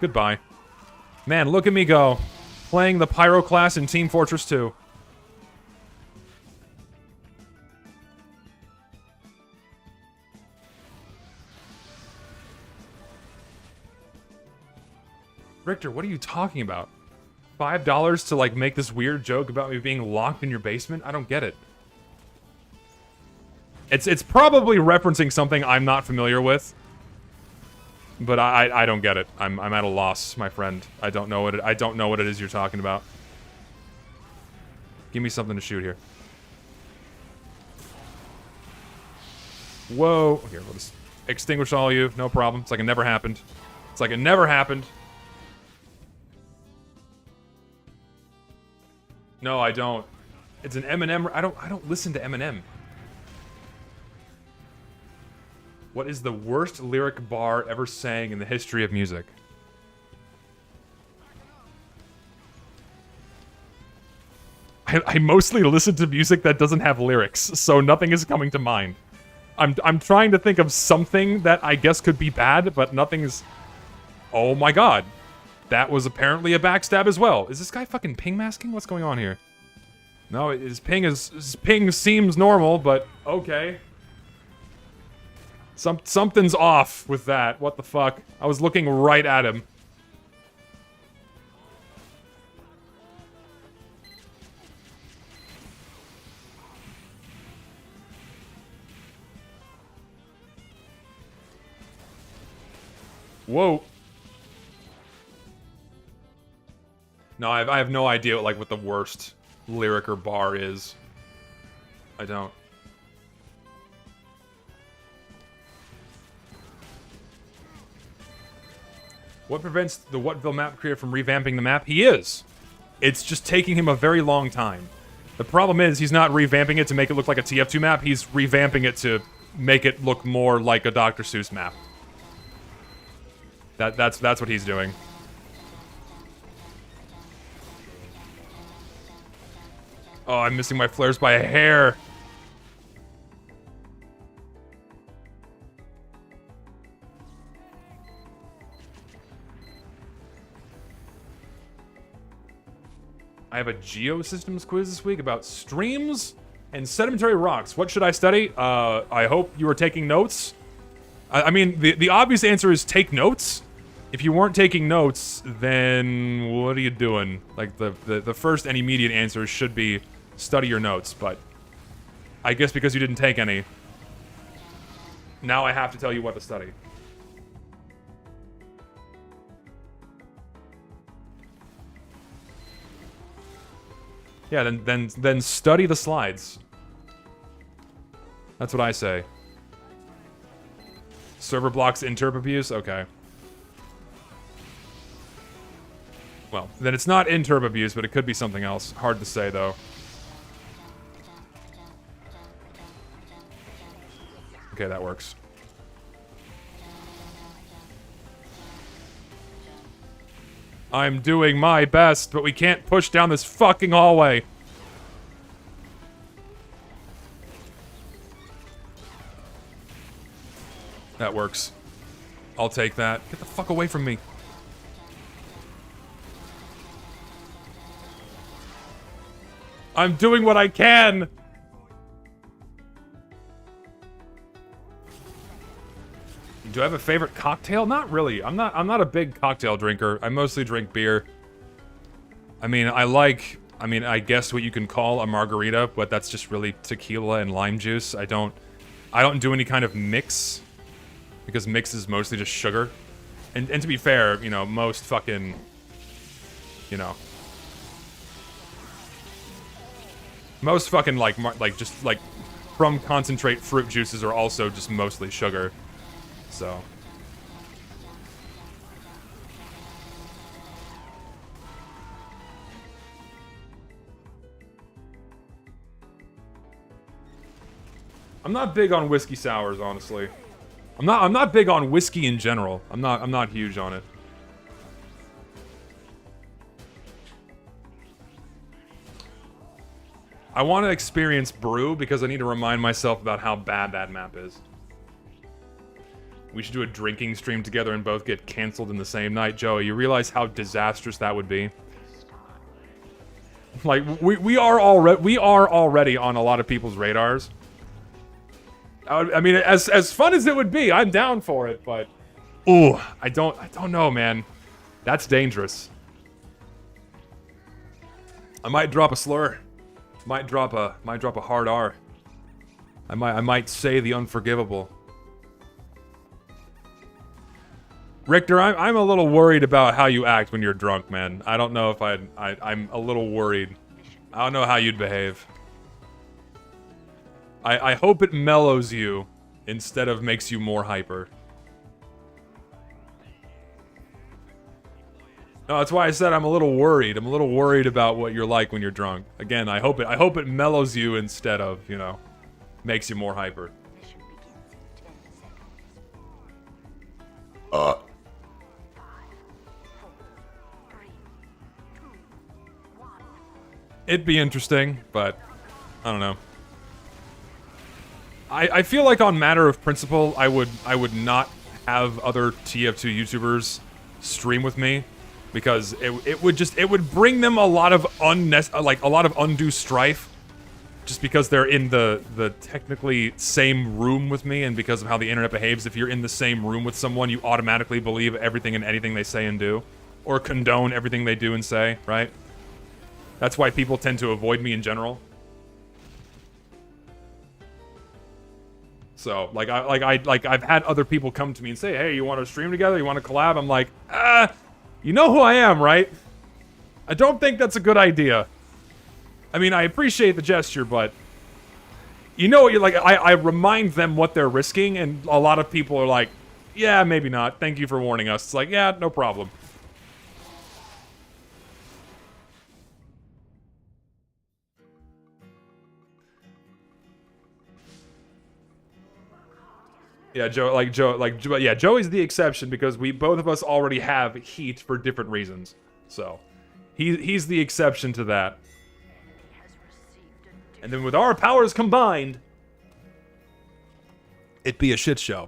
Goodbye. Man, look at me go. Playing the pyro class in Team Fortress 2. Richter, what are you talking about? $5 to, like, make this weird joke about me being locked in your basement? I don't get it. It's probably referencing something I'm not familiar with. But I don't get it. I'm at a loss, my friend. I don't know what it is you're talking about. Give me something to shoot here. Whoa. Here, we'll just extinguish all of you. No problem. It's like it never happened. It's like it never happened. No, I don't. It's an Eminem. I don't listen to Eminem. What is the worst lyric bar ever sang in the history of music? I mostly listen to music that doesn't have lyrics, so nothing is coming to mind. I'm trying to think of something that I guess could be bad, but nothing's... Oh my god. That was apparently a backstab as well. Is this guy fucking ping masking? What's going on here? No, his ping seems normal, but okay. Something's off with that. What the fuck? I was looking right at him. Whoa. No, I have no idea what the worst lyric or bar is. I don't. What prevents the Whatville map creator from revamping the map? He is. It's just taking him a very long time. The problem is he's not revamping it to make it look like a TF2 map. He's revamping it to make it look more like a Dr. Seuss map. That's what he's doing. Oh, I'm missing my flares by a hair. I have a Geosystems quiz this week about streams and sedimentary rocks. What should I study? I hope you were taking notes. I mean, the obvious answer is take notes. If you weren't taking notes, then what are you doing? Like, the first and immediate answer should be study your notes, but I guess because you didn't take any, now I have to tell you what to study. Yeah, then study the slides. That's what I say. Server blocks interp abuse? Okay. Well, then it's not interp abuse, but it could be something else. Hard to say, though. Okay, that works. I'm doing my best, but we can't push down this fucking hallway. That works. I'll take that. Get the fuck away from me. I'm doing what I can! Do I have a favorite cocktail? Not really. I'm not a big cocktail drinker. I mostly drink beer. I mean, I guess what you can call a margarita, but that's just really tequila and lime juice. I don't do any kind of mix, because mix is mostly just sugar. And to be fair, you know, most fucking, you know, most fucking like just like from concentrate fruit juices are also just mostly sugar. So I'm not big on whiskey sours, honestly. I'm not big on whiskey in general. I'm not huge on it. I want to experience brew because I need to remind myself about how bad that map is. We should do a drinking stream together and both get canceled in the same night. Joey, you realize how disastrous that would be? Like, we are already on a lot of people's radars. I mean, as fun as it would be, I'm down for it, but ooh, I don't know, man. That's dangerous. I might drop a slur. Might drop a hard R. I might say the unforgivable. Richter, I'm a little worried about how you act when you're drunk, man. I don't know if I'm a little worried. I don't know how you'd behave. I hope it mellows you instead of makes you more hyper. No, that's why I said I'm a little worried. I'm a little worried about what you're like when you're drunk. Again, I hope it mellows you instead of, you know, makes you more hyper. It'd be interesting, but I don't know. I feel like on matter of principle, I would not have other TF2 YouTubers stream with me, because it would bring them a lot of undue strife, just because they're in the technically same room with me, and because of how the internet behaves. If you're in the same room with someone, you automatically believe everything and anything they say and do, or condone everything they do and say, right? That's why people tend to avoid me in general. So, I've had other people come to me and say, hey, you want to stream together? You want to collab? I'm like, you know who I am, right? I don't think that's a good idea. I mean, I appreciate the gesture, but you know what you're like, I remind them what they're risking, and a lot of people are like, yeah, maybe not. Thank you for warning us. It's like, yeah, no problem. Yeah, Joey's the exception because both of us already have heat for different reasons. So, he's the exception to that. And then with our powers combined, it'd be a shit show.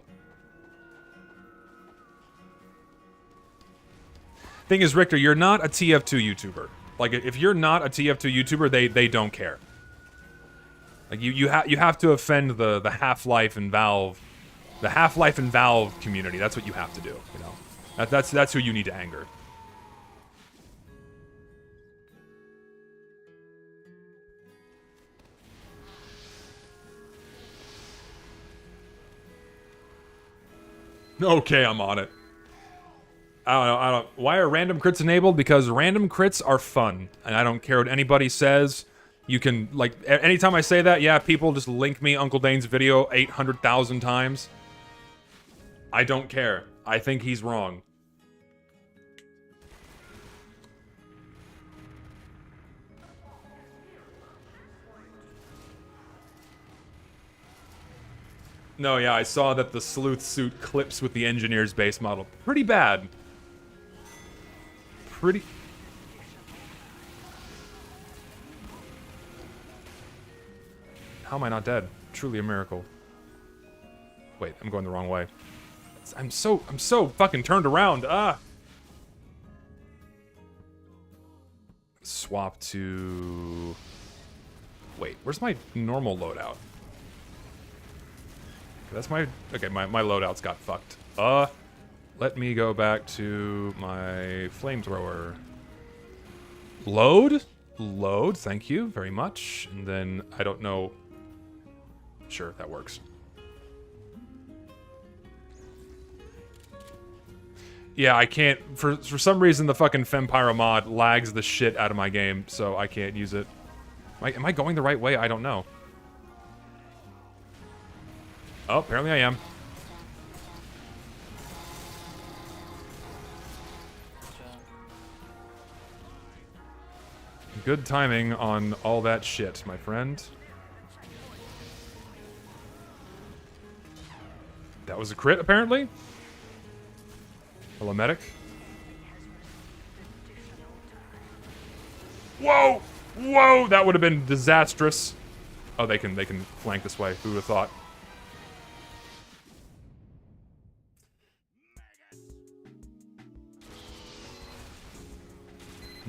Thing is, Richter, you're not a TF2 YouTuber. Like, if you're not a TF2 YouTuber, they don't care. Like, you have to offend the Half-Life and Valve. The Half-Life and Valve community, that's what you have to do, you know? That's who you need to anger. Okay, I'm on it. I don't. Why are random crits enabled? Because random crits are fun, and I don't care what anybody says. You can, like, anytime I say that, yeah, people just link me Uncle Dane's video 800,000 times. I don't care. I think he's wrong. No, yeah, I saw that the sleuth suit clips with the engineer's base model. Pretty bad. Pretty... How am I not dead? Truly a miracle. Wait, I'm going the wrong way. I'm so fucking turned around. Swap to... Wait, where's my normal loadout? That's my... Okay, my loadouts got fucked. Let me go back to my flamethrower. Load? Load, thank you very much. And then, I don't know... Sure, that works. Yeah, I can't... For some reason, the fucking Fempyro mod lags the shit out of my game, so I can't use it. Am I going the right way? I don't know. Oh, apparently I am. Good timing on all that shit, my friend. That was a crit, apparently. Hello, medic. Whoa! Whoa! That would have been disastrous. Oh, they can flank this way. Who would have thought?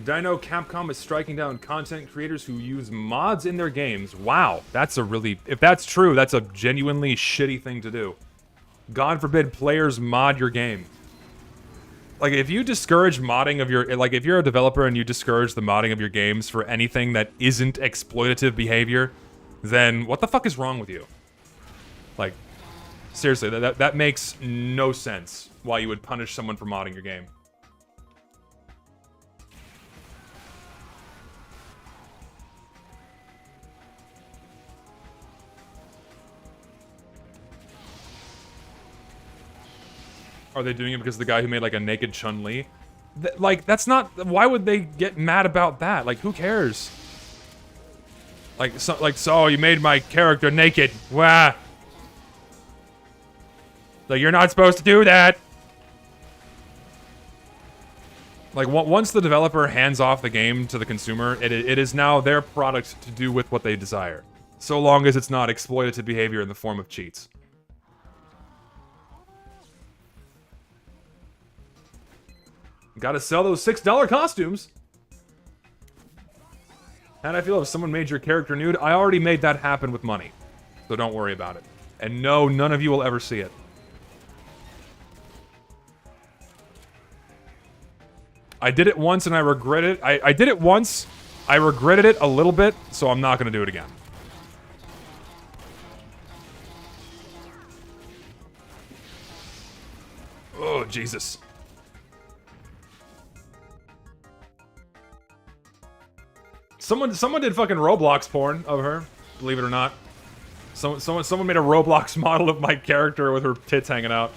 Dino Capcom is striking down content creators who use mods in their games. Wow, that's a really... If that's true, that's a genuinely shitty thing to do. God forbid players mod your game. Like, if you discourage modding of your... Like, if you're a developer and you discourage the modding of your games for anything that isn't exploitative behavior, then what the fuck is wrong with you? Like, seriously, that makes no sense why you would punish someone for modding your game. Are they doing it because of the guy who made, like, a naked Chun-Li? Like, that's not... Why would they get mad about that? Like, who cares? So you made my character naked. Wah! Like, you're not supposed to do that! Like, once the developer hands off the game to the consumer, it is now their product to do with what they desire. So long as it's not exploitative behavior in the form of cheats. Gotta sell those $6 costumes. How'd I feel if someone made your character nude? I already made that happen with money. So don't worry about it. And no, none of you will ever see it. I did it once and I regret it. I did it once. I regretted it a little bit, so I'm not gonna do it again. Oh, Jesus. Someone did fucking Roblox porn of her, believe it or not. Someone made a Roblox model of my character with her tits hanging out.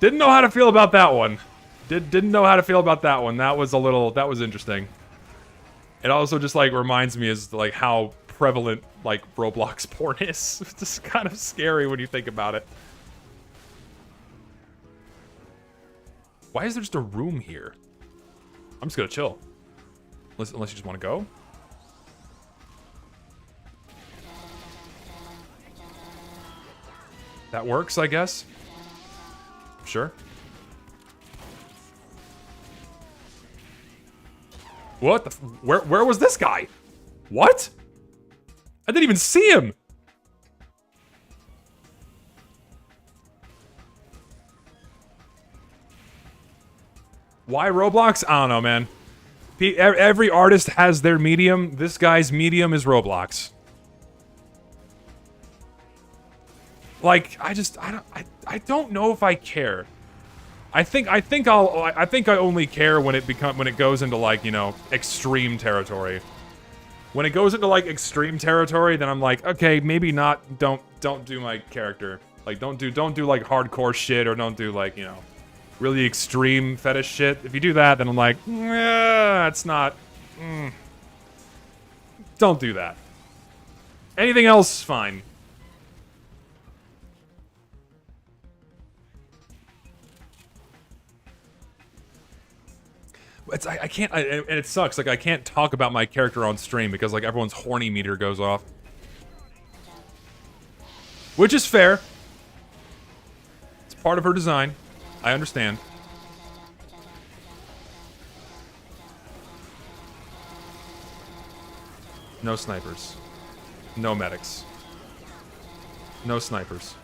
Didn't know how to feel about that one. Didn't know how to feel about that one. That was interesting. It also just, like, reminds me as, like, how prevalent, like, Roblox porn is. It's just kind of scary when you think about it. Why is there just a room here? I'm just gonna chill. Unless you just want to go. That works, I guess. Sure. What the where was this guy? What? I didn't even see him. Why Roblox? I don't know, man. Every artist has their medium. This guy's medium is Roblox. Like, I don't know if I care. I think I only care when it goes into, like, you know, extreme territory. When it goes into, like, extreme territory, then I'm like, okay, maybe not. Don't do my character. Like, don't do like hardcore shit, or don't do, like, you know, really extreme fetish shit. If you do that, then I'm like, it's not. Don't do that. Anything else, fine. I can't, and it sucks. Like, I can't talk about my character on stream because, like, everyone's horny meter goes off. Which is fair. It's part of her design. I understand. No snipers. No medics. No snipers.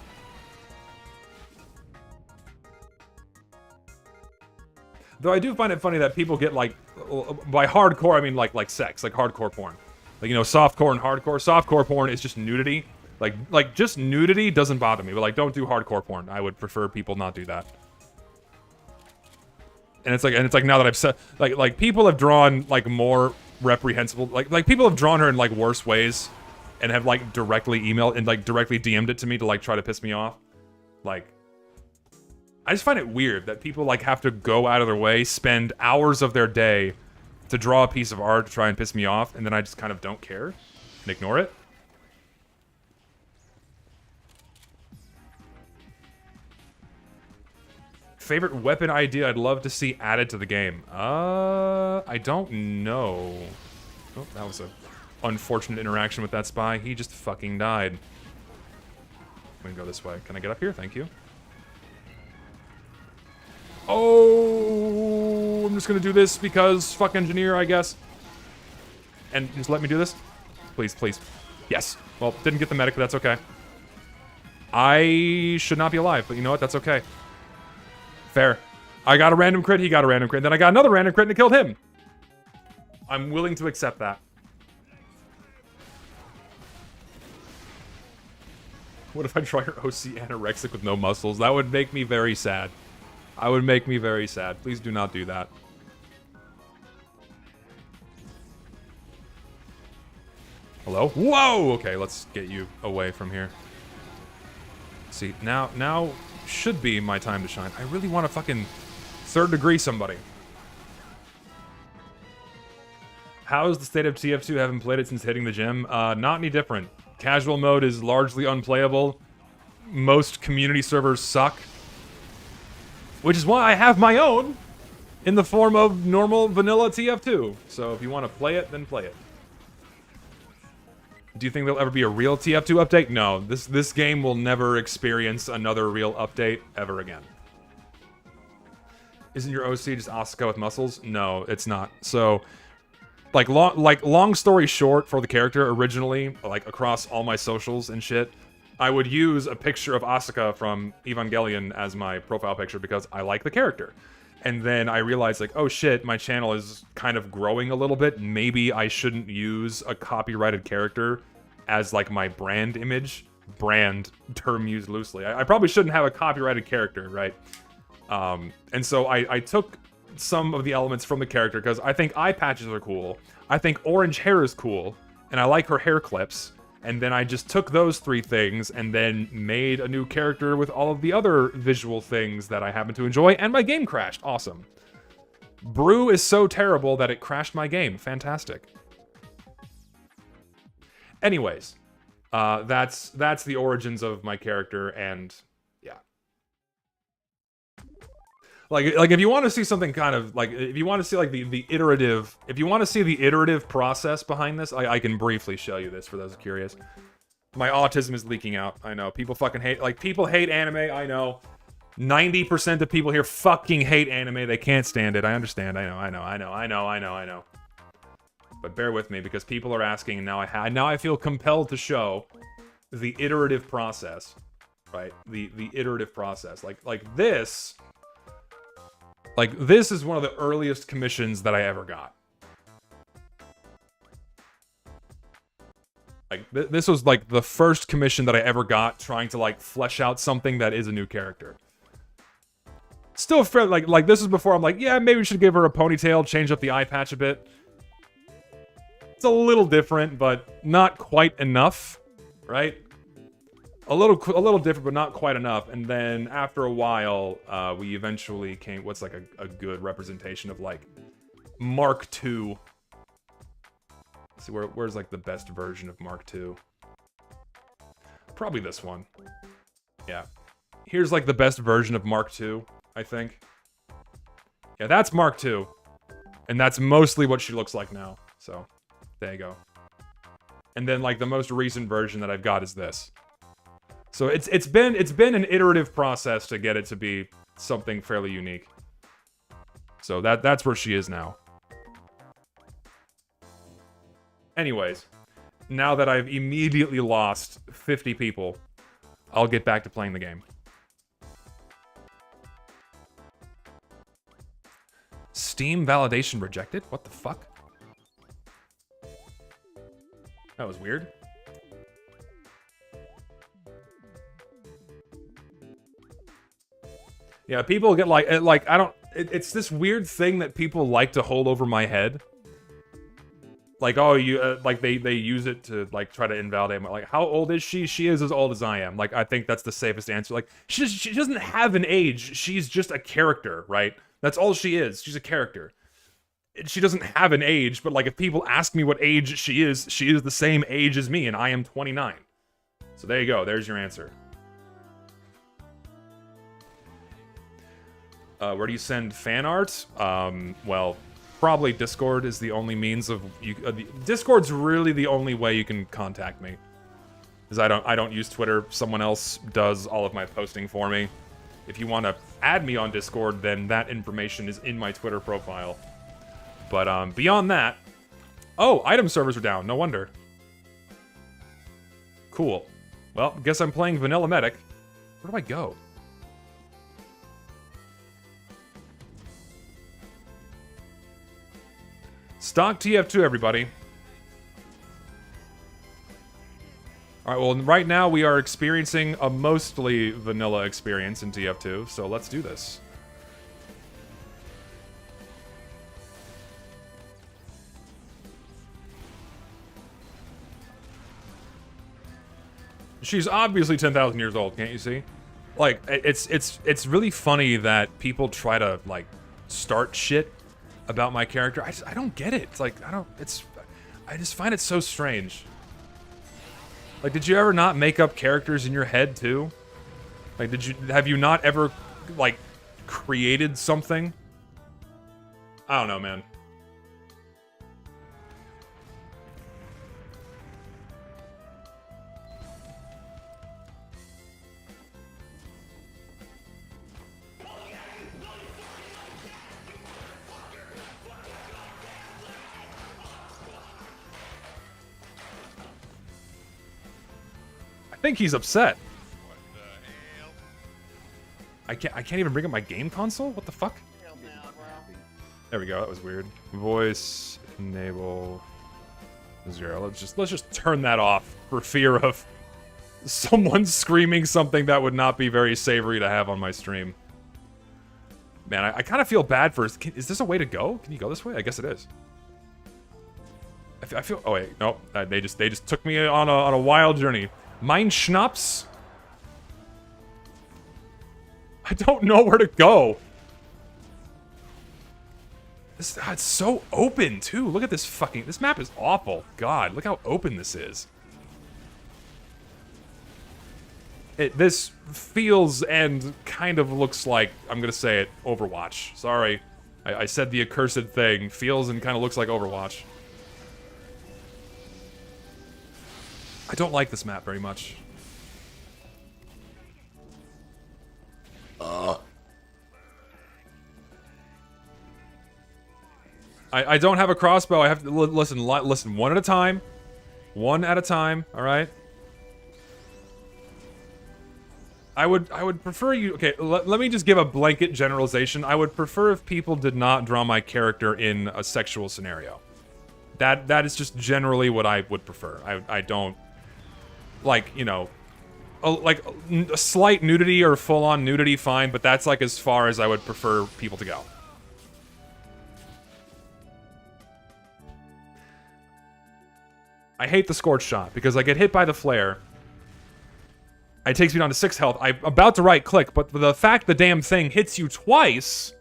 Though I do find it funny that people get like, by hardcore I mean like sex, like hardcore porn. Like, you know, softcore and hardcore. Softcore porn is just nudity. Like just nudity doesn't bother me, but like don't do hardcore porn. I would prefer people not do that. And it's like now that I've said like people have drawn like more reprehensible like people have drawn her in like worse ways and have like directly emailed and like directly DM'd it to me to like try to piss me off. Like, I just find it weird that people like have to go out of their way, spend hours of their day to draw a piece of art to try and piss me off, and then I just kind of don't care and ignore it. Favorite weapon idea I'd love to see added to the game? I don't know. Oh, that was a unfortunate interaction with that spy. He just fucking died. I'm gonna go this way. Can I get up here? Thank you. Oh, I'm just gonna do this because fuck engineer, I guess. And just let me do this? Please, please. Yes. Well, didn't get the medic, but that's okay. I should not be alive, but you know what? That's okay. Fair. I got a random crit, he got a random crit, then I got another random crit and it killed him. I'm willing to accept that. What if I draw your OC anorexic with no muscles? That would make me very sad. I would make me very sad. Please do not do that. Hello? Whoa! Okay, let's get you away from here. See, now should be my time to shine. I really want to fucking third degree somebody. How is the state of TF2? Haven't played it since hitting the gym. Not any different. Casual mode is largely unplayable. Most community servers suck. Which is why I have my own in the form of normal vanilla TF2. So if you want to play it, then play it. Do you think there'll ever be a real TF2 update? No, this game will never experience another real update ever again. Isn't your OC just Asuka with muscles? No, it's not. So, long story short, for the character originally, like across all my socials and shit, I would use a picture of Asuka from Evangelion as my profile picture because I like the character. And then I realized, like, oh shit, my channel is kind of growing a little bit. Maybe I shouldn't use a copyrighted character as, like, my brand image. Brand, term used loosely. I probably shouldn't have a copyrighted character, right? And so I took some of the elements from the character because I think eye patches are cool. I think orange hair is cool. And I like her hair clips. And then I just took those three things and then made a new character with all of the other visual things that I happen to enjoy, and my game crashed. Awesome. Brew is so terrible that it crashed my game. Fantastic. Anyways, that's the origins of my character, and yeah. Like if you want to see something kind of like, if you want to see like the iterative, if you want to see the iterative process behind this, I can briefly show you this for those curious. My autism is leaking out. I know people fucking hate, like people hate anime. I know 90% of people here fucking hate anime. They can't stand it. I understand. I know. But bear with me because people are asking, and now I feel compelled to show the iterative process, right? The iterative process. Like this. Like, this is one of the earliest commissions that I ever got. Like, this was, like, the first commission that I ever got trying to, like, flesh out something that is a new character. Still fair, like this is before I'm like, yeah, maybe we should give her a ponytail, change up the eye patch a bit. It's a little different, but not quite enough, right? A little different, but not quite enough. And then after a while, we eventually came. What's like a good representation of like Mark II? Let's see where's like the best version of Mark II? Probably this one. Yeah. Here's like the best version of Mark II, I think. Yeah, that's Mark II, and that's mostly what she looks like now. So there you go. And then like the most recent version that I've got is this. So it's been an iterative process to get it to be something fairly unique. So that's where she is now. Anyways, now that I've immediately lost 50 people, I'll get back to playing the game. Steam validation rejected? What the fuck? That was weird. Yeah, people get like I don't. It's this weird thing that people like to hold over my head. Like, oh, you like they use it to like try to invalidate my, like, how old is she? She is as old as I am. Like, I think that's the safest answer. Like, she doesn't have an age. She's just a character, right? That's all she is. She's a character. She doesn't have an age, but like if people ask me what age she is the same age as me, and I am 29. So there you go. There's your answer. Where do you send fan art? Well, probably Discord is the only means of you. Discord's really the only way you can contact me, because I don't use Twitter. Someone else does all of my posting for me. If you want to add me on Discord, then that information is in my Twitter profile. But beyond that, oh, item servers are down. No wonder. Cool. Well, guess I'm playing Vanilla Medic. Where do I go? Stock TF2, everybody. Alright, well, right now we are experiencing a mostly vanilla experience in TF2, so let's do this. She's obviously 10,000 years old, can't you see? Like, it's really funny that people try to, like, start shit about my character. I don't get it. It's like, I just find it so strange. Like, did you ever not make up characters in your head, too? Like, have you not ever, like, created something? I don't know, man. I think he's upset. I can't even bring up my game console? What the fuck? There we go, that was weird. Voice enable 0. Let's just turn that off for fear of someone screaming something that would not be very savory to have on my stream. Man, I kind of feel bad for... Is this a way to go? Can you go this way? I guess it is. I feel... Oh wait, nope. They just took me on a wild journey. Mein Schnaps? I don't know where to go. It's so open, too. Look at this fucking... This map is awful. God, look how open this is. This feels and kind of looks like... I'm gonna say it, Overwatch. Sorry. I said the accursed thing. Feels and kind of looks like Overwatch. I don't like this map very much. I don't have a crossbow. I have to listen one at a time. One at a time, all right? I would prefer you... Okay, let me just give a blanket generalization. I would prefer if people did not draw my character in a sexual scenario. That is just generally what I would prefer. I don't... Like, you know, a slight nudity or full-on nudity, fine, but that's like as far as I would prefer people to go. I hate the scorch shot because I get hit by the flare. It takes me down to 6 health. I'm about to right-click, but the fact the damn thing hits you twice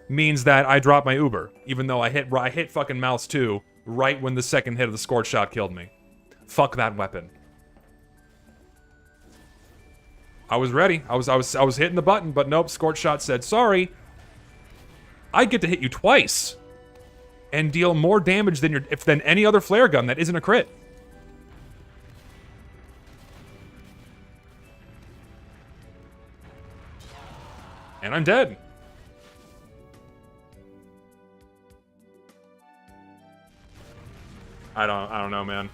means that I drop my Uber, even though I hit fucking mouse 2 right when the second hit of the scorch shot killed me. Fuck that weapon. I was ready. I was hitting the button, but nope, Scorch Shot said, sorry. I get to hit you twice and deal more damage than any other flare gun that isn't a crit. And I'm dead. I don't know, man.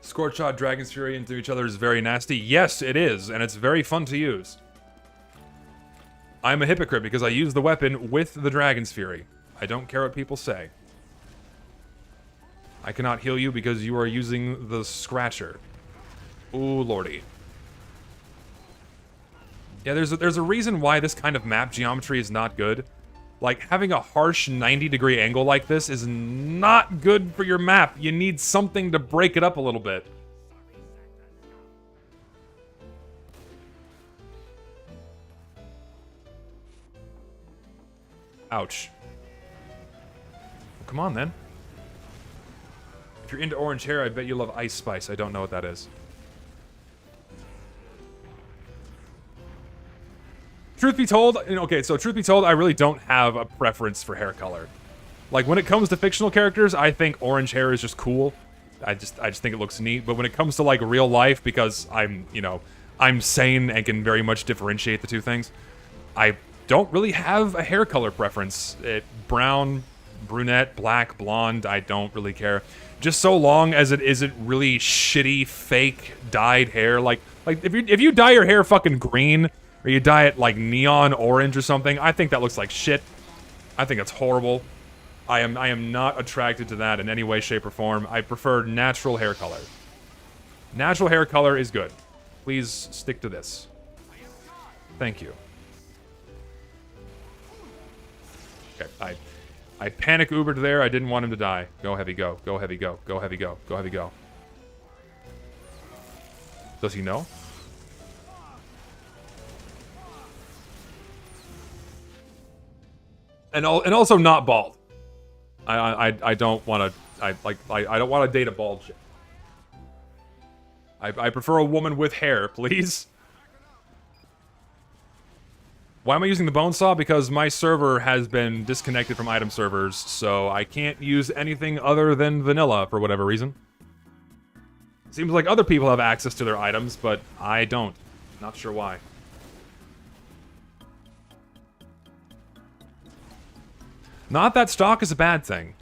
Scorch Shot, Dragon's Fury into each other is very nasty. Yes, it is, and it's very fun to use. I'm a hypocrite because I use the weapon with the Dragon's Fury. I don't care what people say. I cannot heal you because you are using the Scratcher. Ooh, lordy. Yeah, there's a reason why this kind of map geometry is not good. Like, having a harsh 90-degree angle like this is not good for your map. You need something to break it up a little bit. Ouch. Well, come on, then. If you're into orange hair, I bet you love Ice Spice. I don't know what that is. Truth be told, okay, so truth be told, I really don't have a preference for hair color. Like, when it comes to fictional characters, I think orange hair is just cool. I just think it looks neat. But when it comes to, like, real life, because I'm, I'm sane and can very much differentiate the two things, I don't really have a hair color preference. Brown, brunette, black, blonde, I don't really care. Just so long as it isn't really shitty, fake, dyed hair. Like if you dye your hair fucking green, or you dye it like neon orange or something, I think that looks like shit. I think it's horrible. I am not attracted to that in any way, shape, or form. I prefer natural hair color. Natural hair color is good. Please stick to this. Thank you. Okay, I panic Ubered there. I didn't want him to die. Go heavy, go. Go heavy, go. Go heavy, go. Go heavy, go. Does he know? And also not bald. I don't want to. I don't want to date a bald chick. I prefer a woman with hair, please. Why am I using the bone saw? Because my server has been disconnected from item servers, so I can't use anything other than vanilla for whatever reason. Seems like other people have access to their items, but I don't. Not sure why. Not that stock is a bad thing.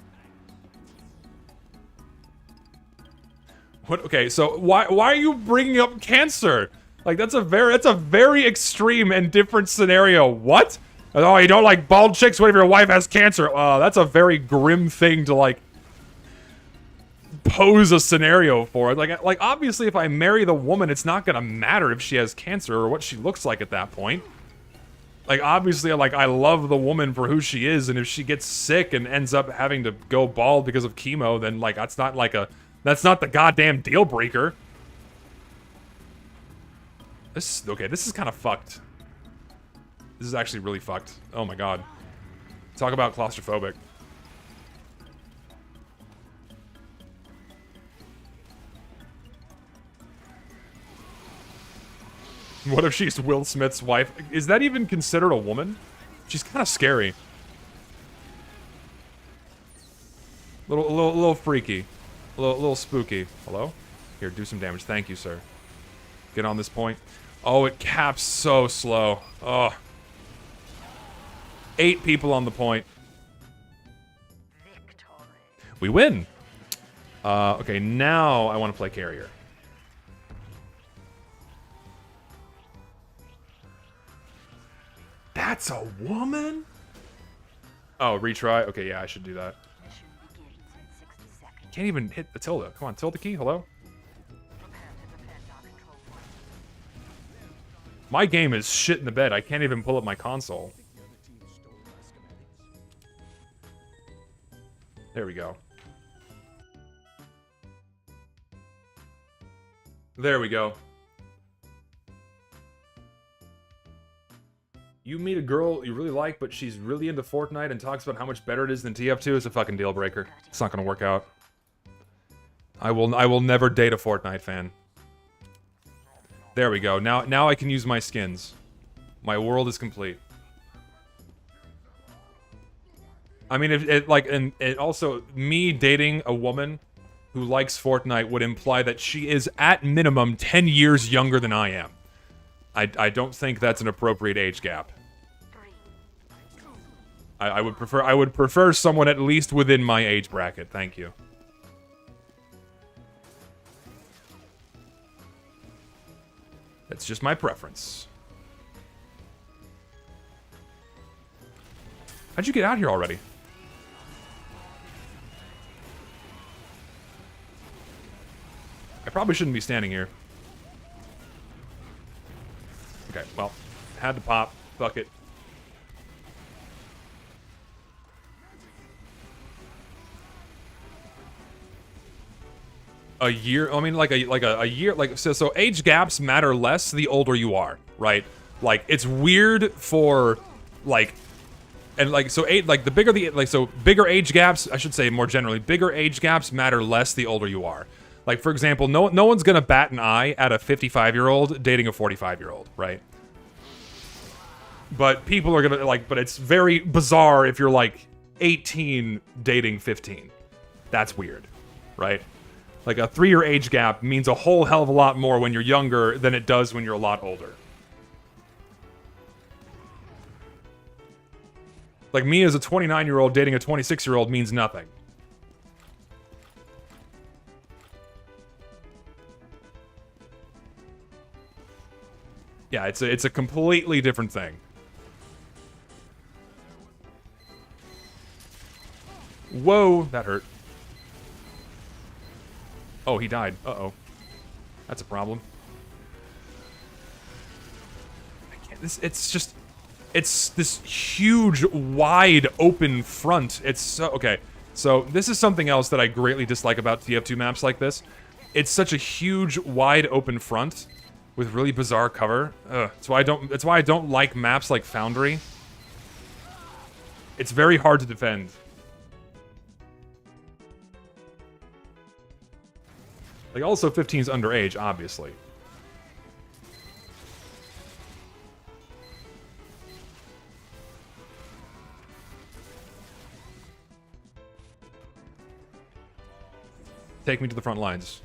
What? Okay, so why are you bringing up cancer? Like, that's a very extreme and different scenario. What? Oh, you don't like bald chicks? What if your wife has cancer? That's a very grim thing to, like, pose a scenario for. Like obviously, if I marry the woman, it's not gonna matter if she has cancer or what she looks like at that point. Like, obviously, like, I love the woman for who she is, and if she gets sick and ends up having to go bald because of chemo, then, like, that's not the goddamn deal breaker. Okay, this is kind of fucked. This is actually really fucked. Oh my god. Talk about claustrophobic. What if she's Will Smith's wife? Is that even considered a woman? She's kind of scary. Little freaky. Little spooky. Hello? Here, do some damage. Thank you, sir. Get on this point. Oh, it caps so slow. Oh. 8 people on the point. Victory. We win. Okay, now I want to play carrier. That's a woman? Oh, retry? Okay, yeah, I should do that. Mission begins in 60 seconds. Can't even hit the tilde. Come on, tilde key, hello? Prepare to defend our control point. My game is shit in the bed. I can't even pull up my console. There we go. There we go. You meet a girl you really like, but she's really into Fortnite and talks about how much better it is than TF2. It's a fucking deal breaker. It's not gonna work out. I will never date a Fortnite fan. There we go. Now I can use my skins. My world is complete. I mean, and also me dating a woman who likes Fortnite would imply that she is at minimum 10 years younger than I am. I don't think that's an appropriate age gap. 3, 2, I would prefer someone at least within my age bracket. Thank you. That's just my preference. How'd you get out here already? I probably shouldn't be standing here. Okay, well, had to pop. Fuck it. A year, I mean, like a year, like, so age gaps matter less the older you are, right? Like, it's weird for, like, and like, so like, the bigger the, like, so bigger age gaps, I should say more generally, bigger age gaps matter less the older you are. Like, for example, no one's gonna bat an eye at a 55-year-old dating a 45-year-old, right? But people are gonna, like, but it's very bizarre if you're, like, 18 dating 15. That's weird, right? Like, a 3-year age gap means a whole hell of a lot more when you're younger than it does when you're a lot older. Like, me as a 29-year-old dating a 26-year-old means nothing. Yeah, it's a completely different thing. Whoa, that hurt. Oh, he died. Uh-oh. That's a problem. I can't, it's this huge, wide, open front. It's so, okay. So, this is something else that I greatly dislike about TF2 maps like this. It's such a huge, wide, open front with really bizarre cover. That's why I don't like maps like Foundry. It's very hard to defend. Like, also 15's underage, obviously. Take me to the front lines.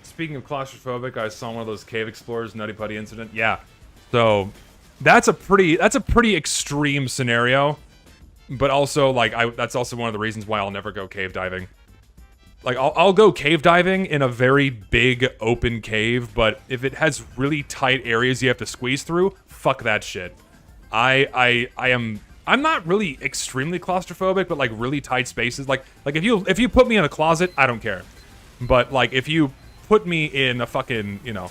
Speaking of claustrophobic, I saw one of those cave explorers nutty putty incident. Yeah. So that's a pretty extreme scenario. But also, like, that's also one of the reasons why I'll never go cave diving. Like, I'll go cave diving in a very big open cave, but if it has really tight areas you have to squeeze through, fuck that shit. I'm not really extremely claustrophobic, but like really tight spaces. Like if you put me in a closet, I don't care. But like if you put me in a fucking, you know.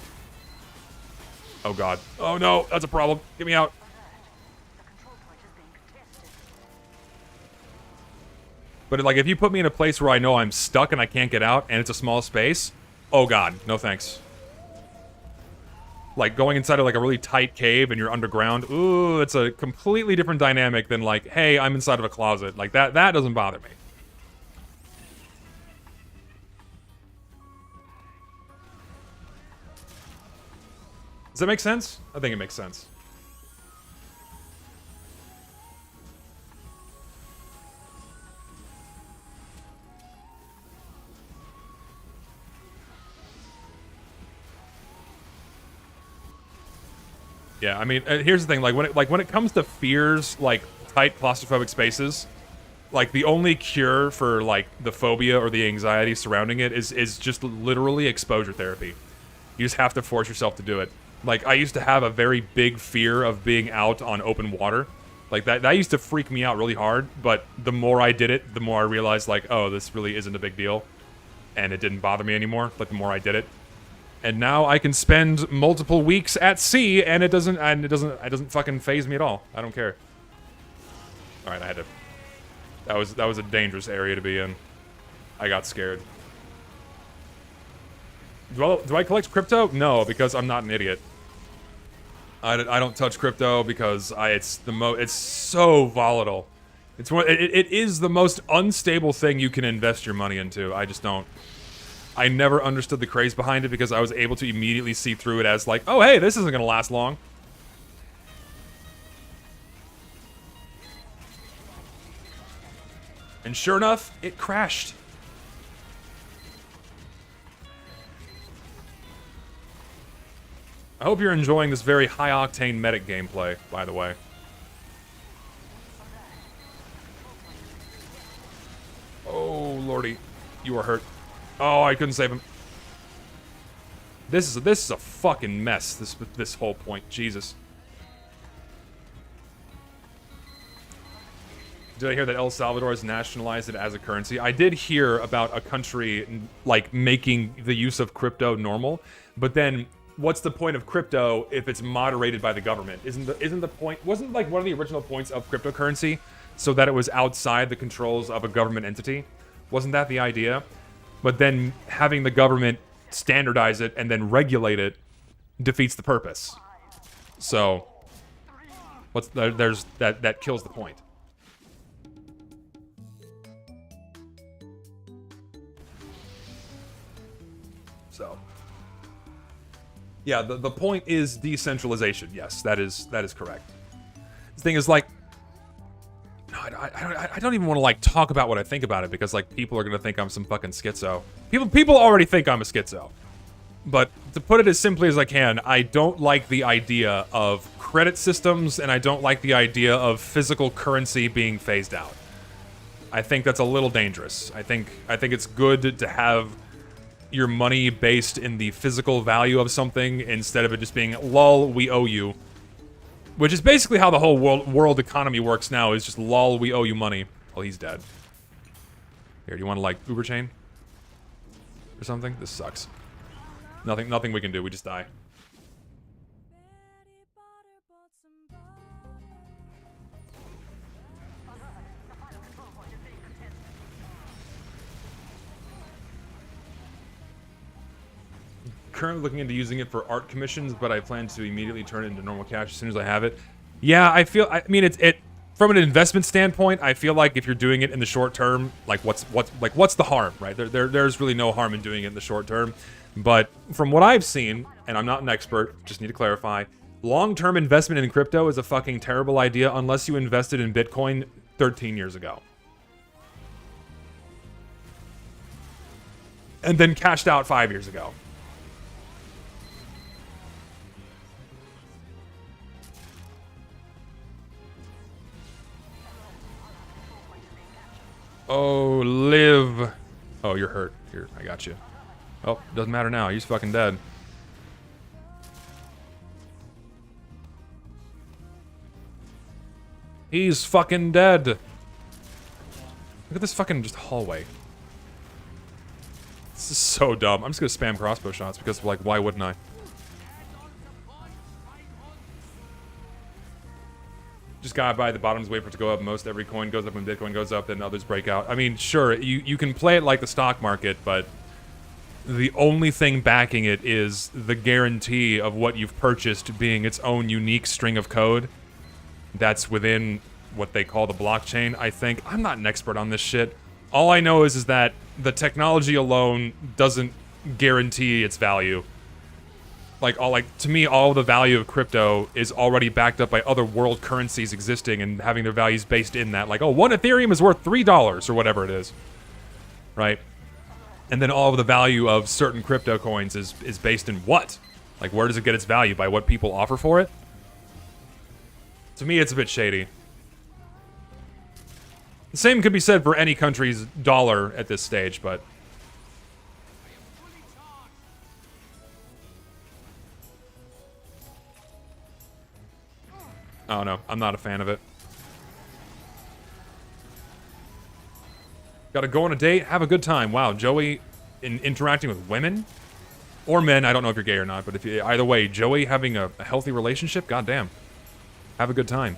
Oh god. Oh no, that's a problem. Get me out. But like if you put me in a place where I know I'm stuck and I can't get out and it's a small space, oh god, no thanks. Like going inside of like a really tight cave and you're underground, ooh, it's a completely different dynamic than like, hey, I'm inside of a closet. Like that doesn't bother me. Does that make sense? I think it makes sense. Yeah, I mean, here's the thing, like when it comes to fears, like tight claustrophobic spaces, like the only cure for like the phobia or the anxiety surrounding it is just literally exposure therapy. You just have to force yourself to do it. Like I used to have a very big fear of being out on open water. Like that used to freak me out really hard, but the more I did it, the more I realized like, oh, this really isn't a big deal. And it didn't bother me anymore, like the more I did it. And now I can spend multiple weeks at sea, and it doesn't fucking phase me at all. I don't care. All right, I had to. That was a dangerous area to be in. I got scared. Do I collect crypto? No, because I'm not an idiot. I don't touch crypto because it's so volatile. It is the most unstable thing you can invest your money into. I just don't. I never understood the craze behind it because I was able to immediately see through it as like, oh hey, this isn't gonna last long. And sure enough, it crashed. I hope you're enjoying this very high-octane medic gameplay, by the way. Shorty, you are hurt. Oh, I couldn't save him. This is a fucking mess. This whole point, Jesus. Did I hear that El Salvador has nationalized it as a currency? I did hear about a country like making the use of crypto normal, but then what's the point of crypto if it's moderated by the government? Isn't the point? Wasn't like one of the original points of cryptocurrency so that it was outside the controls of a government entity? Wasn't that the idea? But then having the government standardize it and then regulate it defeats the purpose. So that kills the point. So, yeah, the point is decentralization. Yes, that is correct. The thing is, like, no, I don't even want to like talk about what I think about it because like people are gonna think I'm some fucking schizo. People already think I'm a schizo. But to put it as simply as I can, I don't like the idea of credit systems, and I don't like the idea of physical currency being phased out. I think that's a little dangerous. I think it's good to have your money based in the physical value of something instead of it just being, lol, we owe you. Which is basically how the whole world economy works now, is just, lol, we owe you money. Well, he's dead. Here, do you want to, like, Uber chain? Or something? This sucks. Nothing we can do, we just die. Currently looking into using it for art commissions, but I plan to immediately turn it into normal cash as soon as I have it. Yeah, I mean, it from an investment standpoint, I feel like if you're doing it in the short term, like what's the harm, right? There's really no harm in doing it in the short term. But from what I've seen, and I'm not an expert, just need to clarify, long-term investment in crypto is a fucking terrible idea unless you invested in Bitcoin 13 years ago. And then cashed out 5 years ago. Oh, live. Oh, you're hurt. Here, I got you. Oh, doesn't matter now. He's fucking dead. He's fucking dead. Look at this fucking just hallway. This is so dumb. I'm just gonna spam crossbow shots because, like, why wouldn't I? Just gotta buy the bottoms, wait for it to go up. Most every coin goes up when Bitcoin goes up, then others break out. I mean, sure, you can play it like the stock market, but the only thing backing it is the guarantee of what you've purchased being its own unique string of code that's within what they call the blockchain, I think. I'm not an expert on this shit. All I know is that the technology alone doesn't guarantee its value. To me, all the value of crypto is already backed up by other world currencies existing and having their values based in that. Like, oh, one Ethereum is worth $3 or whatever it is. Right? And then all of the value of certain crypto coins is based in what? Like, where does it get its value? By what people offer for it? To me, it's a bit shady. The same could be said for any country's dollar at this stage, but... Oh no, I'm not a fan of it. Gotta go on a date, have a good time. Wow, Joey interacting with women? Or men, I don't know if you're gay or not, but if you, either way, Joey having a healthy relationship? Goddamn. Have a good time.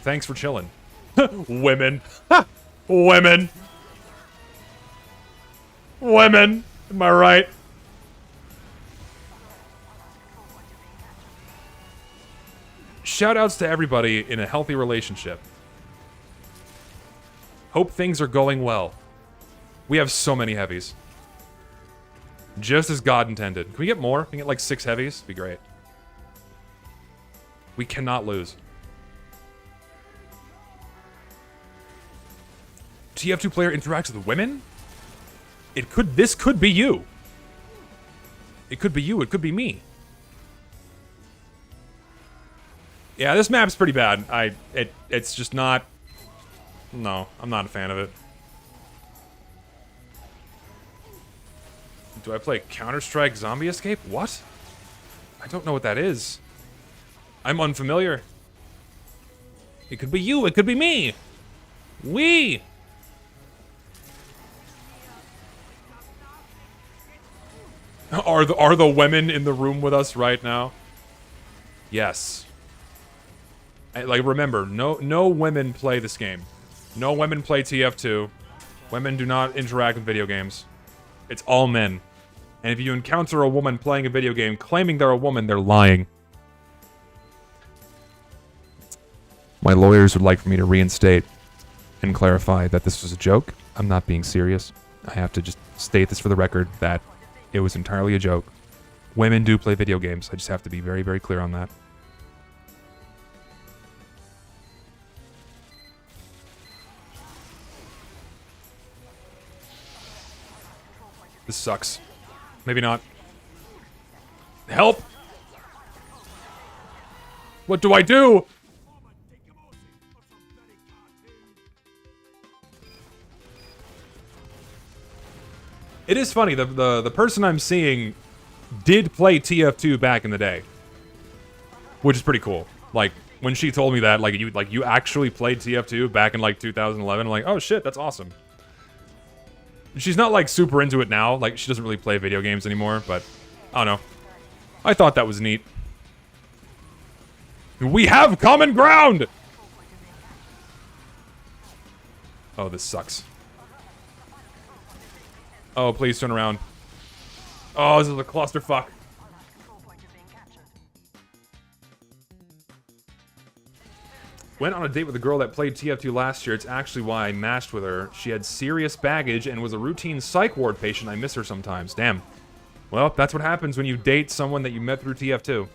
Thanks for chilling. Women. Women. Women. Am I right? Shoutouts to everybody in a healthy relationship. Hope things are going well. We have so many heavies. Just as God intended. Can we get more? Can we get like 6 heavies? Be great. We cannot lose. TF2 player interacts with women? This could be you. It could be you, it could be me. Yeah, this map's pretty bad. It's just not No, I'm not a fan of it. Do I play Counter-Strike Zombie Escape? What? I don't know what that is. I'm unfamiliar. It could be you, it could be me. We. Are the women in the room with us right now? Yes. Like, remember, no women play this game. No women play TF2. Women do not interact with video games. It's all men. And if you encounter a woman playing a video game claiming they're a woman, they're lying. My lawyers would like for me to reinstate and clarify that this was a joke. I'm not being serious. I have to just state this for the record that it was entirely a joke. Women do play video games. I just have to be very, very clear on that. This sucks. Maybe not. Help! What do I do? It is funny, the person I'm seeing did play TF2 back in the day. Which is pretty cool. Like, when she told me that, you actually played TF2 back in, like, 2011, I'm like, oh shit, that's awesome. She's not, like, super into it now. Like, she doesn't really play video games anymore, but I don't know. I thought that was neat. We have common ground! Oh, this sucks. Oh, please turn around. Oh, this is a clusterfuck. Went on a date with a girl that played TF2 last year. It's actually why I matched with her. She had serious baggage and was a routine psych ward patient. I miss her sometimes. Damn. Well, that's what happens when you date someone that you met through TF2.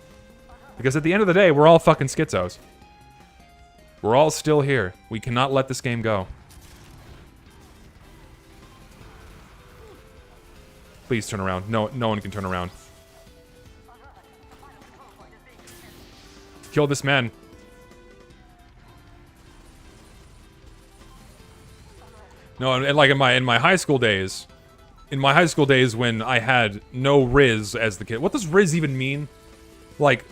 Because at the end of the day, we're all fucking schizos. We're all still here. We cannot let this game go. Please turn around. No one can turn around. Kill this man. No, and like in my high school days, when I had no Riz as the kid. What does Riz even mean? Like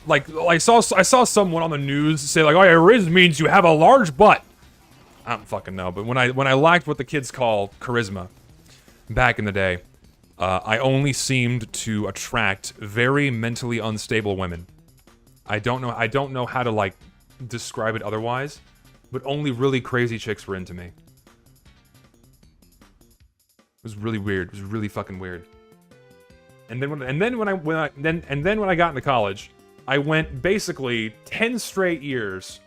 I saw someone on the news say like, oh yeah, Riz means you have a large butt. I don't fucking know, but when I lacked what the kids call charisma back in the day, I only seemed to attract very mentally unstable women. I don't know how to like describe it otherwise, but only really crazy chicks were into me. It was really weird. It was really fucking weird. And then when I got into college, I went basically 10 straight years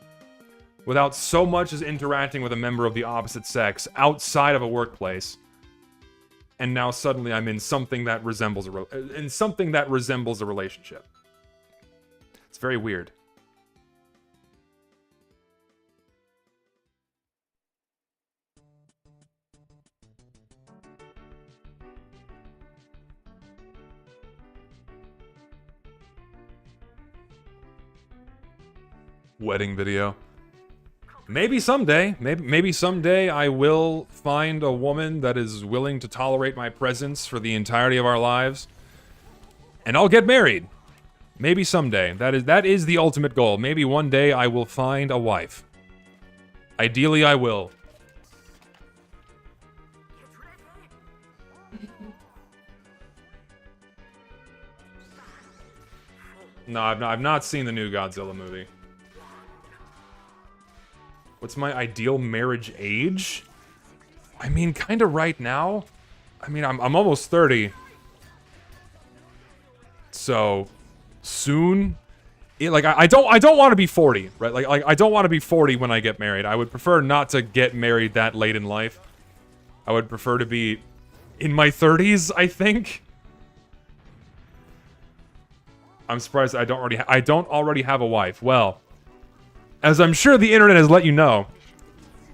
without so much as interacting with a member of the opposite sex outside of a workplace. And now suddenly I'm in something that resembles a relationship. It's very weird. Wedding video. Maybe someday. Maybe someday I will find a woman that is willing to tolerate my presence for the entirety of our lives. And I'll get married. Maybe someday. That is the ultimate goal. Maybe one day I will find a wife. Ideally, I will. No, I've not seen the new Godzilla movie. What's my ideal marriage age? I mean, kind of right now. I mean, I'm almost 30. So, soon. I don't want to be 40, right? Like I don't want to be 40 when I get married. I would prefer not to get married that late in life. I would prefer to be in my 30s, I think. I'm surprised I don't already have a wife. Well, as I'm sure the internet has let you know,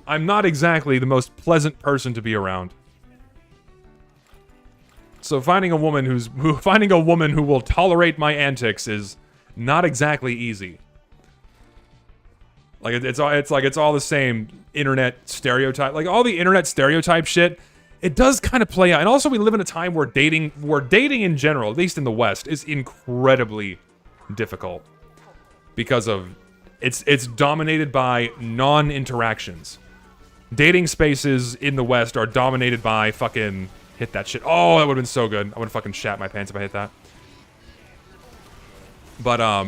I'm not exactly the most pleasant person to be around. So finding a woman who will tolerate my antics is not exactly easy. Like it's all the same internet stereotype, like all the internet stereotype shit, it does kind of play out. And also we live in a time where dating in general, at least in the West, is incredibly difficult because of it's dominated by non-interactions. Dating spaces in the West are dominated by fucking hit that shit. Oh, that would have been so good. I would have fucking shat my pants if I hit that. But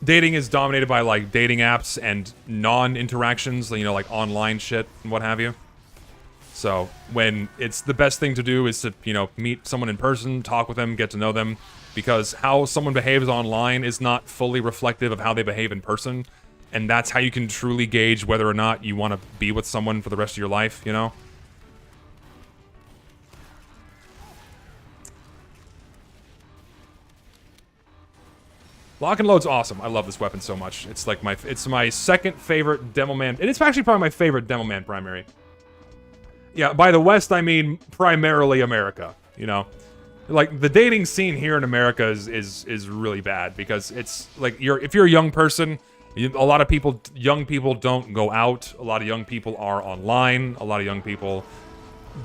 dating is dominated by like dating apps and non-interactions, you know, like online shit and what have you. So when it's the best thing to do is to, you know, meet someone in person, talk with them, get to know them, because how someone behaves online is not fully reflective of how they behave in person, and that's how you can truly gauge whether or not you want to be with someone for the rest of your life, you know? Lock and Load's awesome. I love this weapon so much. It's like it's my second favorite Demoman, and it's actually probably my favorite Demoman primary. Yeah, by the West, I mean primarily America, you know? Like, the dating scene here in America is really bad, because it's, like, if you're a young person, a lot of young people don't go out, a lot of young people are online, a lot of young people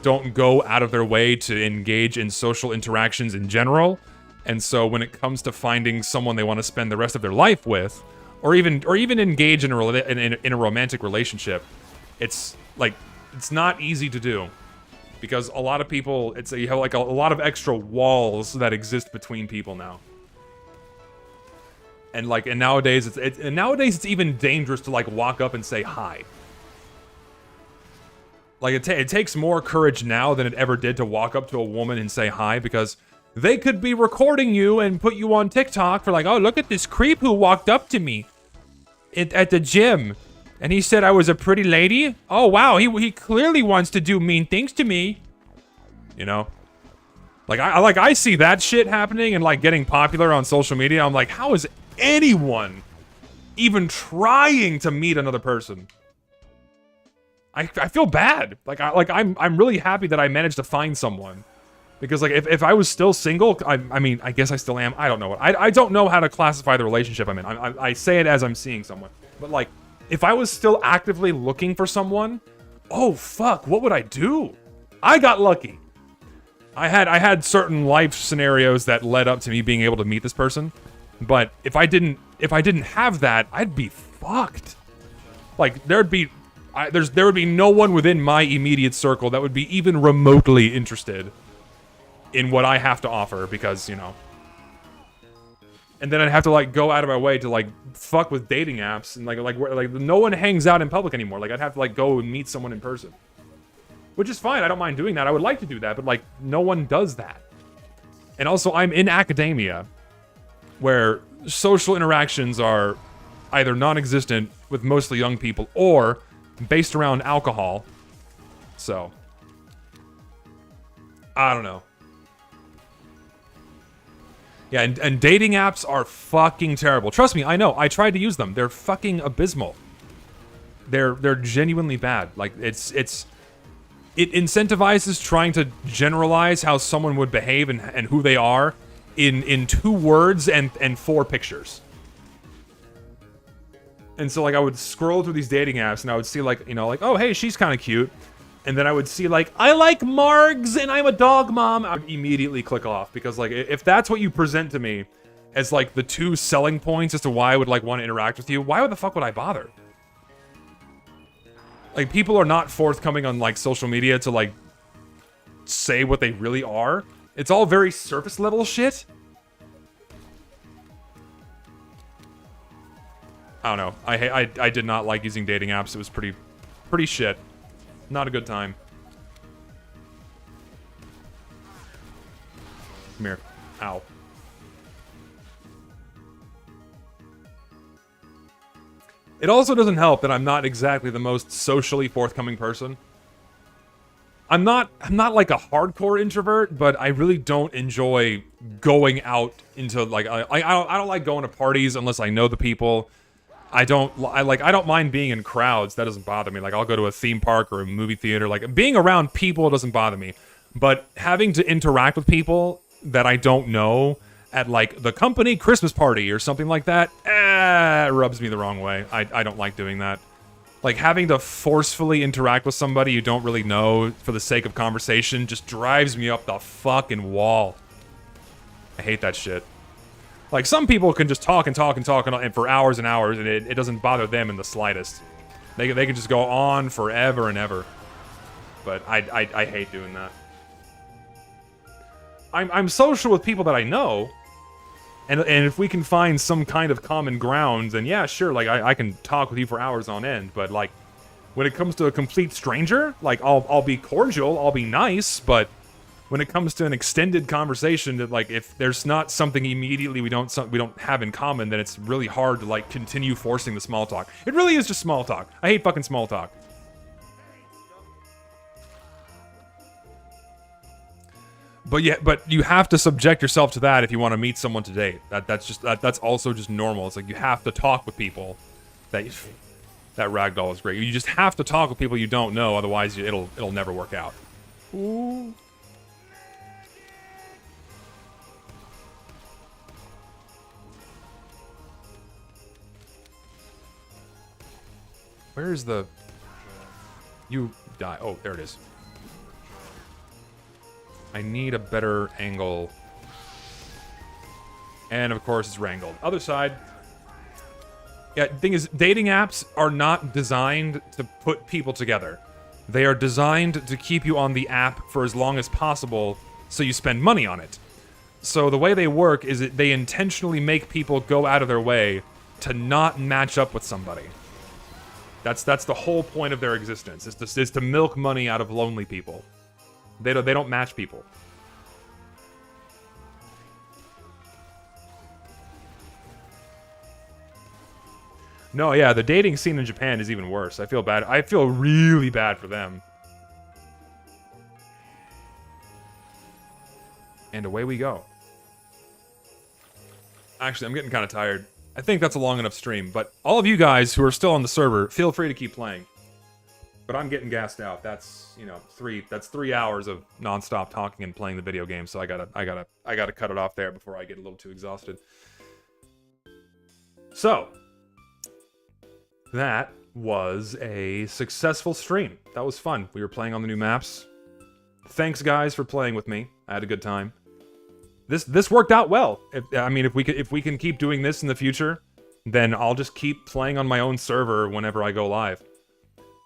don't go out of their way to engage in social interactions in general, and so when it comes to finding someone they want to spend the rest of their life with, or even engage in a romantic relationship, it's, like, it's not easy to do. Because a lot of people, you have like a lot of extra walls that exist between people now. And nowadays it's even dangerous to like walk up and say hi. Like it takes more courage now than it ever did to walk up to a woman and say hi, because they could be recording you and put you on TikTok for like, oh, look at this creep who walked up to me at the gym. And he said I was a pretty lady? Oh, wow, he clearly wants to do mean things to me. You know? Like, I see that shit happening and, like, getting popular on social media. I'm like, how is anyone even trying to meet another person? I feel bad. I'm really happy that I managed to find someone. Because, like, if I was still single, I mean, I guess I still am. I don't know. I don't know how to classify the relationship I'm in. I say it as I'm seeing someone. But, like, if I was still actively looking for someone, oh fuck, what would I do? I got lucky. I had certain life scenarios that led up to me being able to meet this person, but if I didn't have that, I'd be fucked. Like there would be no one within my immediate circle that would be even remotely interested in what I have to offer, because, you know. And then I'd have to, like, go out of my way to, like, fuck with dating apps. And, like no one hangs out in public anymore. Like, I'd have to, like, go and meet someone in person. Which is fine. I don't mind doing that. I would like to do that. But, like, no one does that. And also, I'm in academia, where social interactions are either non-existent with mostly young people or based around alcohol. So, I don't know. Yeah, and dating apps are fucking terrible. Trust me, I know. I tried to use them. They're fucking abysmal. They're genuinely bad. Like it incentivizes trying to generalize how someone would behave and who they are in 2 words and 4 pictures. And so like I would scroll through these dating apps and I would see like, you know, like, oh hey, she's kind of cute. And then I would see, like, I like Margs and I'm a dog mom. I would immediately click off, because, like, if that's what you present to me as, like, the 2 selling points as to why I would, like, want to interact with you, why the fuck would I bother? Like, people are not forthcoming on, like, social media to, like, say what they really are. It's all very surface level shit. I don't know. I did not like using dating apps. It was pretty shit. Not a good time. Come here. Ow. It also doesn't help that I'm not exactly the most socially forthcoming person. I'm not like a hardcore introvert, but I really don't enjoy going out into like I don't like going to parties unless I know the people. I don't mind being in crowds. That doesn't bother me. Like, I'll go to a theme park or a movie theater. Like, being around people doesn't bother me. But having to interact with people that I don't know at, like, the company Christmas party or something like that, it rubs me the wrong way. I don't like doing that. Like, having to forcefully interact with somebody you don't really know for the sake of conversation just drives me up the fucking wall. I hate that shit. Like, some people can just talk and talk and talk and for hours and hours, and it doesn't bother them in the slightest. They can just go on forever and ever. But I hate doing that. I'm social with people that I know, and if we can find some kind of common ground, then yeah, sure, like, I can talk with you for hours on end, but, like, when it comes to a complete stranger, like, I'll be cordial, I'll be nice, but when it comes to an extended conversation, that, like, if there's not something immediately we don't have in common, then it's really hard to, like, continue forcing the small talk. It really is just small talk. I hate fucking small talk. But yeah, but you have to subject yourself to that if you want to meet someone to date. That's also just normal. It's like you have to talk with people. That ragdoll is great. You just have to talk with people you don't know, otherwise it'll never work out. Ooh. Where's the... You die. Oh, there it is. I need a better angle. And of course it's wrangled. Other side. Yeah, the thing is, dating apps are not designed to put people together. They are designed to keep you on the app for as long as possible, so you spend money on it. So the way they work is that they intentionally make people go out of their way to not match up with somebody. That's the whole point of their existence, is to milk money out of lonely people. They don't match people. No, yeah, the dating scene in Japan is even worse. I feel bad. I feel really bad for them. And away we go. Actually, I'm getting kind of tired. I think that's a long enough stream, but all of you guys who are still on the server, feel free to keep playing. But I'm getting gassed out. That's, you know, 3 hours of non-stop talking and playing the video game, so I gotta cut it off there before I get a little too exhausted. So, that was a successful stream. That was fun. We were playing on the new maps. Thanks, guys, for playing with me. I had a good time. This worked out well. If we can keep doing this in the future, then I'll just keep playing on my own server whenever I go live.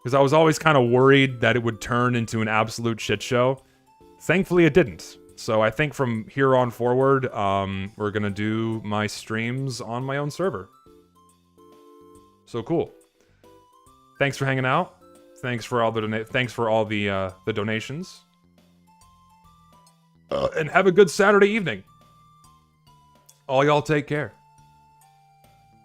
Because I was always kind of worried that it would turn into an absolute shit show. Thankfully, it didn't. So I think from here on forward, we're gonna do my streams on my own server. So cool. Thanks for hanging out. Thanks for all the donations. And have a good Saturday evening. All y'all take care.